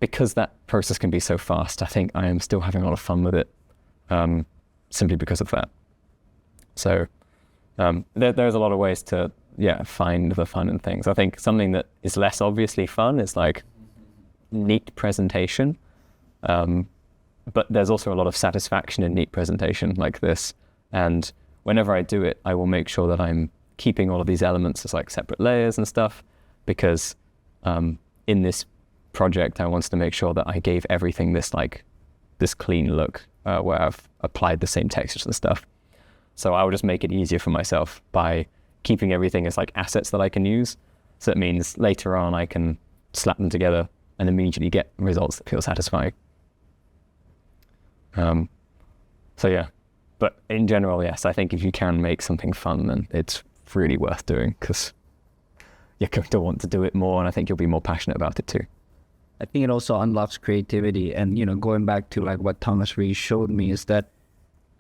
because that process can be so fast, I think I am still having a lot of fun with it, simply because of that. So there's a lot of ways to find the fun in things. I think something that is less obviously fun is like neat presentation, but there's also a lot of satisfaction in neat presentation like this. And whenever I do it, I will make sure that I'm keeping all of these elements as like separate layers and stuff, because in this project, I wanted to make sure that I gave everything this clean look, where I've applied the same textures and stuff. So I will just make it easier for myself by keeping everything as like assets that I can use. So it means later on I can slap them together and immediately get results that feel satisfying. So yeah, but in general, yes, I think if you can make something fun, then it's really worth doing, because you're going to want to do it more, and I think you'll be more passionate about it too. I think it also unlocks creativity. And, going back to like what Thomas really showed me is that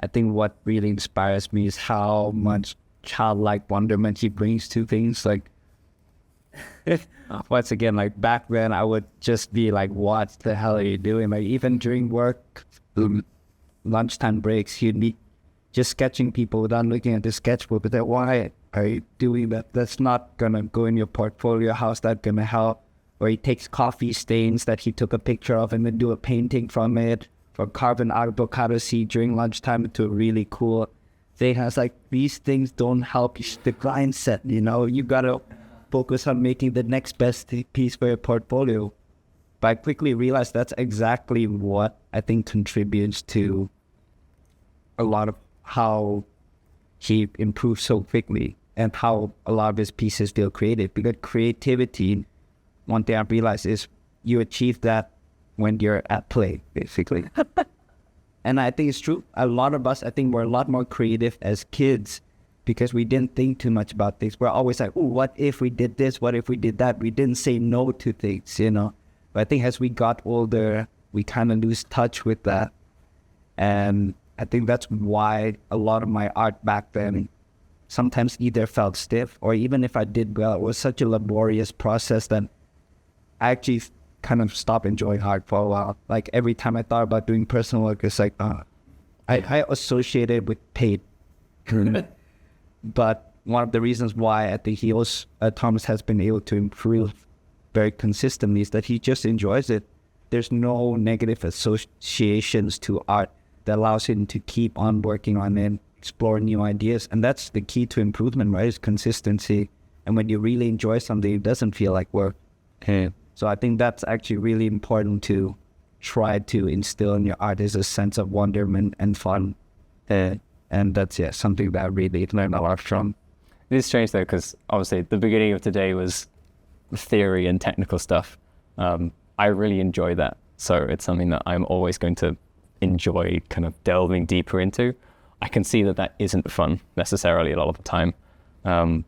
I think what really inspires me is how much childlike wonderment he brings to things. Like, once again, like back then I would just be like, what the hell are you doing? Like even during work, lunchtime breaks, he'd be just sketching people without looking at the sketchbook. But then, why are you doing that? That's not gonna go in your portfolio. How's that gonna help? Or he takes coffee stains that he took a picture of and then do a painting from it, or carve an avocado seed during lunchtime into a really cool thing. I was like, these things don't help the grind set, You gotta focus on making the next best piece for your portfolio. But I quickly realized that's exactly what I think contributes to a lot of how he improves so quickly and how a lot of his pieces feel creative. Because creativity, one thing I realized is you achieve that when you're at play, basically. And I think it's true. A lot of us, I think we're a lot more creative as kids because we didn't think too much about things. We're always like, oh, what if we did this? What if we did that? We didn't say no to things, But I think as we got older, we kind of lose touch with that. And I think that's why a lot of my art back then sometimes either felt stiff, or even if I did well, it was such a laborious process that I actually kind of stopped enjoying art for a while. Like every time I thought about doing personal work, it's like, I associate it with pain. But one of the reasons why I think Thomas has been able to improve very consistently is that he just enjoys it. There's no negative associations to art that allows him to keep on working on it, explore new ideas. And that's the key to improvement, right? Is consistency. And when you really enjoy something, it doesn't feel like work. Okay. So I think that's actually really important to try to instill in your art, is a sense of wonderment and fun. And that's, something that I really learned a lot from. It is strange though, because obviously the beginning of today was theory and technical stuff. I really enjoy that. So it's something that I'm always going to enjoy kind of delving deeper into. I can see that isn't fun necessarily a lot of the time.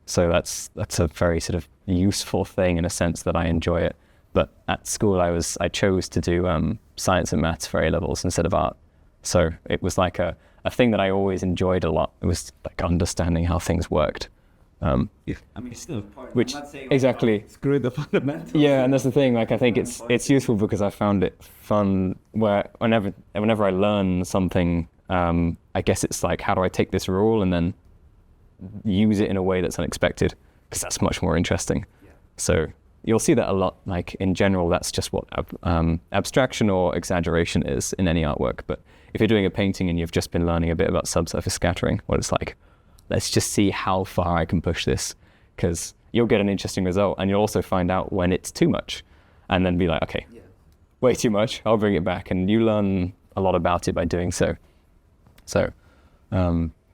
So that's a very sort of useful thing in a sense that I enjoy it. But at school, I chose to do science and maths for A-levels instead of art. So it was like a thing that I always enjoyed a lot. It was like understanding how things worked. I mean, it's still important. Which, exactly. Screw the fundamentals. Yeah, and that's the thing. Like, I think it's useful because I found it fun. Where whenever I learn something, I guess it's like, how do I take this rule and then use it in a way that's unexpected? Because that's much more interesting. Yeah. So you'll see that a lot. Like in general, that's just what abstraction or exaggeration is in any artwork. But if you're doing a painting and you've just been learning a bit about subsurface scattering, what it's like, let's just see how far I can push this, because you'll get an interesting result, and you'll also find out when it's too much, and then be like, okay, way too much, I'll bring it back, and you learn a lot about it by doing so. So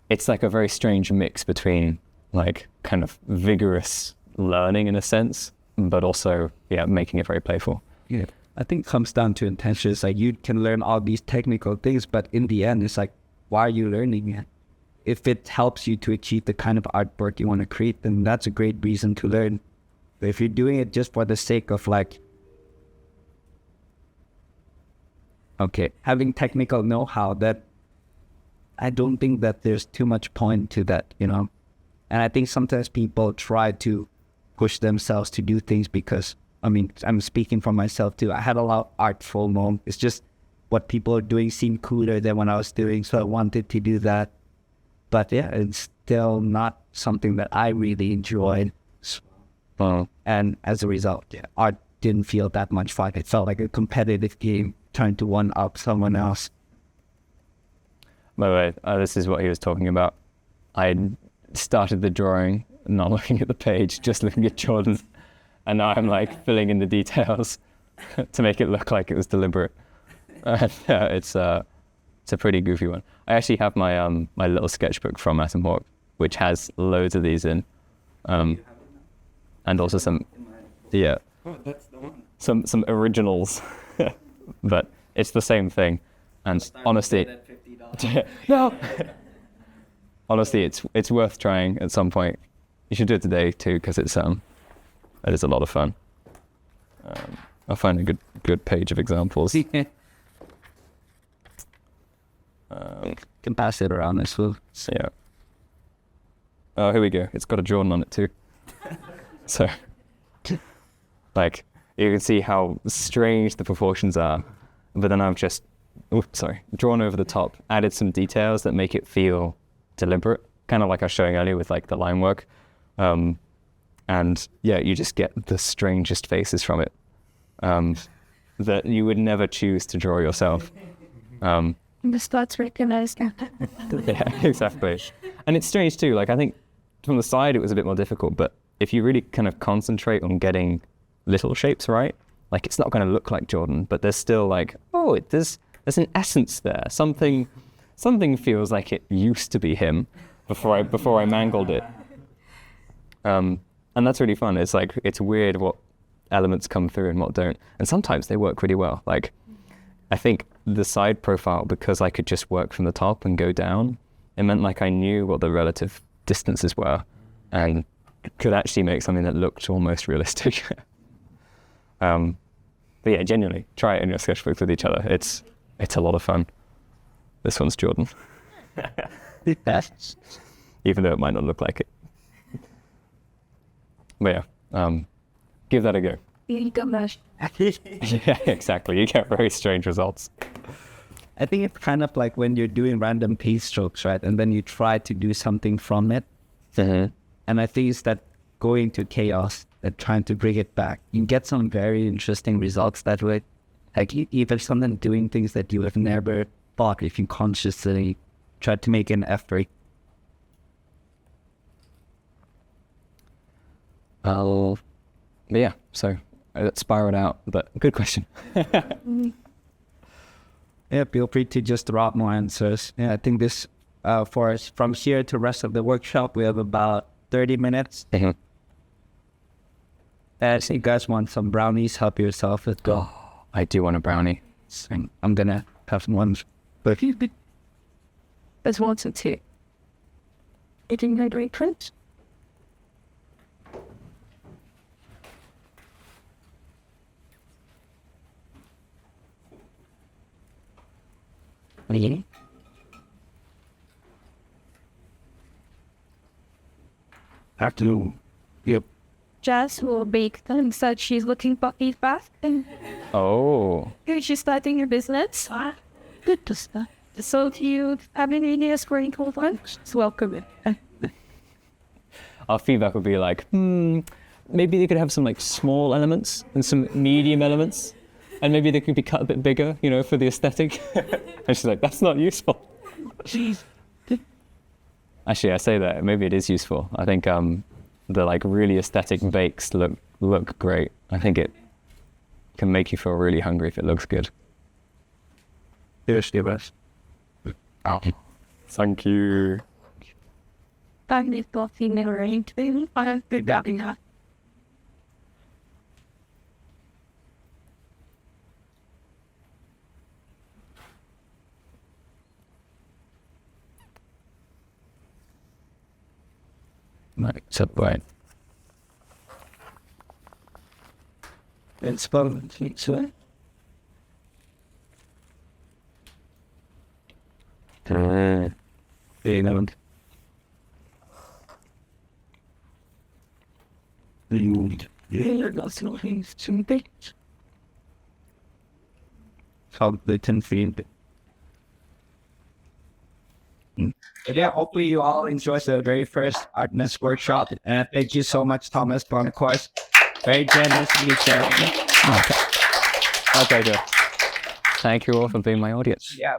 it's like a very strange mix between like kind of vigorous learning in a sense, but also making it very playful. Yeah, I think it comes down to intention. It's like you can learn all these technical things, but in the end, it's like, why are you learning it? If it helps you to achieve the kind of artwork you want to create, then that's a great reason to learn. But if you're doing it just for the sake of having technical know-how, that I don't think that there's too much point to that, And I think sometimes people try to push themselves to do things because, I mean, I'm speaking for myself too. I had a lot of art FOMO. It's just what people are doing seemed cooler than what I was doing, so I wanted to do that. But yeah, it's still not something that I really enjoyed. And as a result, yeah, art didn't feel that much fun. It felt like a competitive game trying to one-up someone else. By the way, this is what he was talking about. I started the drawing, not looking at the page, just looking at Jordan. And now I'm like filling in the details to make it look like it was deliberate. It's a pretty goofy one. I actually have my my little sketchbook from Atom Hawk, which has loads of these in, and also some, yeah, some originals, but it's the same thing. And honestly, no, honestly, it's worth trying at some point. You should do it today too, because it is a lot of fun. I'll find a good page of examples. Can pass it around as well. Yeah. Oh, here we go. It's got a Jordan on it too. So, like, you can see how strange the proportions are. But then I've just, drawn over the top, added some details that make it feel deliberate, kind of like I was showing earlier with like the line work. And yeah, you just get the strangest faces from it that you would never choose to draw yourself. The spots recognized. Yeah, exactly. And it's strange too. Like, I think from the side it was a bit more difficult, but if you really kind of concentrate on getting little shapes right, like, it's not going to look like Jordan, but there's still like, there's an essence there. Something feels like it used to be him before I mangled it. And that's really fun. It's like, it's weird what elements come through and what don't. And sometimes they work really well. Like, I think the side profile, because I could just work from the top and go down, it meant like I knew what the relative distances were and could actually make something that looked almost realistic. But yeah, genuinely, try it in your sketchbooks with each other. It's a lot of fun. This one's Jordan. Even though it might not look like it. But yeah, give that a go. Yeah, exactly. You get very strange results. I think it's kind of like when you're doing random paint strokes, right? And then you try to do something from it. Mm-hmm. And I think it's that going to chaos and trying to bring it back. You get some very interesting results that way. Like, even something doing things that you have never thought if you consciously try to make an effort. But yeah, so it spiraled out, but good question. Yeah, feel free to just drop more answers. Yeah, I think this, for us, from here to the rest of the workshop, we have about 30 minutes. Mm-hmm. If you guys want some brownies, help yourself. Let's go. I do want a brownie. I'm going to have one. But There's one to two. Eating a great print. me. Afternoon. Yep. Jazz will bake and said she's looking for feedback. Oh. She's starting her business. Good to start. So if you have any ideas for any cool ones, welcome it. Our feedback would be like, maybe they could have some like small elements and some medium elements, and maybe they could be cut a bit bigger, for the aesthetic. And she's like, that's not useful. Actually, I say that, maybe it is useful. I think the like really aesthetic bakes look great. I think it can make you feel really hungry if it looks good. Yes, yes. Oh. Thank you. I'm just talking in a range, baby. I have good doubting that. Right, so right. It's fun. So. called the 10 feet. But yeah, hopefully you all enjoyed the very first Artnest workshop. And thank you so much, Thomas, for the course. Very generously sharing. Okay, good. Thank you all for being my audience. Yeah.